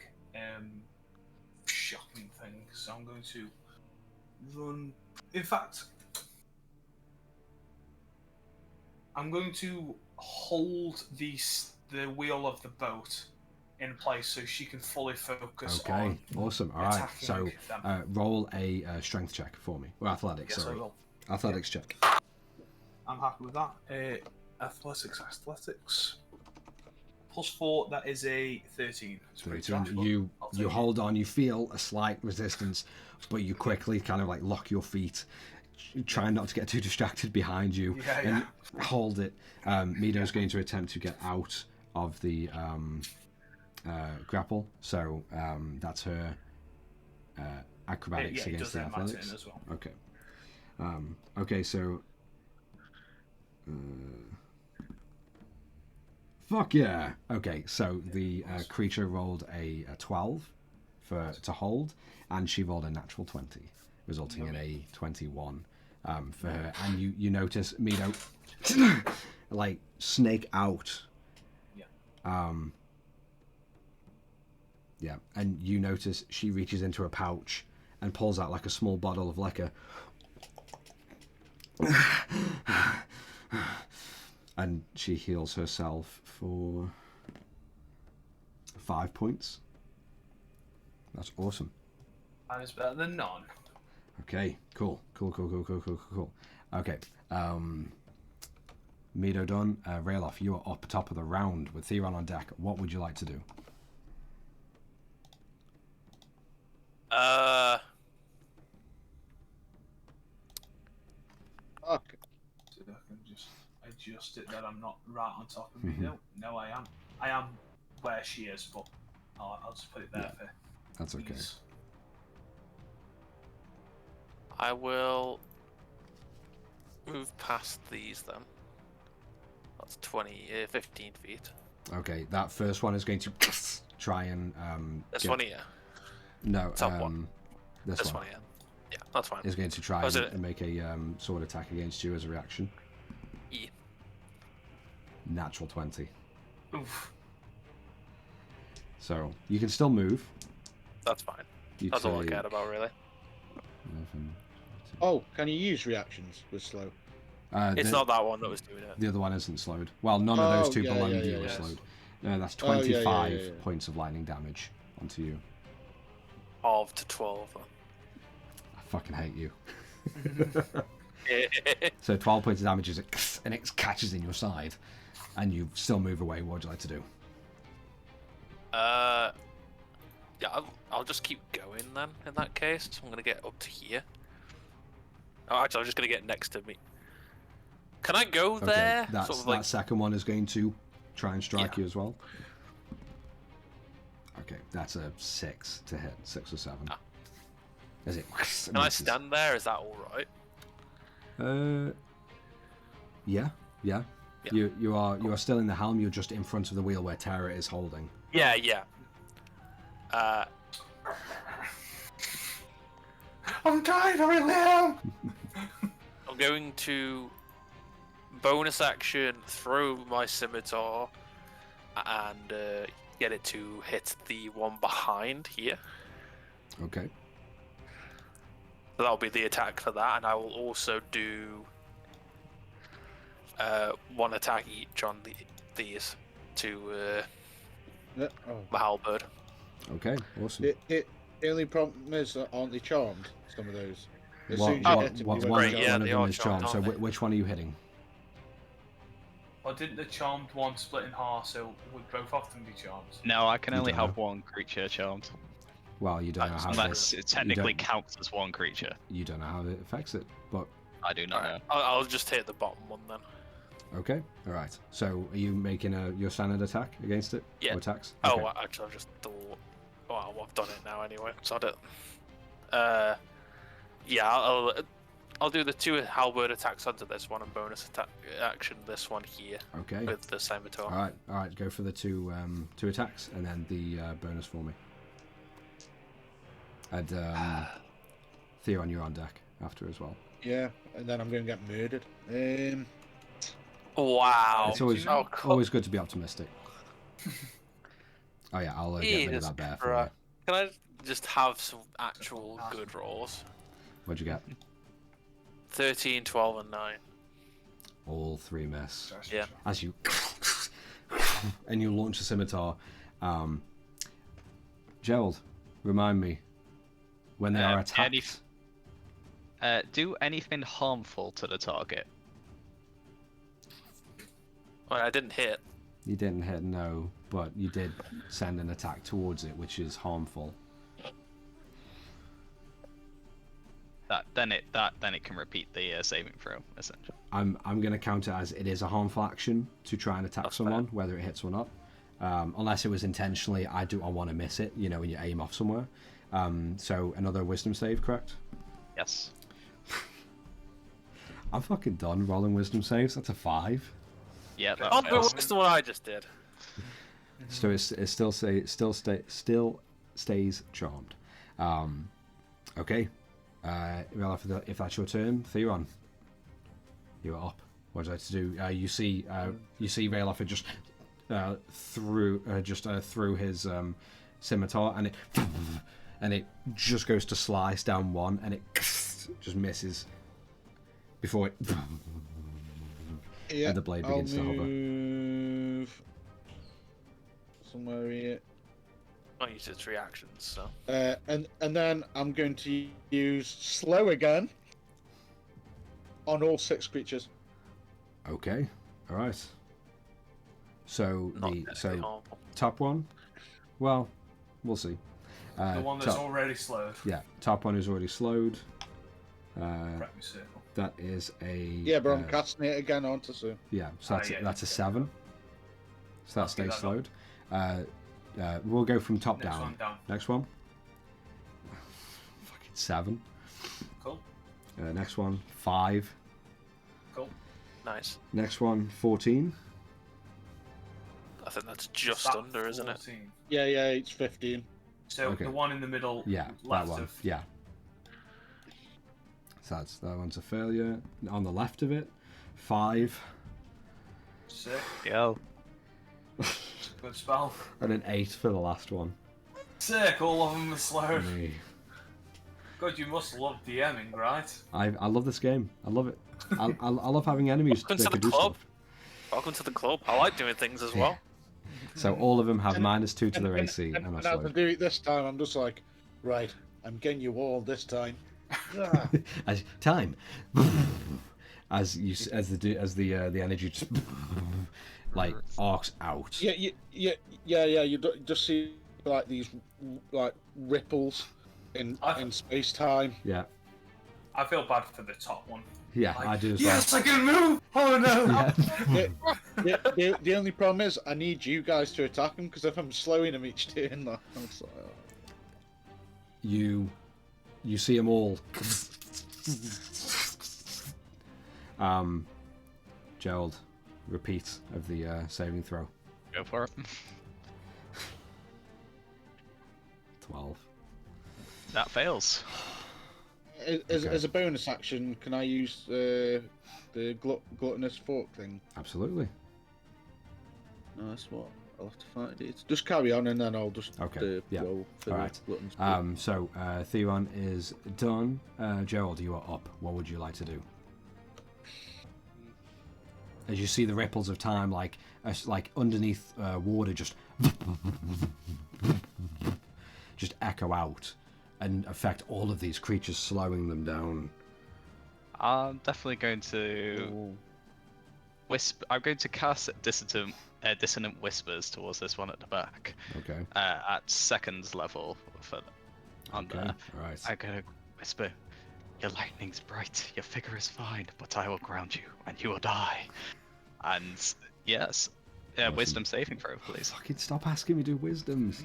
shocking thing. So I'm going to run. In fact, I'm going to hold the wheel of the boat in place so she can fully focus on.
Awesome. All right. So
them.
roll a strength check for me. Or athletics,
Yes,
sorry.
I will.
Athletics check.
I'm happy with that. Athletics. +4, that is a 13. It's pretty
13.
tough, but
You
I'll take it.
hold on, you feel a slight resistance, but you quickly kind of like lock your feet, trying not to get too distracted behind you, and hold it. Mido's going to attempt to get out of the grapple, so that's her acrobatics against the athletics.
As well.
Okay. Okay, so fuck yeah. Okay, so the creature rolled a 12 to hold, and she rolled a natural 20, resulting in a 21 for her. And you notice Mido like snake out. Yeah, and you notice she reaches into a pouch and pulls out like a small bottle of liquor. And she heals herself for 5 points. That's awesome.
That is better than none.
Okay, cool. Okay, Mido done. Rayloff, you are up top of the round with Theron on deck. What would you like to do?
Fuck.
So I can just adjust it that I'm not right on top of me. No, I am. I am where she is, but I'll just put it there
That's okay.
Please.
I will move past these then. That's 15 feet.
Okay, that first one is going to try and
This one here.
No,
Top one.
This
one here. Yeah, that's fine.
is going to try
Was
and
it-
make a sword attack against you as a reaction.
Yeah.
Natural 20.
Oof.
So you can still move.
That's fine.
You
That's all I
take
cared about, really.
11,
Oh, can you use reactions with slow?
It's not that one that was doing it.
The other one isn't slowed. Well, none of those two
yeah,
below
yeah,
you
yeah,
were
yes.
slowed. No, that's
Oh, yeah,
25
yeah, yeah.
points of lightning damage onto you.
Of to 12.
I fucking hate you. So 12 points of damage is and it catches in your side, and you still move away. What would you like to do?
Yeah, I'll just keep going then. In that case, I'm gonna get up to here. Oh, actually, I'm just gonna get next to me. Can I go
Okay,
there?
that's,
Sort of like,
that second one is going to try and strike you as well. Okay, that's a 6 to hit, 6 or 7.
Ah.
Is it?
can I stand there? Is that all right?
Yeah.
Yeah.
You are still in the helm. You're just in front of the wheel where Terra is holding.
Yeah.
I'm dying, I really am!
I'm going to bonus action throw my scimitar and get it to hit the one behind here.
Okay.
So that'll be the attack for that, and I will also do one attack each on these to
Yeah. Oh.
the halberd.
Okay. Awesome.
The only problem is that aren't they charmed? Some of those. As
What-
soon as you
what-
hit them,
what-
you
one,
won't
Right,
charm.
yeah,
one of
they
them
are
is charmed.
charmed,
So
aren't they?
which one are you hitting?
Or didn't the charmed one split in half, so would both of them be charmed?
No, I can
You
only
don't
have
know.
one creature charmed.
Well, you don't know how
Unless it technically
don't-
counts as one creature.
you don't know how it affects it. But
I do not know.
I'll just hit the bottom one then.
okay. All right. So are you making your standard attack against it?
Yeah.
Or attacks?
Oh,
Okay.
actually, I just thought. Well, I've done it now anyway, so I don't. Yeah, I'll do the 2 halberd attacks onto this one and bonus attack action this one here
Okay.
with the scimitar.
All right. Go for the two attacks and then the bonus for me. And Theon, you're on deck after as well.
Yeah, and then I'm going to get murdered.
Wow.
It's always
Oh,
always good to be optimistic. Oh yeah, I'll get rid of
Jesus
that bear for
Christ.
you.
Can I just have some actual good rolls?
What'd you get?
13, 12, and 9.
All 3 miss.
Yeah.
As you and you launch a scimitar. Gerald, remind me when they are attacked.
Do anything harmful to the target.
Well, I didn't hit.
You didn't hit, no, but you did send an attack towards it, which is harmful.
Then it can repeat the saving throw essentially.
I'm going to count it as it is a harmful action to try and attack
That's
someone, whether it hits or not. Unless it was intentionally, I want to miss it. You know, when you aim off somewhere. So another wisdom save, correct?
Yes.
I'm fucking done rolling wisdom saves. That's a 5.
Yeah.
Oh,
That
but
fails.
what's the one I just did?
So it still stays charmed. Okay. Well, if that's your turn, Theron, you're up. What would you like to do? You see Raelof just through his scimitar, and it just goes to slice down one, and it just misses before it.
Yeah,
And the blade begins to
I'll
hover.
move somewhere here.
I used its reactions, so.
And then I'm going to use slow again on all 6 creatures.
Okay. All right. So
Not technically harmful.
top one. Well, we'll see.
The one that's
top-
already slowed.
Yeah, top one is already slowed.
Prep me circle.
That is a
Yeah, but I'm casting it again onto Sue.
yeah. So that's
yeah,
that's a
yeah.
7. So that
I'll
stays
give that
slowed. We'll go from top
Next
down.
one down.
Next one. 7.
Cool.
Next one, 5.
Cool.
Nice.
Next one, 14.
I think that's just
That
under, isn't it?
14.
Yeah, it's 15.
So
Okay.
the one in the middle.
Yeah,
left
that one.
Of...
Yeah. So that one's a failure. On the left of it, 5.
Sick.
Yo.
Good spell.
And an 8 for the last one.
Sick. All of them are slowed.
Me.
God, you must love DMing, right?
I love this game. I love it. I love having enemies
Welcome
that
to
can
the
do
club.
stuff.
Welcome to the club. I like doing things as well.
So all of them have -2 to their
And-
AC,
And,
and
and
I
as I do it this time, I'm just like, right, I'm getting you all this time. Ah.
as time, as the energy just like arcs out.
Yeah. You just see like these like ripples in space time.
Yeah,
I feel bad for the top one.
yeah,
Like,
I do as
yes, I can move! Oh no!
well. Yeah.
The only problem is I need you guys to attack him because if I'm slowing him each turn, like, I'm just like, oh.
You see them all. Gerald, repeat of the saving throw.
Go for it.
12.
That fails.
As a bonus action, can I use the gluttonous fork thing?
Absolutely.
No, that's what I'll have to find it. Just carry on, and then I'll just
Yeah.
roll for
All
the
right.
gluttonous fork.
So Theron is done. Gerald, you are up. What would you like to do? As you see the ripples of time, like underneath water, just echo out and affect all of these creatures, slowing them down.
I'm definitely going to I'm going to cast dissonant whispers towards this one at the back.
Okay.
At seconds level on
Okay.
there.
All right.
I'm gonna whisper, "Your lightning's bright, your figure is fine, but I will ground you, and you will die." And yes,
Awesome.
wisdom saving throw, please.
Fucking stop asking me to do wisdoms.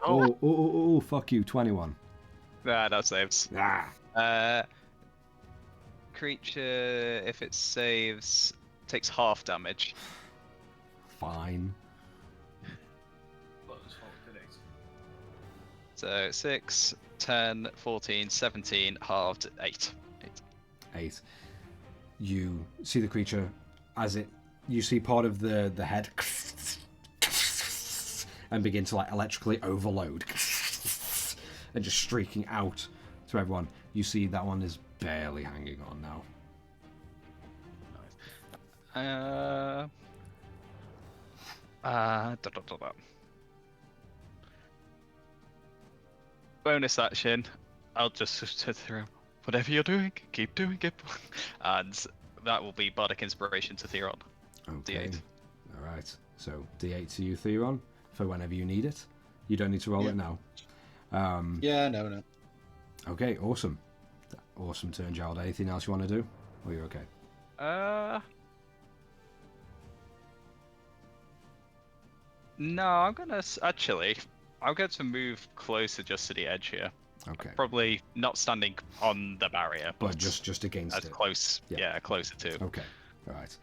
Oh, fuck you. 21.
That saves.
Ah.
Creature, if it saves, takes half damage.
Fine.
So 6, 10, 14, 17, halved, 8.
8. You see the creature as you see part of the head and begin to like electrically overload and just streaking out to everyone. You see that one is barely hanging on now.
Bonus action, I'll just sit through. Whatever you're doing, keep doing it. And that will be Bardic Inspiration to Theron.
Okay.
D8.
Alright. So D8 to you, Theron, for whenever you need it. You don't need to roll it now.
No.
Okay, awesome. Awesome turn, Gerald. Anything else you want to do? Or you're okay?
No, I'm going to move closer just to the edge here.
Okay.
Probably not standing on the barrier,
But just against
as
it.
close,
Yeah.
closer to.
Okay. Alright.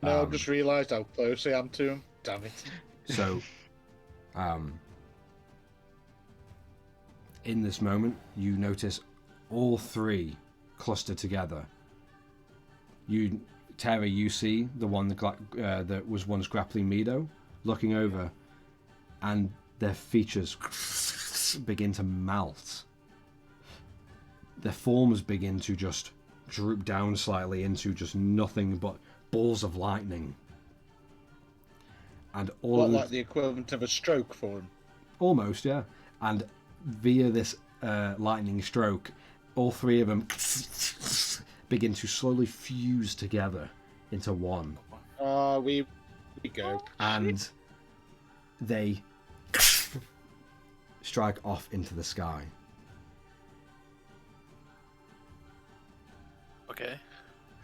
No, I've just realised how close I am to him. Damn it.
So, in this moment, you notice all three clustered together. Terry, you see the one that was once grappling Mido, looking over, and their features begin to melt. Their forms begin to just droop down slightly into just nothing but balls of lightning. And all
What,
of
like the equivalent of a stroke for him?
Almost, yeah. And via this lightning stroke, all three of them begin to slowly fuse together into one.
We go.
And they strike off into the sky.
Okay.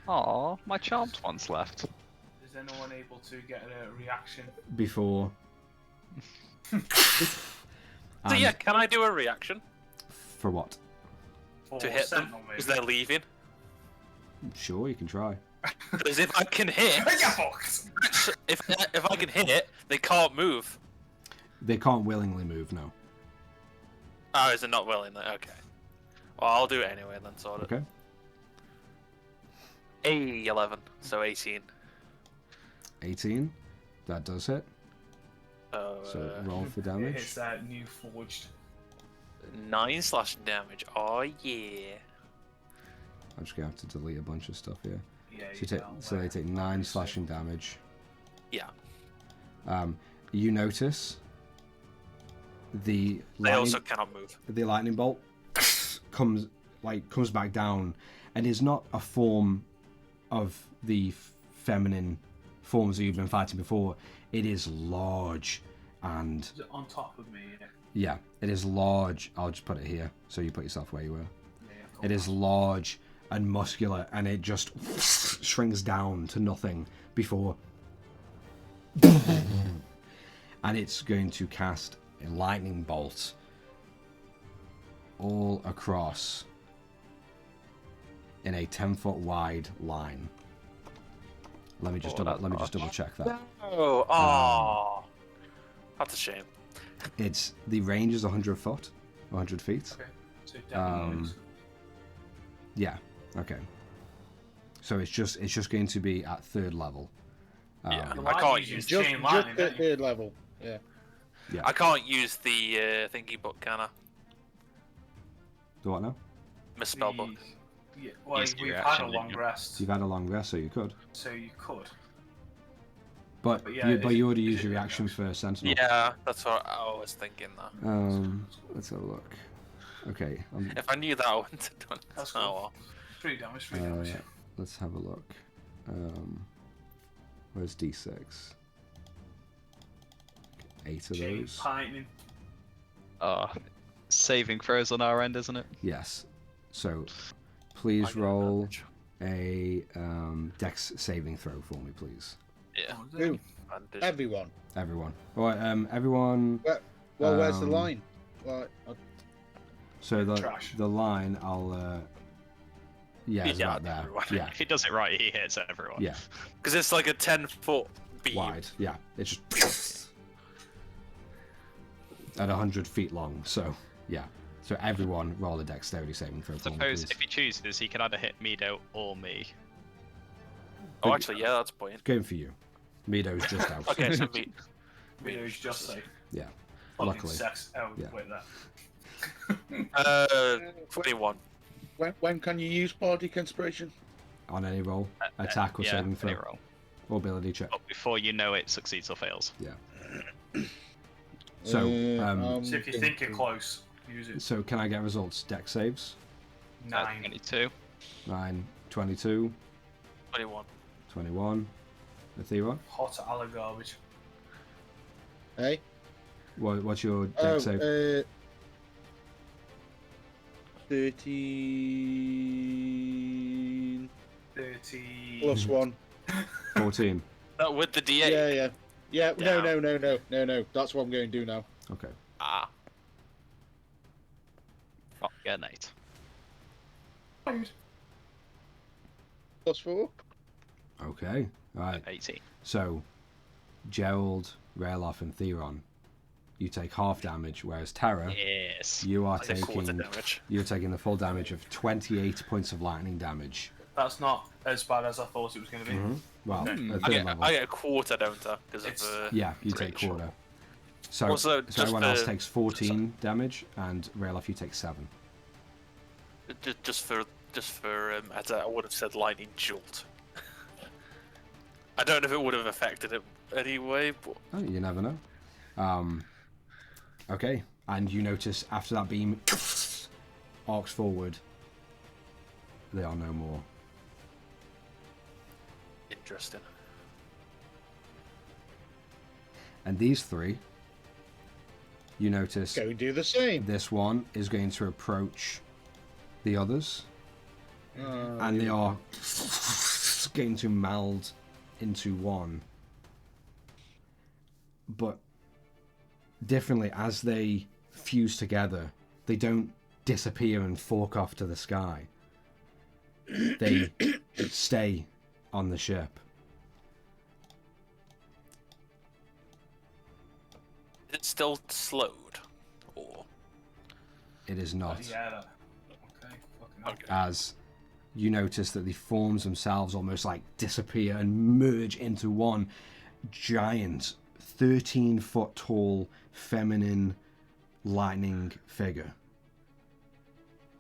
Aw, my charmed one's left.
Is anyone able to get a reaction?
Before.
So yeah, can I do a reaction?
For what?
to hit them because they're leaving.
Sure, you can try.
Because if I can hit, if I can hit, they can't move.
They can't willingly move, no.
Oh, is it not willing? Okay. Well, I'll do it anyway then. Sort of.
Okay.
11, so 18.
18. That does hit.
So
roll for
It's
damage.
that new forged.
9 slashing damage. Oh yeah.
I'm just gonna have to delete a bunch of stuff here.
Yeah,
So they take 9 slashing damage.
Yeah.
You notice the
They also cannot move.
the lightning bolt comes back down, and is not a form of the feminine forms that you've been fighting before. It is large and
Is it on top of me?
yeah, it is large. I'll just put it here so you put yourself where you were.
Yeah,
It is large and muscular, and it just shrinks down to nothing before. And it's going to cast a lightning bolt all across in a 10-foot wide line. Let me just double check that.
Oh, that's a shame.
It's the range is 100 foot, 100 feet.
Okay. So it definitely is.
Yeah. Okay. So it's just going to be at 3rd level.
Yeah.
The
I can't
lightning
use
is
Just,
chain
just
lightning,
at
don't you?
3rd level. Yeah.
Yeah.
I can't use the thingy book, can I?
Do what now?
Misspell book.
Yeah, well,
Use
we've
your
had
action,
a
didn't
long
you?
rest,
You've had a long rest, so you could.
so you could.
But
But yeah,
you already
is
used
it
your
long
reaction
rest?
for Sentinel.
Yeah, that's what I was thinking. That
Let's have a look. Okay.
if I knew that, I wouldn't have done it.
That's
Oh
cool.
well.
3 damage, 3 damage.
Let's have a look. Where's D6? 8 of
Chain
those.
lightning.
Saving throws on our end, isn't it?
Yes. So
I
please
get
roll
advantage.
a Dex saving throw for me, please.
Yeah.
Oh, is it?
Who?
Advantage.
Everyone.
Everyone. All right. Everyone.
Well, where's the
Um,
line? Like,
So
Trash.
the line, I'll. Yeah, it's
Yeah,
about there.
everyone.
Yeah.
If he does it right, he hits everyone.
Yeah.
Because it's like a 10-foot beam.
Wide. Yeah. It's just at 100 feet long. So yeah. So everyone roll a dexterity saving throw. For me,
Suppose
please.
if he chooses, he can either hit Mido or me.
Oh, actually, yeah, that's a point.
Going for you. Mido's just out.
Okay, so me.
Video's just safe.
Yeah.
Fucking
Luckily.
sex. Oh,
Yeah.
wait, that.
21.
when can you use party conspiration?
On any roll, attack or
yeah,
saving
any
throw,
roll.
or ability check.
But before you know it, succeeds or fails.
So,
So if you think you're close, use it.
so can I get results? Dex saves.
9.
22.
9, 22,
21.
21. Athera,
Hot aller garbage.
Hey?
what's your
Oh,
dex save?
13
30.
plus 1.
14.
No, with the D8.
Yeah.
Yeah.
No. That's what I'm going to do now.
Okay.
Ah.
Oh, yeah, Nate.
Plus 4.
Okay. All right.
18.
So, Gerald, Rayloff, and Theron, you take half damage, whereas Terra,
Yes.
you are
I did quarter
taking
damage.
you're taking the full damage of 28 points of lightning damage.
That's not as bad as I thought it was going to be.
Well,
Okay.
at
I
3rd
get,
level.
I get a quarter, don't I? Because
It's-
of
Yeah, you take
range.
quarter. So,
Also,
so
just
everyone else
the-
takes 14 damage, and Rayloff, you take 7.
just for as I would have said, lightning jolt. I don't know if it would have affected it anyway, but
Oh, you never know. Okay, and you notice after that beam arcs forward, they are no more.
interesting.
And these 3, you notice
Go and do the same.
this one is going to approach the others, and they are going to meld into one. But differently, as they fuse together, they don't disappear and fork off to the sky. They stay on the ship.
Is it still slowed? Or
It is not.
Yeah. Okay. Fucking hell.
okay.
As you notice that the forms themselves almost like disappear and merge into one giant 13-foot tall feminine lightning figure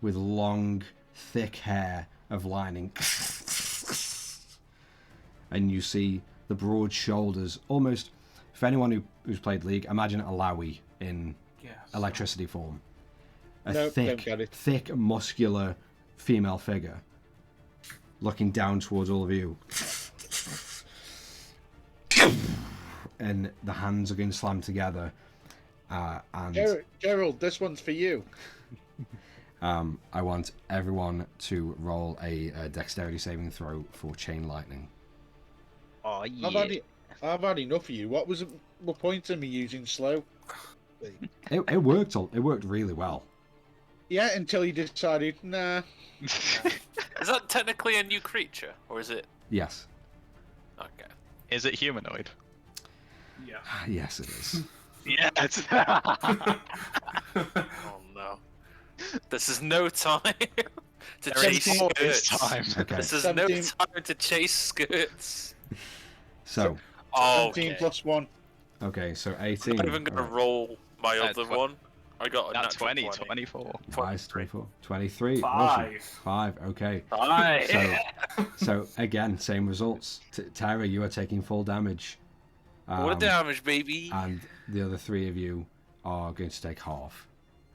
with long thick hair of lightning. And you see the broad shoulders, almost, for anyone who's played League, imagine a Lowy in
Yes.
electricity form. A
Nope, don't get it.
thick, muscular female figure looking down towards all of you. And the hands are getting slammed together. And
Gerald, this one's for you.
I want everyone to roll a dexterity saving throw for chain lightning.
Oh
I've had enough of you. What was the point of me using slow?
It worked. It worked really well.
Yeah, until you decided, nah.
Is that technically a new creature, or is it?
Yes.
Okay.
Is it humanoid?
Yeah.
Yes, it is.
Yes.
Oh no. This is no time to
There is
chase
always
skirts.
time.
Okay.
This is
17.
no time to chase skirts.
So,
Oh,
17
okay.
plus 1.
okay, so
I'm
18.
not even gonna
Alright.
roll my
That's
other
what-
one. I got a
That's
natural
20,
20.
24.
Nice, 24. 23.
5.
Awesome. 5, okay.
Aye.
So again, same results. Tyra, you are taking full damage.
What a damage, baby.
And the other 3 of you are going to take half.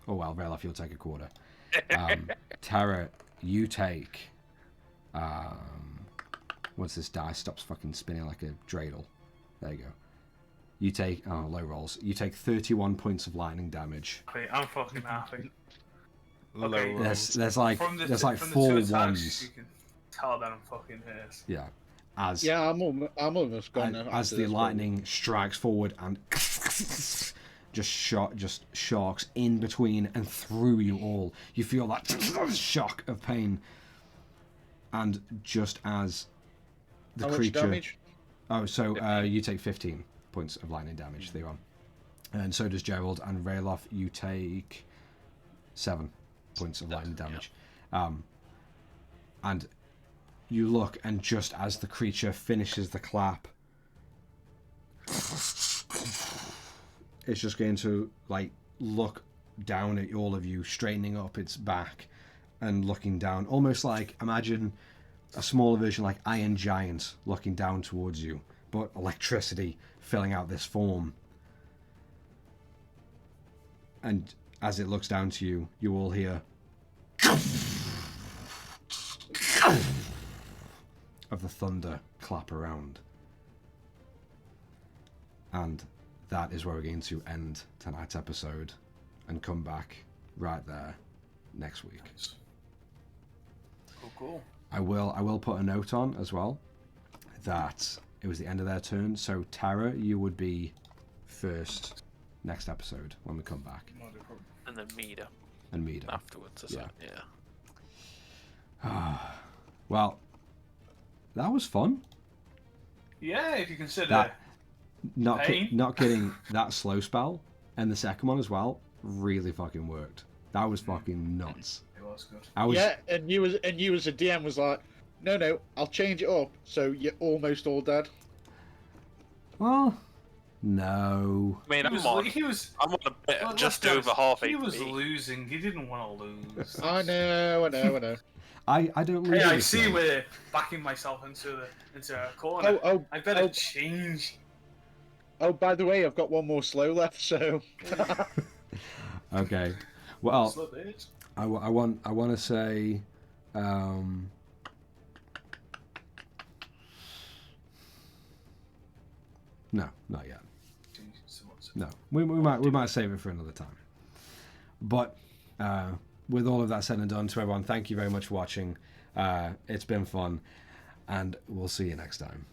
Oh well, Rayloff, you'll take a quarter. Tara, you take... once this die stops fucking spinning like a dreidel. There you go. You take... Oh, low rolls. You take 31 points of lightning damage.
Okay, I'm fucking happy.
Low
Okay.
rolls.
There's like
From the
4
two attacks,
ones.
you can tell that I'm fucking hurt.
Yeah. As
Yeah, I'm almost gone now.
as
after
the
this, but-
lightning strikes forward and just sharks in between and through you all. You feel that shock of pain, and just as the
How much
creature.
damage?
Oh, so you take 15 points of lightning damage, Theon, and so does Gerald and Rayloff. You take 7 points of lightning damage, and you look, and just as the creature finishes the clap, it's just going to like look down at all of you, straightening up its back and looking down, almost like, imagine a smaller version like Iron Giant looking down towards you, but electricity filling out this form. And as it looks down to you, you all hear of the thunder clap around. And that is where we're going to end tonight's episode and come back right there next week.
Cool.
I will put a note on as well that it was the end of their turn, so Tara, you would be first next episode when we come back.
And then Mida
And Mida.
afterwards. Or something. Yeah.
Well, that was fun.
Yeah, if you consider.
That not
Pain.
not getting that slow spell and the second one as well really fucking worked. That was fucking nuts.
It was good.
I was
Yeah, and you as a DM was like, no, I'll change it up so you're almost all dead.
well, no.
I mean, I'm on a bit,
well,
just
let's be
over
honest,
half
He was
HP.
losing. He didn't want to lose.
I know.
I don't lose.
Hey, I
anything.
see we're backing myself into a corner. I better change.
Oh, by the way, I've got one more slow left, so.
Okay. Well,
Slip it.
I want to say, no, not yet. No, we might save it for another time. But with all of that said and done, to everyone, thank you very much for watching. It's been fun, and we'll see you next time.